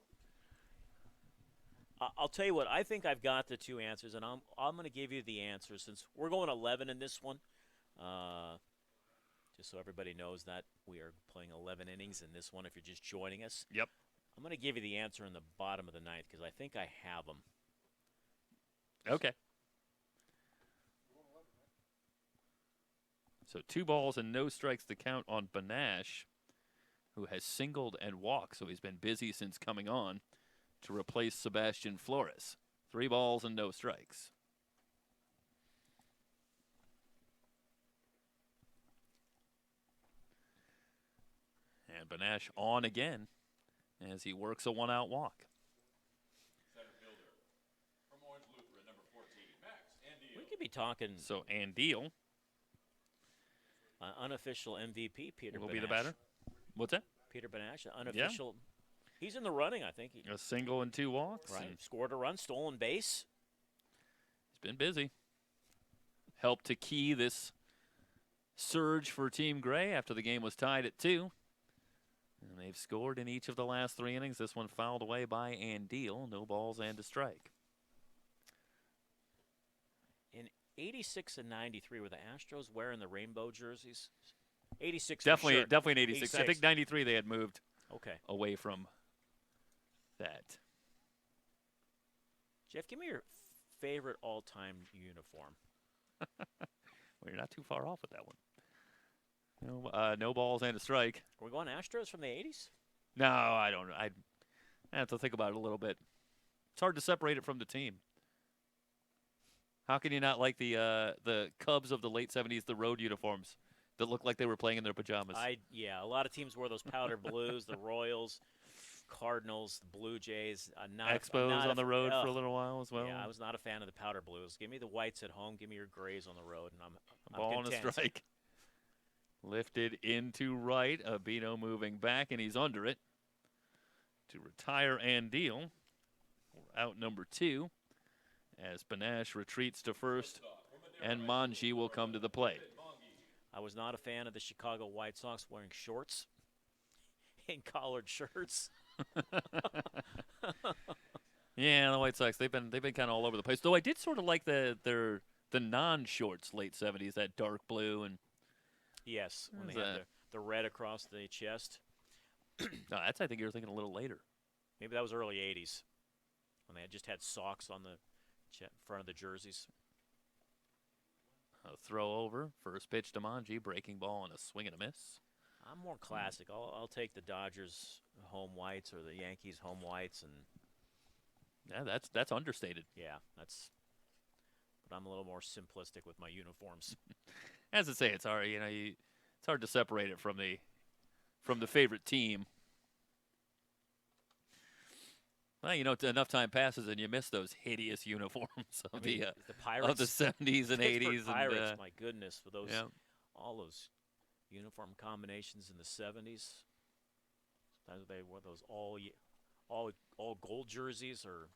I'll tell you what. I think I've got the 2 answers, and I'm going to give you the answers since we're going 11 in this one. Just so everybody knows that we are playing 11 innings in this one. If you're just joining us, Yep. I'm going to give you the answer in the bottom of the 9th because I think I have them. Okay. So 2 balls and no strikes to count on Benash, who has singled and walked, so he's been busy since coming on to replace Sebastian Flores. 3 balls and no strikes. And Benash on again as he works a 1-out walk. Center fielder from Orange Lutheran, number 14, Max Andiel. We could be talking So Andiel unofficial MVP, Peter will Benash. be the batter. What's that? Peter Benash, unofficial. He's in the running, I think. A single and 2 walks. Right. And Scored a run, stolen base. he's been busy. Helped to key this surge for Team Gray after the game was tied at 2. And they've scored in each of the last 3 innings. This one fouled away by Andiel. No balls and a strike. In 86 and 93, were the Astros wearing the rainbow jerseys? 86 Definitely, for sure. definitely in 86. I think 93 they had moved Okay. away from that. Jeff, give me your favorite all-time uniform. Well, you're not too far off with that one. No balls and a strike. Are we going Astros from the 80s? No, I don't. I have to think about it a little bit. It's hard to separate it from the team. How can you not like the Cubs of the late 70s, the road uniforms that look like they were playing in their pajamas? Yeah, a lot of teams wore those powder blues, the Royals, Cardinals, the Blue Jays. Expos on the road for a little while as well. Yeah, I was not a fan of the powder blues. Give me the whites at home. Give me your grays on the road, and I'm Ball content. and a strike. Lifted into right. Abino moving back, and he's under it to retire Andiel. Out number 2 as Benash retreats to first, and Manji will come to the plate. I was not a fan of the Chicago White Sox wearing shorts and collared shirts. Yeah, the White Sox, they've been kind of all over the place. Though I did sort of like the non-shorts late 70s, that dark blue and Yes, when they had the red across the chest. no, that's I think you were thinking a little later. Maybe that was early 80s when they just had socks on the front of the jerseys. A throw over, first pitch to Manji, breaking ball and a swing and a miss. I'm more classic. I'll take the Dodgers home whites or the Yankees home whites, and Yeah, that's understated. yeah, but I'm a little more simplistic with my uniforms. As I say, it's hard. It's hard to separate it from the favorite team. Well, enough time passes and you miss those hideous uniforms of the the Pirates, 70s and Pittsburgh 80s. Pirates, and my goodness, for those yeah. all those uniform combinations in the 70s. Sometimes they wore those all gold jerseys or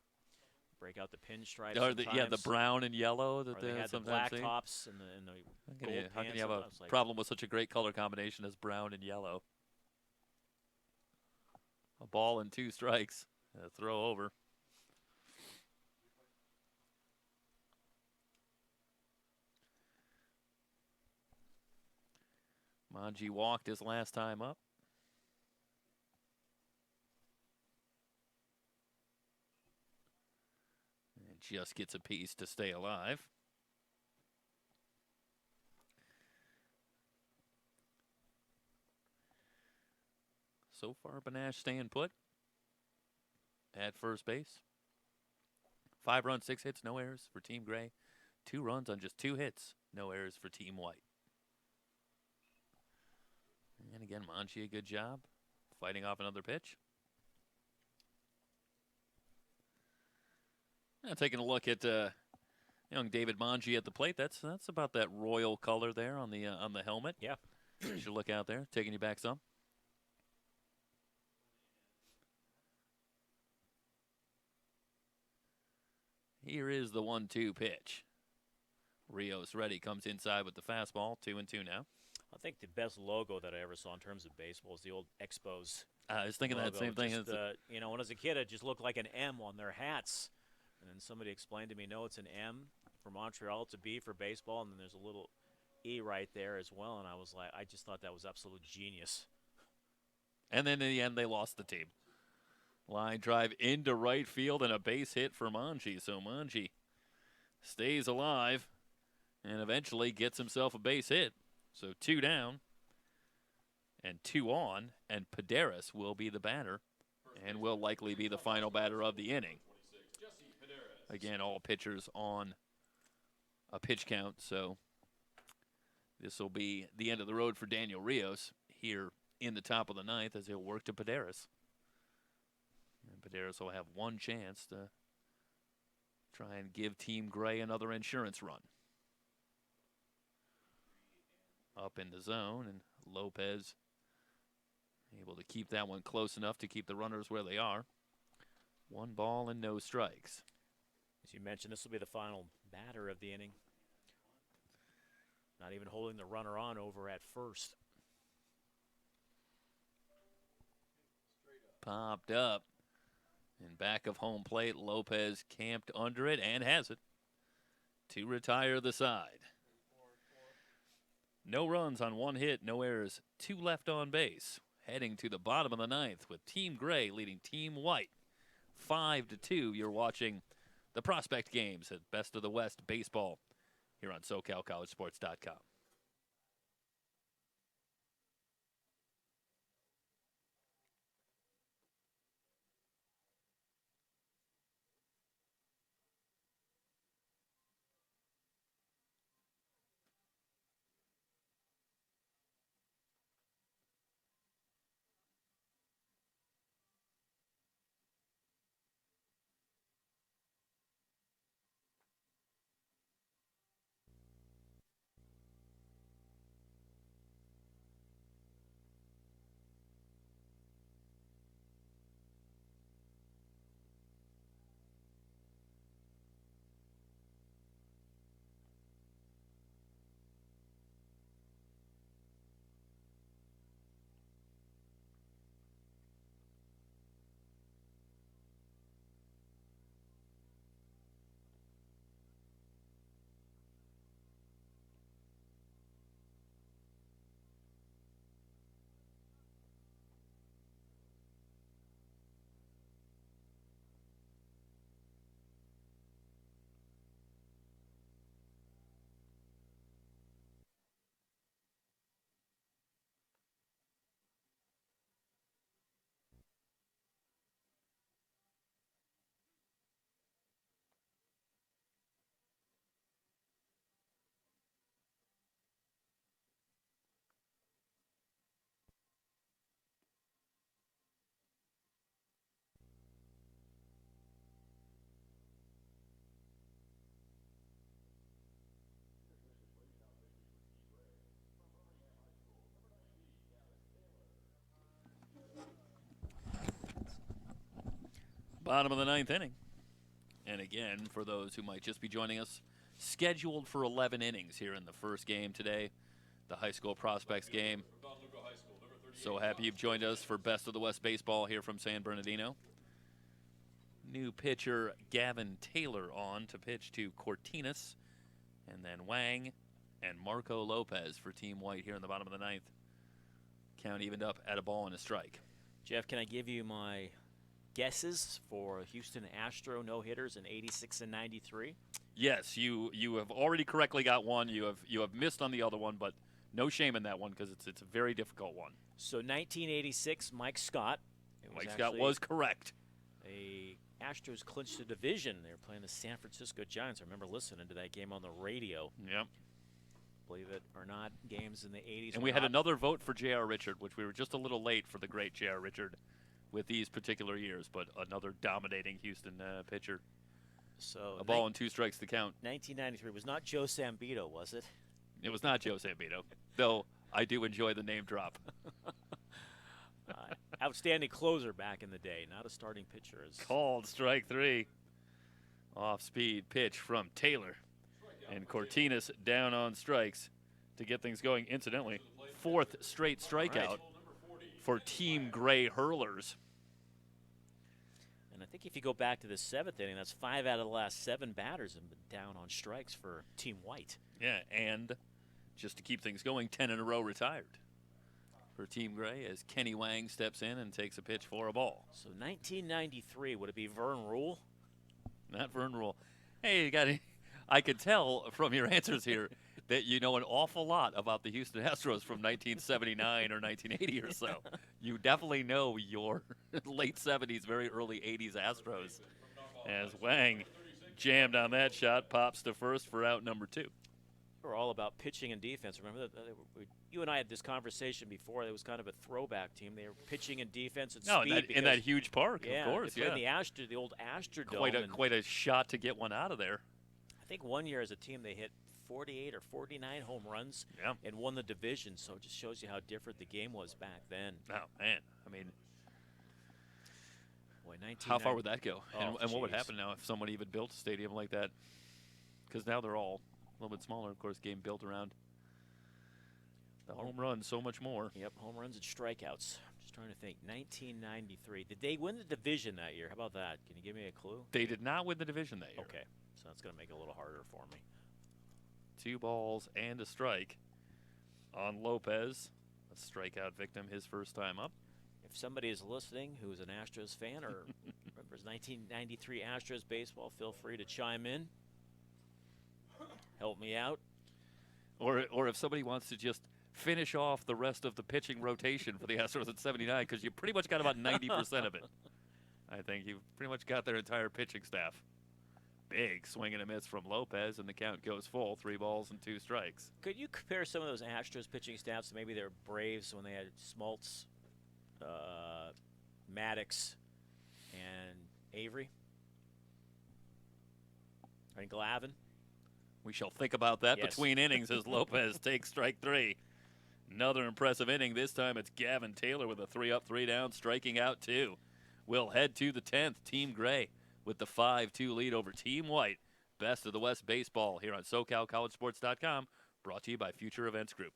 break out the pinstripes. Or the brown and yellow that or they had the sometimes black see. tops and the gold How pants. can you have a Sometimes, like, problem with such a great color combination as brown and yellow? A ball and 2 strikes. A throw over. Manji walked his last time up. just gets a piece to stay alive. So far, Benash staying put at first base. 5 runs, 6 hits, no errors for Team Gray. 2 runs on just 2 hits, no errors for Team White. And again, Monchi, a good job fighting off another pitch. Now taking a look at young David Monchi at the plate. That's about that royal color there on the helmet. Yeah. You should look out there, taking you back some. Here is the 1-2 pitch. Rios ready, comes inside with the fastball. 2-2 now. I think the best logo that I ever saw in terms of baseball is the old Expos. I was thinking logo. that same thing. Just, you know, when I was a kid, it just looked like an M on their hats. And then somebody explained to me, no, it's an M for Montreal, it's a B for baseball, and then there's a little E right there as well. And I was like, I just thought that was absolute genius. And then in the end, they lost the team. Line drive into right field and a base hit for Monchi. So Monchi stays alive and eventually gets himself a base hit. So 2 down and 2 on, and Paderas will be the batter and will likely be the final batter of the inning. Again, all pitchers on a pitch count, so this will be the end of the road for Daniel Rios here in the top of the 9th as he'll work to Paderas. And Paderas will have one chance to try and give Team Gray another insurance run. Up in the zone, and Lopez able to keep that one close enough to keep the runners where they are. 1 ball and no strikes. As you mentioned, this will be the final batter of the inning. Not even holding the runner on over at first. Popped up. In back of home plate, Lopez camped under it and has it to retire the side. No runs on 1 hit, no errors, 2 left on base. Heading to the bottom of the 9th with Team Gray leading Team White 5-2. You're watching the Prospect Games at Best of the West Baseball here on SoCalCollegeSports.com. Bottom of the 9th inning. And again, for those who might just be joining us, scheduled for 11 innings here in the first game today, the high school prospects game. So happy you've joined us for Best of the West Baseball here from San Bernardino. New pitcher Gavin Taylor on to pitch to Cortinas, and then Wang and Marco Lopez for Team White here in the bottom of the 9th. Count evened up at a ball and a strike. Jeff, can I give you my guesses for Houston Astro no-hitters in 86 and 93? Yes, you have already correctly got one. You have missed on the other one, but no shame in that one because it's a very difficult one. So 1986, Mike Scott. Mike Scott was correct. A Astros clinched the division. They were playing the San Francisco Giants. I remember listening to that game on the radio. Yep. Believe it or not, games in the 80s. And we had another vote for J.R. Richard, which we were just a little late for the great J.R. Richard with these particular years, but another dominating Houston pitcher. So a ball and 2 strikes to count. 1993 was not Joe Sambito, was it? It was not Joe Sambito, though I do enjoy the name drop. Outstanding closer back in the day, not a starting pitcher. Called strike 3. Off-speed pitch from Taylor. And Cortinas down on strikes to get things going. Incidentally, 4th straight strikeout for Team Gray Hurlers. And I think if you go back to the 7th inning, that's 5 out of the last 7 batters have been down on strikes for Team White. Yeah, and just to keep things going, 10 in a row retired for Team Gray as Kenny Wang steps in and takes a pitch for a ball. So 1993, would it be Vern Rule? Not Vern Rule. Hey, you got it. I could tell from your answers here that you know an awful lot about the Houston Astros from 1979 or 1980 or so. You definitely know your late 70s, very early 80s Astros. As Wang jammed on that shot, pops to first for out number 2. We're all about pitching and defense. Remember that you and I had this conversation before. It was kind of a throwback team. They were pitching and defense and speed. In that huge park, yeah, of course. Yeah, the old Astrodome. Quite a shot to get one out of there. I think one year as a team they hit 48 or 49 home runs and won the division. So it just shows you how different the game was back then. Oh man, I mean, boy, how far would that go? Oh, and what would happen now if someone even built a stadium like that? Because now they're all a little bit smaller, of course. Game built around the home run, so much more. Yep, home runs and strikeouts. Just trying to think. 1993. Did they win the division that year? How about that? Can you give me a clue? They did not win the division that year. Okay, so that's going to make it a little harder for me. 2 balls and a strike on Lopez, a strikeout victim, his first time up. If somebody is listening who's an Astros fan or remembers 1993 Astros baseball, feel free to chime in. Help me out. Or if somebody wants to just finish off the rest of the pitching rotation for the Astros at 79, because you pretty much got about 90% of it. I think you've pretty much got their entire pitching staff. Big swing and a miss from Lopez, and the count goes full, 3 balls and 2 strikes. Could you compare some of those Astros pitching staffs to maybe their Braves when they had Smoltz, Maddox, and Avery? And Glavine? We shall think about that Yes. between innings as Lopez takes strike 3. Another impressive inning. This time it's Gavin Taylor with a 3-up, 3-down, striking out 2. We'll head to the 10th. Team Gray with the 5-2 lead over Team White. Best of the West baseball here on SoCalCollegeSports.com. Brought to you by Future Events Group.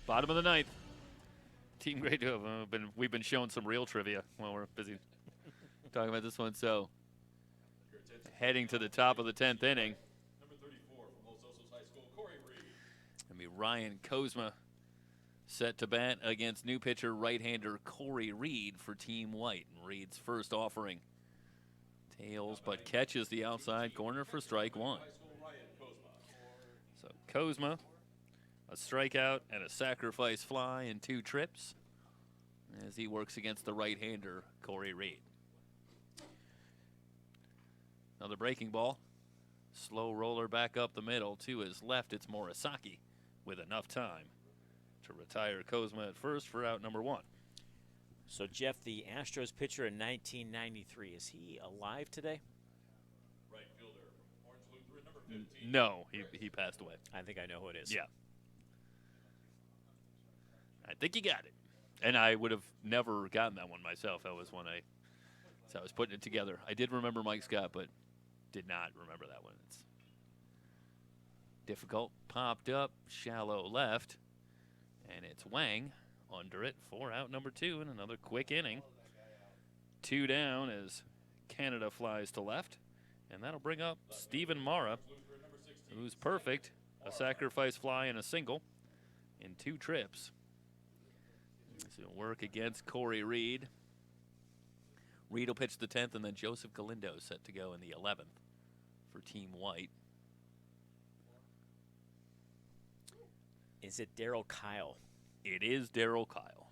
Bottom of the ninth. Team grade 2. We've been showing some real trivia while we're busy talking about this one. So heading to the top of the 10th inning. Number 34 from Los Osos High School, Corey Reed. I mean, Ryan Kozma set to bat against new pitcher right-hander Corey Reed for Team White. And Reed's first offering tails but catches the outside corner for strike one. So Kozma, a strikeout and a sacrifice fly in 2 trips as he works against the right-hander Corey Reed. Another breaking ball. Slow roller back up the middle. To his left, it's Morisaki with enough time to retire Kozma at first for out number 1. So, Jeff, the Astros pitcher in 1993, is he alive today? Right fielder from Orange Lutheran, number 15. No, he passed away. I think I know who it is. Yeah. I think he got it. And I would have never gotten that one myself. That was when I was putting it together. I did remember Mike Scott, but did not remember that one. It's difficult. Popped up, shallow left, and it's Wang under it for out number 2 in another quick inning. 2 down as Canada flies to left, and that'll bring up Stephen Mara, who's perfect. A sacrifice fly and a single in 2 trips. So work against Corey Reed. Reed will pitch the 10th, and then Joseph Galindo set to go in the 11th for Team White. Is it Daryl Kyle? It is Daryl Kyle.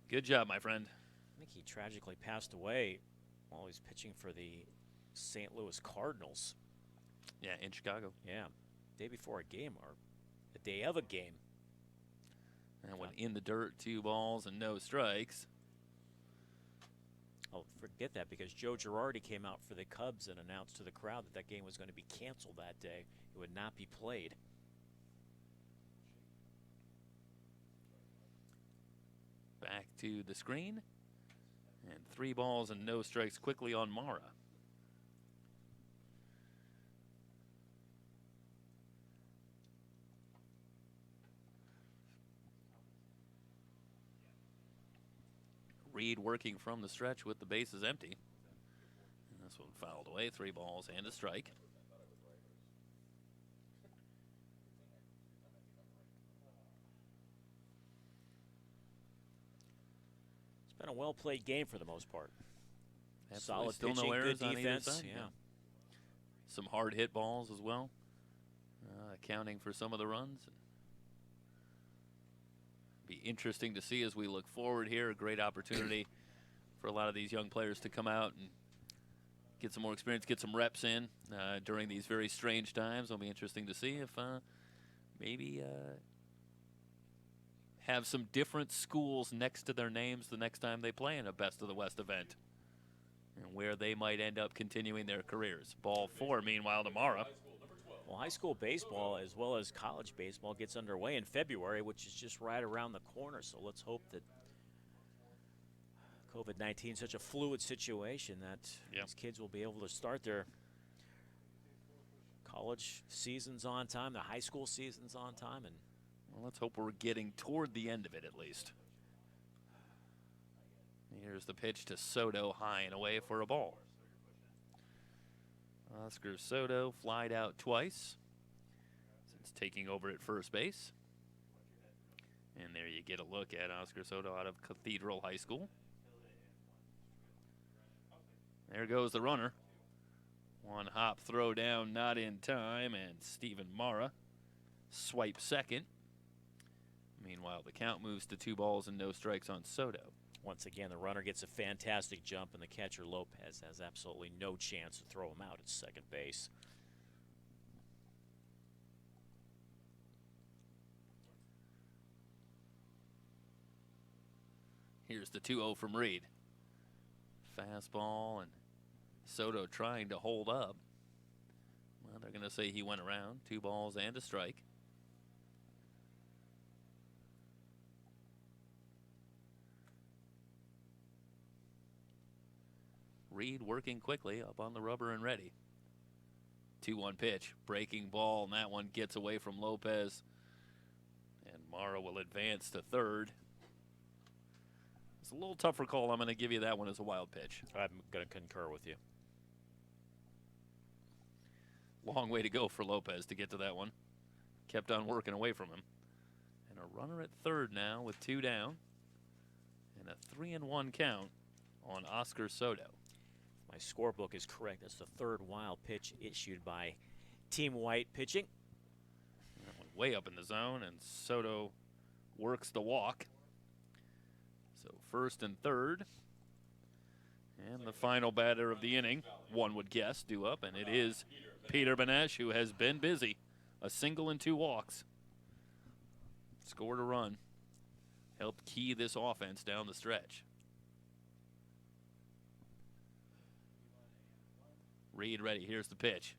Good job, my friend. I think he tragically passed away while he was pitching for the St. Louis Cardinals. Yeah, in Chicago. Yeah, day before a game or the day of a game. And went in the dirt, 2 balls and no strikes. Oh, forget that, because Joe Girardi came out for the Cubs and announced to the crowd that that game was going to be canceled that day. It would not be played. Back to the screen. And 3 balls and no strikes quickly on Mara. Reed working from the stretch with the bases empty. And this one fouled away. 3 balls and a strike. It's been a well-played game for the most part. Absolutely. Solid Still pitching, no errors good on either defense. side. Yeah. Some hard hit balls as well, accounting for some of the runs. Be interesting to see as we look forward here. A great opportunity for a lot of these young players to come out and get some more experience, get some reps in during these very strange times. It'll be interesting to see if maybe have some different schools next to their names the next time they play in a Best of the West event, and where they might end up continuing their careers. Ball 4, meanwhile, tomorrow. Well, high school baseball as well as college baseball gets underway in February, which is just right around the corner. So let's hope that COVID-19 is such a fluid situation that these kids will be able to start their college seasons on time, their high school seasons on time. And well, let's hope we're getting toward the end of it at least. Here's the pitch to Soto, high and away for a ball. Oscar Soto flied out twice since taking over at first base. And there you get a look at Oscar Soto out of Cathedral High School. There goes the runner. 1 hop throw down, not in time, and Stephen Mara swipes second. Meanwhile, the count moves to 2 balls and no strikes on Soto. once again, the runner gets a fantastic jump, and the catcher Lopez has absolutely no chance to throw him out at second base. Here's the 2-0 from Reed. Fastball, and Soto trying to hold up. Well, they're going to say he went around. 2 balls and a strike. Reed working quickly up on the rubber and ready. 2-1 pitch. Breaking ball, and that one gets away from Lopez. Morrow will advance to third. It's a little tougher call. I'm going to give you that one as a wild pitch. I'm going to concur with you. Long way to go for Lopez to get to that one. Kept on working away from him. And a runner at third now with 2 down. And a 3-1 count on Oscar Soto. My scorebook is correct. That's the third wild pitch issued by Team White pitching. That one way up in the zone, and Soto works the walk. So first and third. And the final batter of the inning, one would guess, due up, and it is Peter Benesh, who has been busy. A single and 2 walks. Scored a run. Helped key this offense down the stretch. Reed ready. Here's the pitch.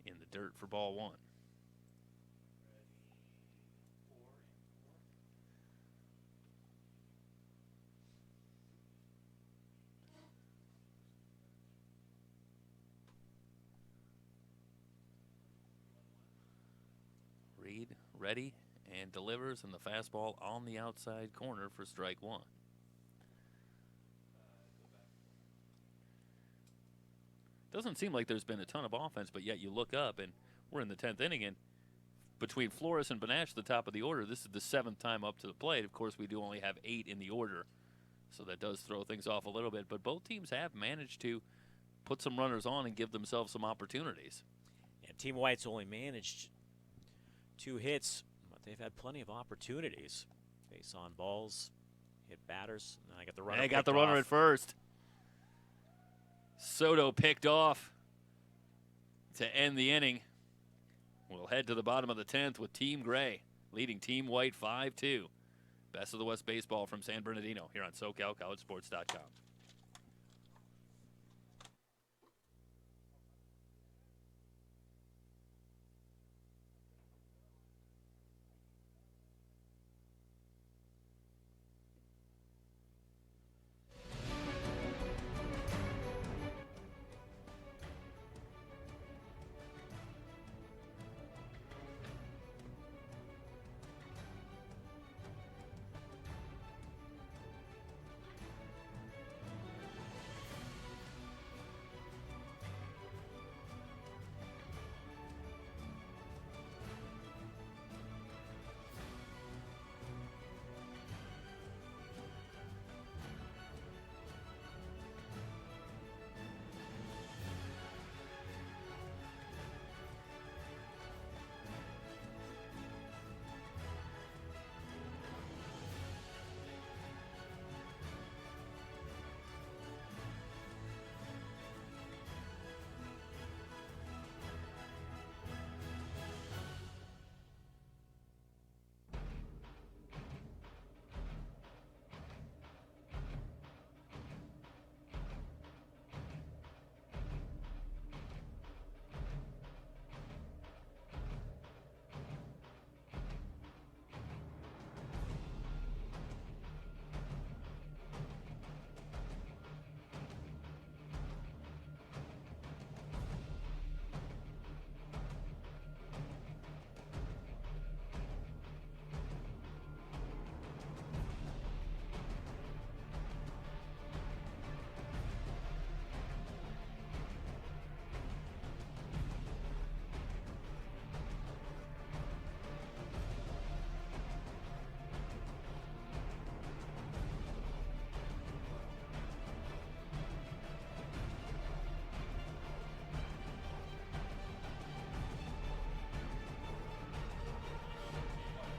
In the dirt for ball 1. Reed ready and delivers, and the fastball on the outside corner for strike 1. Doesn't seem like there's been a ton of offense, but yet you look up and we're in the 10th inning, and between Flores and Benesh, the top of the order, this is the 7th time up to the plate. Of course, we do only have 8 in the order, so that does throw things off a little bit, but both teams have managed to put some runners on and give themselves some opportunities. And Team White's only managed 2 hits, but they've had plenty of opportunities. Base on balls, hit batters. And I got the runner. They got the runner at first. Soto picked off to end the inning. We'll head to the bottom of the 10th with Team Gray leading Team White 5-2. Best of the West baseball from San Bernardino here on SoCalCollegeSports.com.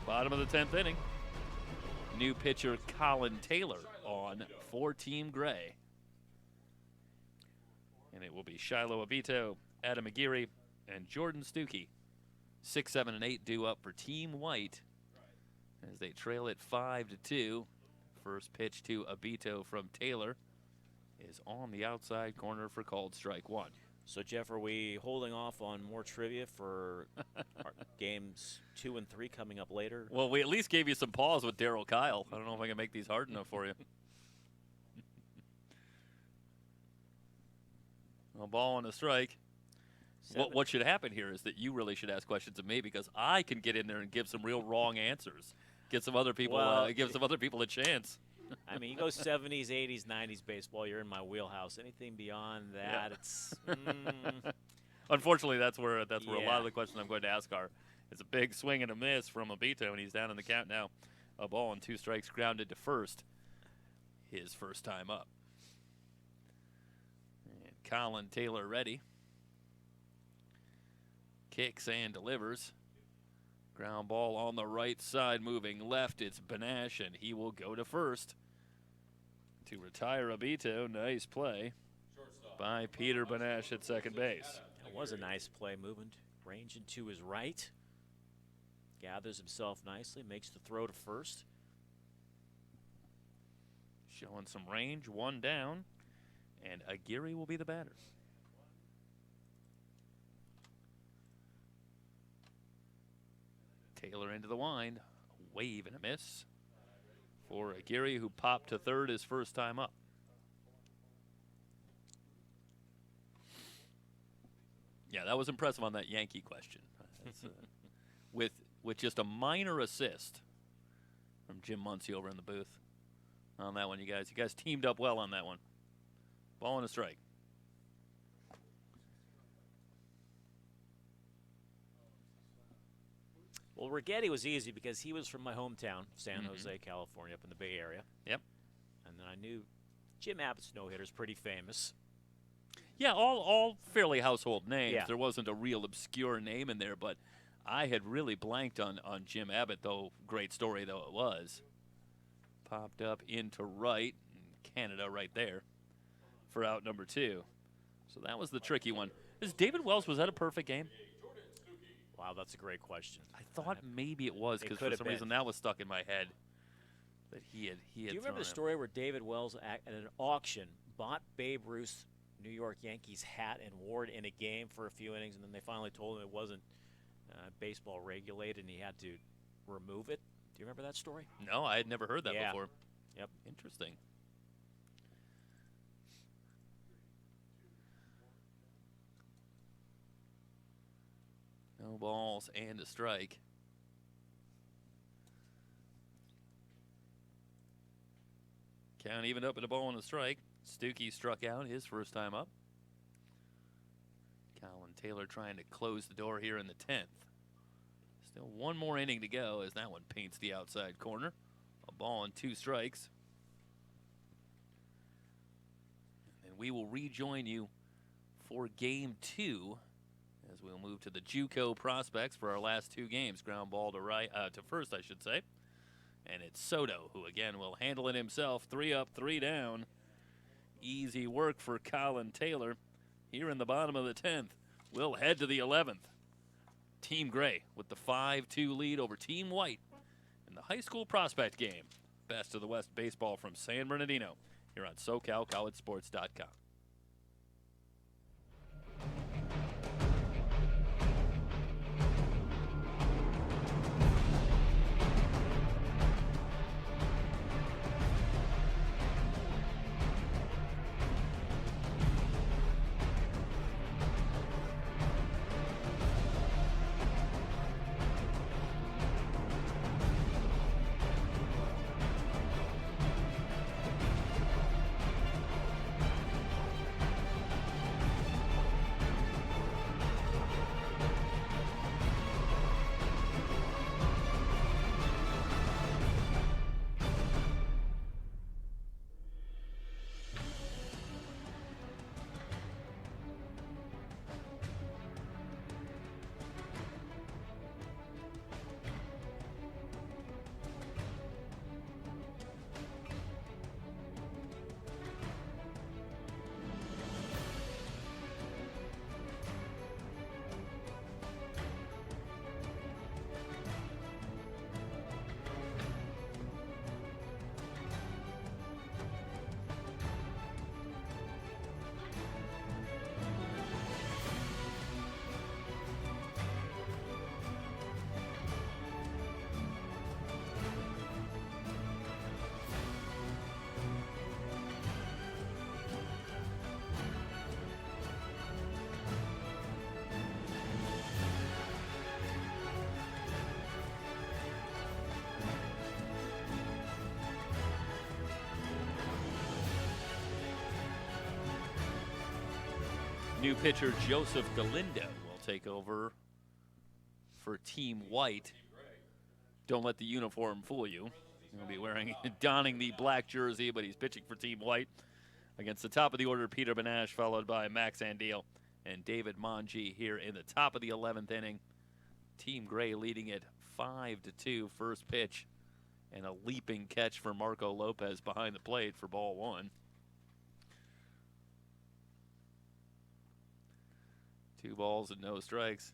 Bottom of the 10th inning. New pitcher Colin Taylor on for Team Gray. And it will be Shiloh Abito, Adam Aguirre, and Jordan Stuckey. 6, 7, and 8 due up for Team White as they trail it 5-2. First pitch to Abito from Taylor is on the outside corner for called strike 1. So, Jeff, are we holding off on more trivia for our games 2 and 3 coming up later? Well, we at least gave you some pause with Darryl Kyle. I don't know if I can make these hard enough for you. A ball and a strike. What should happen here is that you really should ask questions of me because I can get in there and give some real wrong answers. Get some other people, give some other people a chance. I mean, you go 70s, 80s, 90s baseball, you're in my wheelhouse. Anything beyond that, it's. Unfortunately, that's where a lot of the questions I'm going to ask are. It's a big swing and a miss from Obito, and he's down in the count now. A ball and 2 strikes, grounded to first. His first time up. And Colin Taylor ready. Kicks and delivers. Ground ball on the right side, moving left. It's Benash, and he will go to first to retire Obito. Nice play by Peter Benash at second base. That was a nice play, moving range into his right. Gathers himself nicely, makes the throw to first. Showing some range, 1 down, and Aguirre will be the batter. Taylor into the wind, a wave and a miss for Aguirre, who popped to third his first time up. Yeah, that was impressive on that Yankee question. With just a minor assist from Jim Muncie over in the booth on that one, you guys. You guys teamed up well on that one. Ball and a strike. Well, Righetti was easy because he was from my hometown, San Jose, California, up in the Bay Area. Yep. And then I knew Jim Abbott's no-hitter's pretty famous. Yeah, all fairly household names. Yeah. There wasn't a real obscure name in there, but I had really blanked on Jim Abbott, though. Great story, though it was. Popped up into right, Canada right there for out number 2. So that was the tricky one. Is David Wells, was that a perfect game? Wow, that's a great question. I thought maybe it was because for some reason that was stuck in my head. That he had. Do you remember the story where David Wells at an auction bought Babe Ruth's New York Yankees hat and wore it in a game for a few innings, and then they finally told him it wasn't baseball regulated and he had to remove it? Do you remember that story? No, I had never heard that before. Yep. Interesting. No balls and a strike. Count evened up at a ball and a strike. Stuckey struck out his first time up. Colin Taylor trying to close the door here in the 10th. Still 1 more inning to go as that one paints the outside corner. A ball and 2 strikes. And we will rejoin you for game 2 as we'll move to the JUCO prospects for our last 2 games. Ground ball to first, I should say. And it's Soto, who again will handle it himself. 3 up, 3 down. Easy work for Colin Taylor. Here in the bottom of the 10th, we'll head to the 11th. Team Gray with the 5-2 lead over Team White in the high school prospect game. Best of the West baseball from San Bernardino here on SoCalCollegeSports.com. New pitcher Joseph Galindo will take over for Team White. Don't let the uniform fool you. He'll be donning the black jersey, but he's pitching for Team White against the top of the order, Peter Benash, followed by Max Andeal and David Monge here in the top of the 11th inning. Team Gray leading it 5-2, first pitch, and a leaping catch for Marco Lopez behind the plate for ball one. 2 balls and no strikes.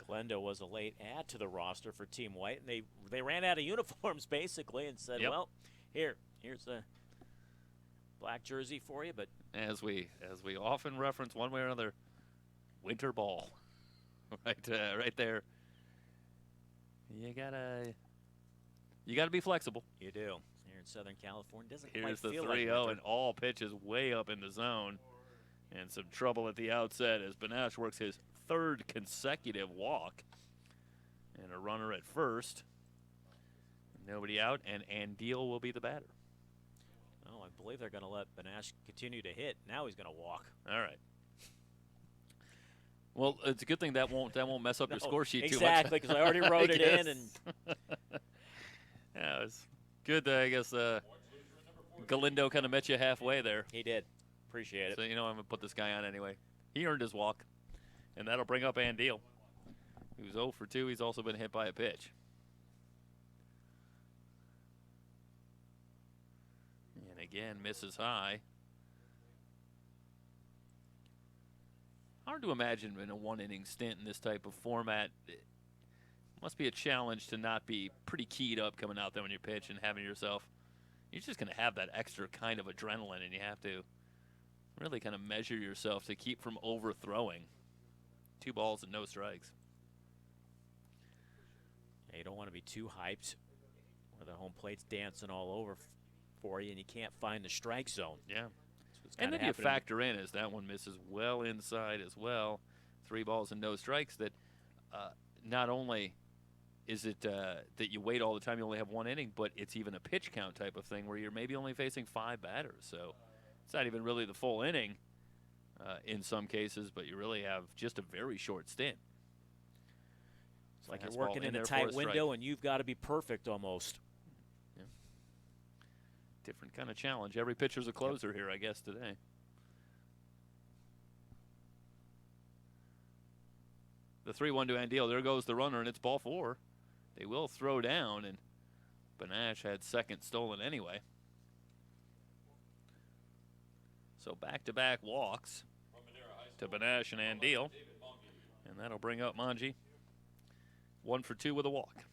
Glendo was a late add to the roster for Team White, and they ran out of uniforms basically and said, well, here's a black jersey for you. But as we often reference one way or another, winter ball, right there. You gotta be flexible. You do. Here in Southern California, doesn't Here's quite the feel 3-0 like and all pitches way up in the zone, and some trouble at the outset as Benash works his 3rd consecutive walk, and a runner at first. Nobody out, and Andeal will be the batter. Oh, I believe they're going to let Benash continue to hit. Now he's going to walk. All right. Well, it's a good thing that won't mess up your score sheet too much. Exactly, because I already wrote it in. And yeah, it's good that I guess Galindo kind of met you halfway there. He did. Appreciate it. So, I'm going to put this guy on anyway. He earned his walk, and that'll bring up Andeal, who's 0 for 2. He's also been hit by a pitch. And again, misses high. Hard to imagine in a 1-inning stint in this type of format. It must be a challenge to not be pretty keyed up coming out there when you pitch and having yourself. You're just going to have that extra kind of adrenaline, and you have to really kind of measure yourself to keep from overthrowing. 2 balls and no strikes. Yeah, you don't want to be too hyped where the home plate's dancing all over for you and you can't find the strike zone. Yeah. And then you factor in, as that one misses well inside as well, 3 balls and no strikes, that not only is it that you wait all the time, you only have 1 inning, but it's even a pitch count type of thing where you're maybe only facing 5 batters. So it's not even really the full inning in some cases, but you really have just a very short stint. It's like you're working in a tight window and you've got to be perfect almost. Yeah. Different kind of challenge. Every pitcher's a closer here, I guess, today. The 3-1 to Andeal. There goes the runner, and it's ball 4. They will throw down, and Benash had second stolen anyway. So back-to-back walks to Benash and Andeal. And that'll bring up Monge. 1 for 2 with a walk.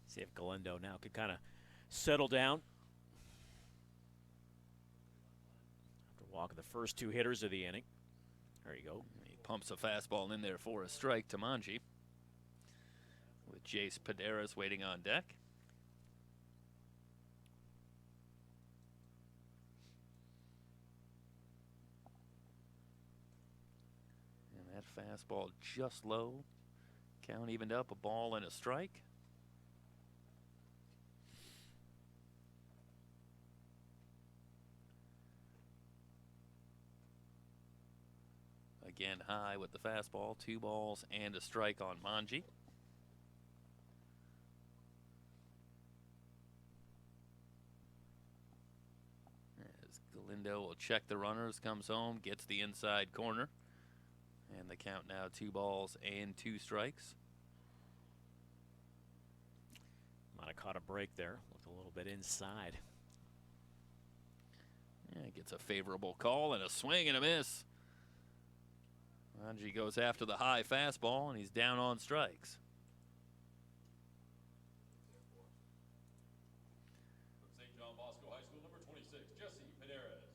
See if Galindo now could kind of settle down. After walking the first 2 hitters of the inning. There you go. He pumps a fastball in there for a strike to Monge, with Jace Paderas waiting on deck. And that fastball just low. Count evened up, a ball and a strike. Again, high with the fastball, 2 balls and a strike on Monge. As Galindo will check the runners, comes home, gets the inside corner. And the count now 2 balls and 2 strikes. Might have caught a break there. Looked a little bit inside. Yeah, gets a favorable call and a swing and a miss. Monge goes after the high fastball, and he's down on strikes. From St. John Bosco High School, number 26, Jesse Paderas.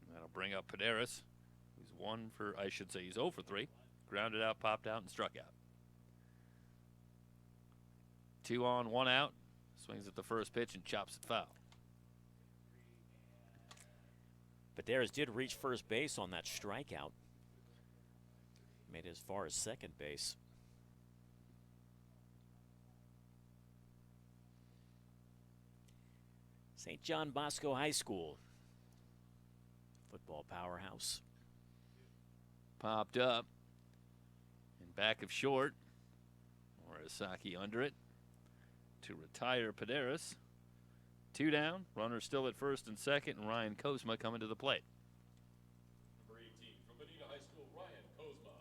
And that'll bring up Paderas, who's he's 0 for 3. Grounded out, popped out, and struck out. 2 on, 1 out. Swings at the first pitch and chops it foul. Paderas did reach first base on that strikeout. Made it as far as second base. St. John Bosco High School. Football powerhouse. Popped up. In back of short. Murasaki under it. To retire Paderas. 2 down. Runner still at first and second, and Ryan Kozma coming to the plate. Number 18 from Benita High School, Ryan Kozma.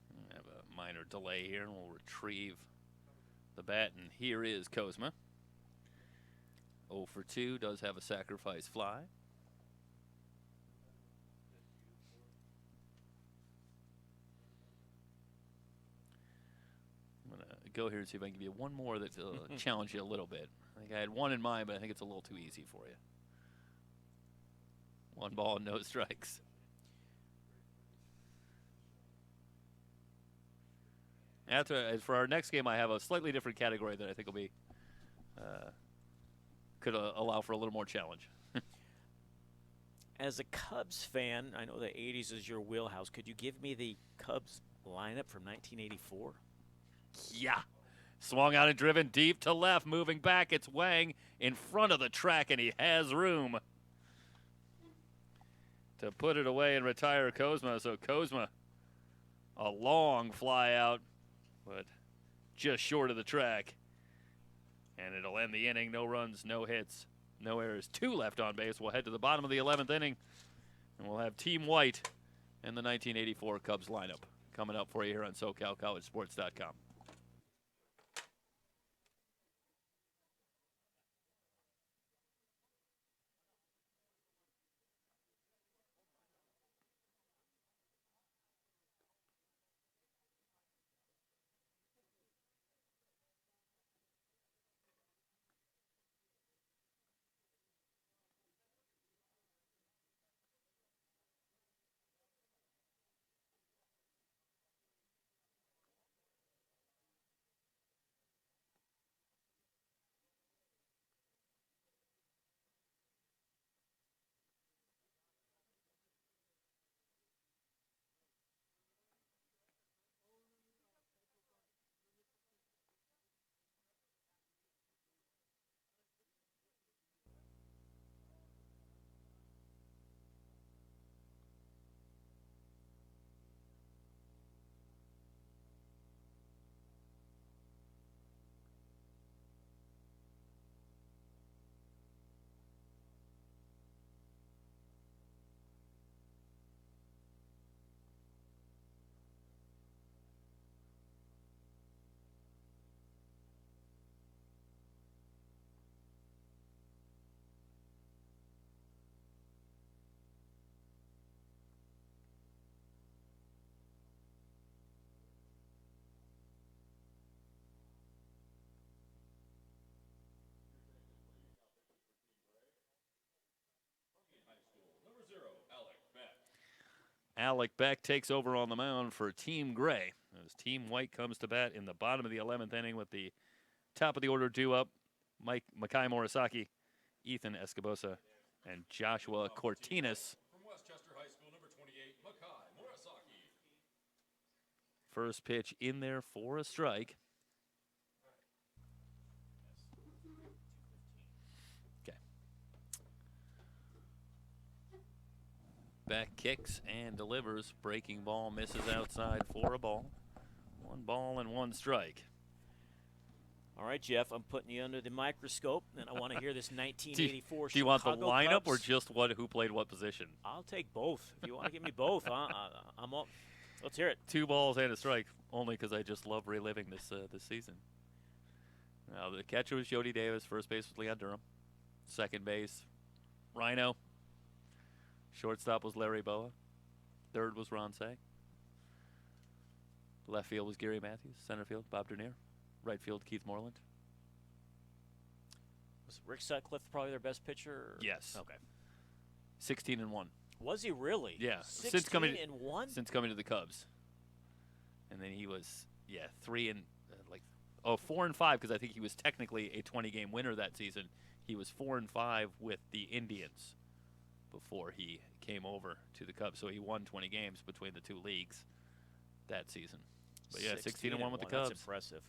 We have a minor delay here, and we'll retrieve the bat, and here is Kozma. 0 for 2, does have a sacrifice fly. I'm going to go here and see if I can give you one more that challenge you a little bit. I think I had one in mind, but I think it's a little too easy for you. 1 ball and no strikes. For our next game, I have a slightly different category that I think will be could allow for a little more challenge. As a Cubs fan, I know the 80s is your wheelhouse. Could you give me the Cubs lineup from 1984? Yeah. Swung out and driven deep to left. Moving back, it's Wang in front of the track, and he has room to put it away and retire Kozma. So Kozma, a long fly out, but just short of the track. And it'll end the inning. No runs, no hits, no errors. 2 left on base. We'll head to the bottom of the 11th inning, and we'll have Team White in the 1984 Cubs lineup coming up for you here on SoCalCollegeSports.com. Alec Beck takes over on the mound for Team Gray as Team White comes to bat in the bottom of the 11th inning with the top of the order due up. Makai Murasaki, Ethan Escobosa, and Joshua Cortinas. From Westchester High School, number 28, Makai Murasaki. First pitch in there for a strike. Okay. Beck kicks and delivers. Breaking ball misses outside for a ball. 1 ball and 1 strike. All right, Jeff, I'm putting you under the microscope, and I want to hear this 1984 Do you want the Chicago lineup Cubs. or just who played what position? I'll take both. If you want to give me both, I'm up. Let's hear it. 2 balls and a strike, only because I just love reliving this season. Now, the catcher was Jody Davis. First base was Leon Durham. Second base, Rhino. Shortstop was Larry Boa. Third was Ron Say. Left field was Gary Matthews. Center field, Bob Dernier. Right field, Keith Moreland. Was Rick Sutcliffe probably their best pitcher? Yes. Okay. 16-1 Was he really? Yeah, 16 since coming and 1? since coming to the Cubs. And then he was 4 and 5 because I think he was technically a 20-game winner that season. He was 4 and 5 with the Indians before he came over to the Cubs. So he won 20 games between the two leagues that season. But yeah, 16 and 1 with the Cubs. That's impressive.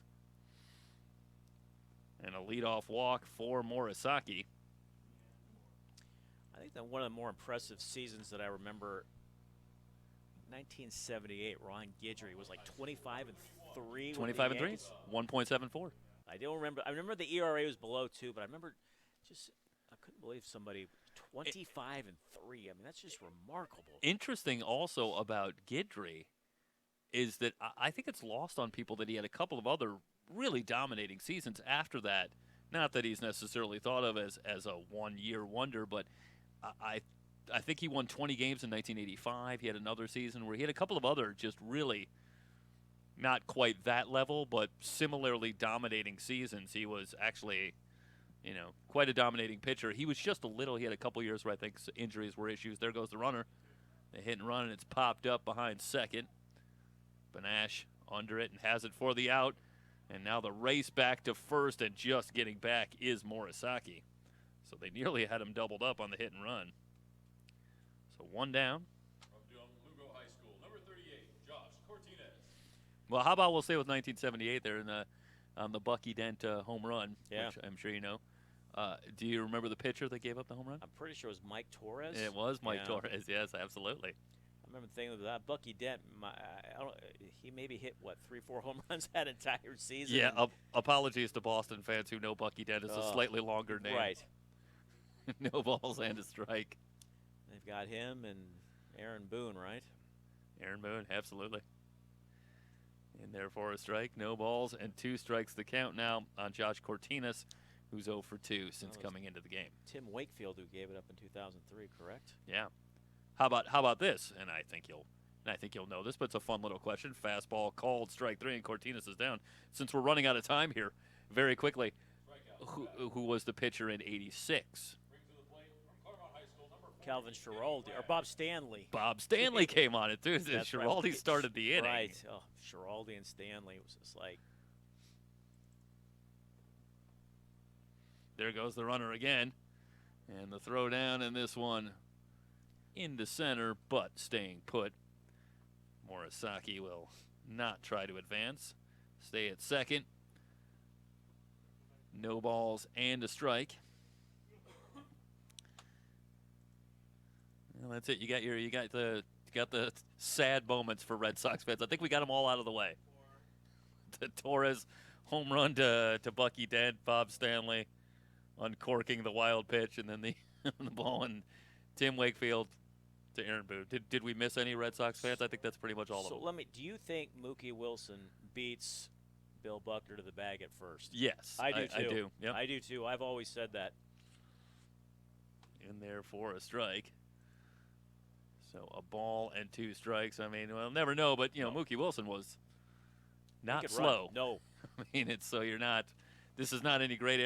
And a leadoff walk for Morisaki. I think that one of the more impressive seasons that I remember, 1978, Ron Guidry was like 25 and 3. 25 and 3, 1.74. I don't remember. I remember the ERA was below 2, but I remember I couldn't believe somebody 25 and 3. I mean, that's just remarkable. Interesting also about Guidry is that I think it's lost on people that he had a couple of other really dominating seasons after that. Not that he's necessarily thought of as a one-year wonder, but I think he won 20 games in 1985. He had another season where he had a couple of other just really not quite that level, but similarly dominating seasons. He was actually, quite a dominating pitcher. He was just he had a couple years where I think injuries were issues. There goes the runner. They hit and run, and it's popped up behind second. Banash under it and has it for the out. And now the race back to first and just getting back is Morisaki. So they nearly had him doubled up on the hit and run. So one down. From Lugo High School, number 38, Josh Cortinez. Well, how about we'll stay with 1978 there on the Bucky Dent home run, yeah. which I'm sure you know. Do you remember the pitcher that gave up the home run? I'm pretty sure it was Mike Torres. It was Mike Torres, yes, absolutely. I remember thinking of that. Bucky Dent, he maybe hit, 3-4 home runs that entire season. Yeah, apologies to Boston fans who know Bucky Dent is a slightly longer name. Right. No balls and a strike. They've got him and Aaron Boone, right? Aaron Boone, absolutely. In there for a strike, no balls, and 2 strikes to count now on Josh Cortinez, who's 0 for 2 since coming into the game. Tim Wakefield, who gave it up in 2003, correct? Yeah. How about this? And I think you'll know this, but it's a fun little question. Fastball called, strike 3, and Cortinez is down. Since we're running out of time here, very quickly, who was the pitcher in '86? Calvin Schiraldi, or Bob Stanley. Bob Stanley came on it, too. Schiraldi started the inning. Right. Oh, Schiraldi and Stanley was just like. There goes the runner again. And the throw down in this one into center, but staying put. Morisaki will not try to advance. Stay at second. No balls and a strike. Well, that's it. You got the sad moments for Red Sox fans. I think we got them all out of the way. The Torres home run to Bucky Dent, Bob Stanley uncorking the wild pitch, and then the ball and Tim Wakefield to Aaron Boone. Did we miss any Red Sox fans? I think that's pretty much all of them. So do you think Mookie Wilson beats Bill Buckner to the bag at first? Yes, I do too. I do. Yep. I do too. I've always said that. In there for a strike. So a ball and 2 strikes. I mean, we'll never know, but Mookie Wilson was not slow. Run. No. I mean, this is not any great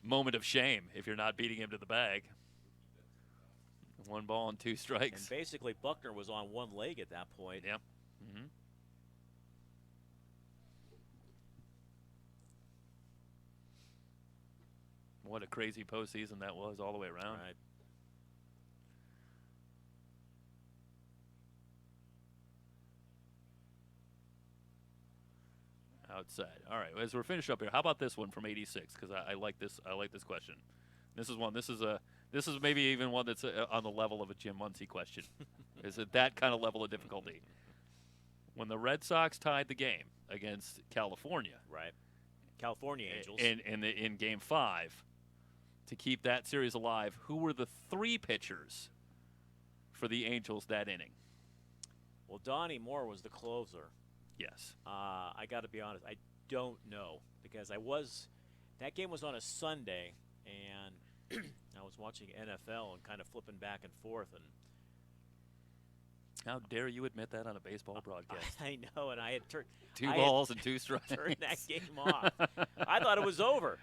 moment of shame if you're not beating him to the bag. 1 ball and 2 strikes. And basically Buckner was on one leg at that point. Yep. Mm-hmm. What a crazy postseason that was all the way around. Right. Outside. All right. As we're finished up here, how about this one from '86? Because I like this. I like this question. This is one. This is maybe even one that's on the level of a Jim Muncie question. Is it that kind of level of difficulty? When the Red Sox tied the game against California, right? California Angels. In Game 5, to keep that series alive, who were the 3 pitchers for the Angels that inning? Well, Donnie Moore was the closer. Yes. I got to be honest, I don't know because that game was on a Sunday, and I was watching NFL and kind of flipping back and forth. And how dare you admit that on a baseball broadcast? I know, and I had turned 2 balls and 2 strikes. Turned that game off. I thought it was over.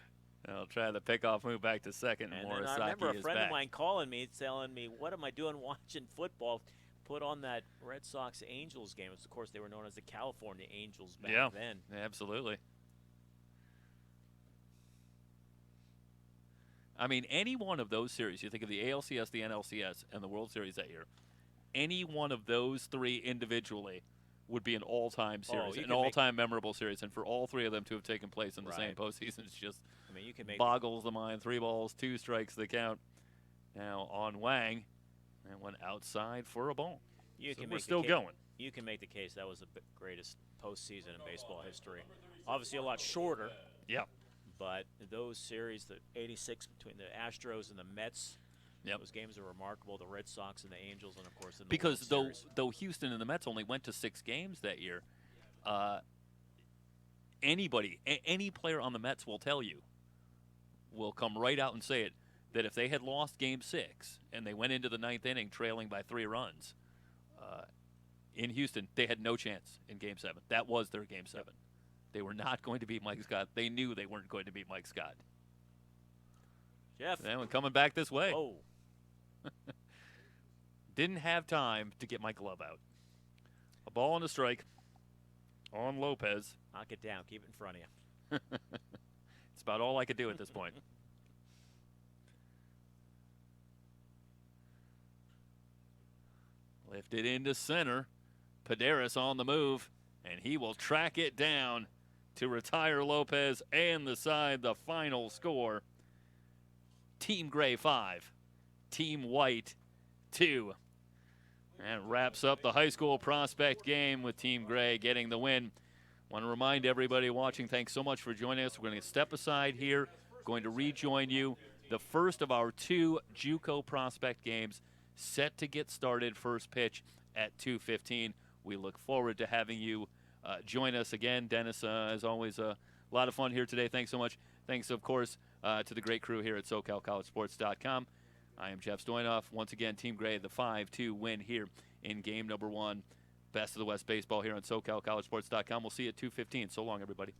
They'll try the pickoff move back to second. And then I Morisaki remember a is friend back. of mine calling me, telling me, what am I doing watching football? Put on that Red Sox-Angels game. Of course, they were known as the California Angels back then. Absolutely. I mean, any one of those series, you think of the ALCS, the NLCS, and the World Series that year, any one of those three individually would be an all-time series, an all-time memorable series. And for all three of them to have taken place in the same postseason, it's just you can make boggles the mind. 3 balls, 2 strikes the count. Now on Wang, and went outside for a ball. We're still going. You can make the case that was the greatest postseason in baseball history. Obviously a lot shorter. Yeah. But those series, the '86 between the Astros and the Mets, those games are remarkable. The Red Sox and the Angels, and of course in the because World Series. though Houston and the Mets only went to 6 games that year, any player on the Mets will tell you, will come right out and say it, that if they had lost Game 6 and they went into the 9th inning trailing by 3 runs in Houston, they had no chance in Game 7. That was their Game 7. They were not going to beat Mike Scott. They knew they weren't going to beat Mike Scott. Jeff. Then when coming back this way. Oh. Didn't have time to get my glove out. A ball and a strike on Lopez. Knock it down. Keep it in front of you. It's about all I could do at this point. Lifted into center. Paderas on the move, and he will track it down to retire Lopez and the side. The final score, Team Gray 5, Team White 2. And wraps up the high school prospect game with Team Gray getting the win. Want to remind everybody watching, thanks so much for joining us. We're going to step aside here, going to rejoin you. The first of our 2 JUCO prospect games set to get started, first pitch at 2:15. We look forward to having you join us again. Dennis, as always, a lot of fun here today. Thanks so much. Thanks, of course, to the great crew here at SoCalCollegeSports.com. I am Jeff Stoyanoff. Once again, Team Gray, the 5-2 win here in game number 1. Best of the West baseball here on SoCalCollegeSports.com. We'll see you at 2:15. So long, everybody.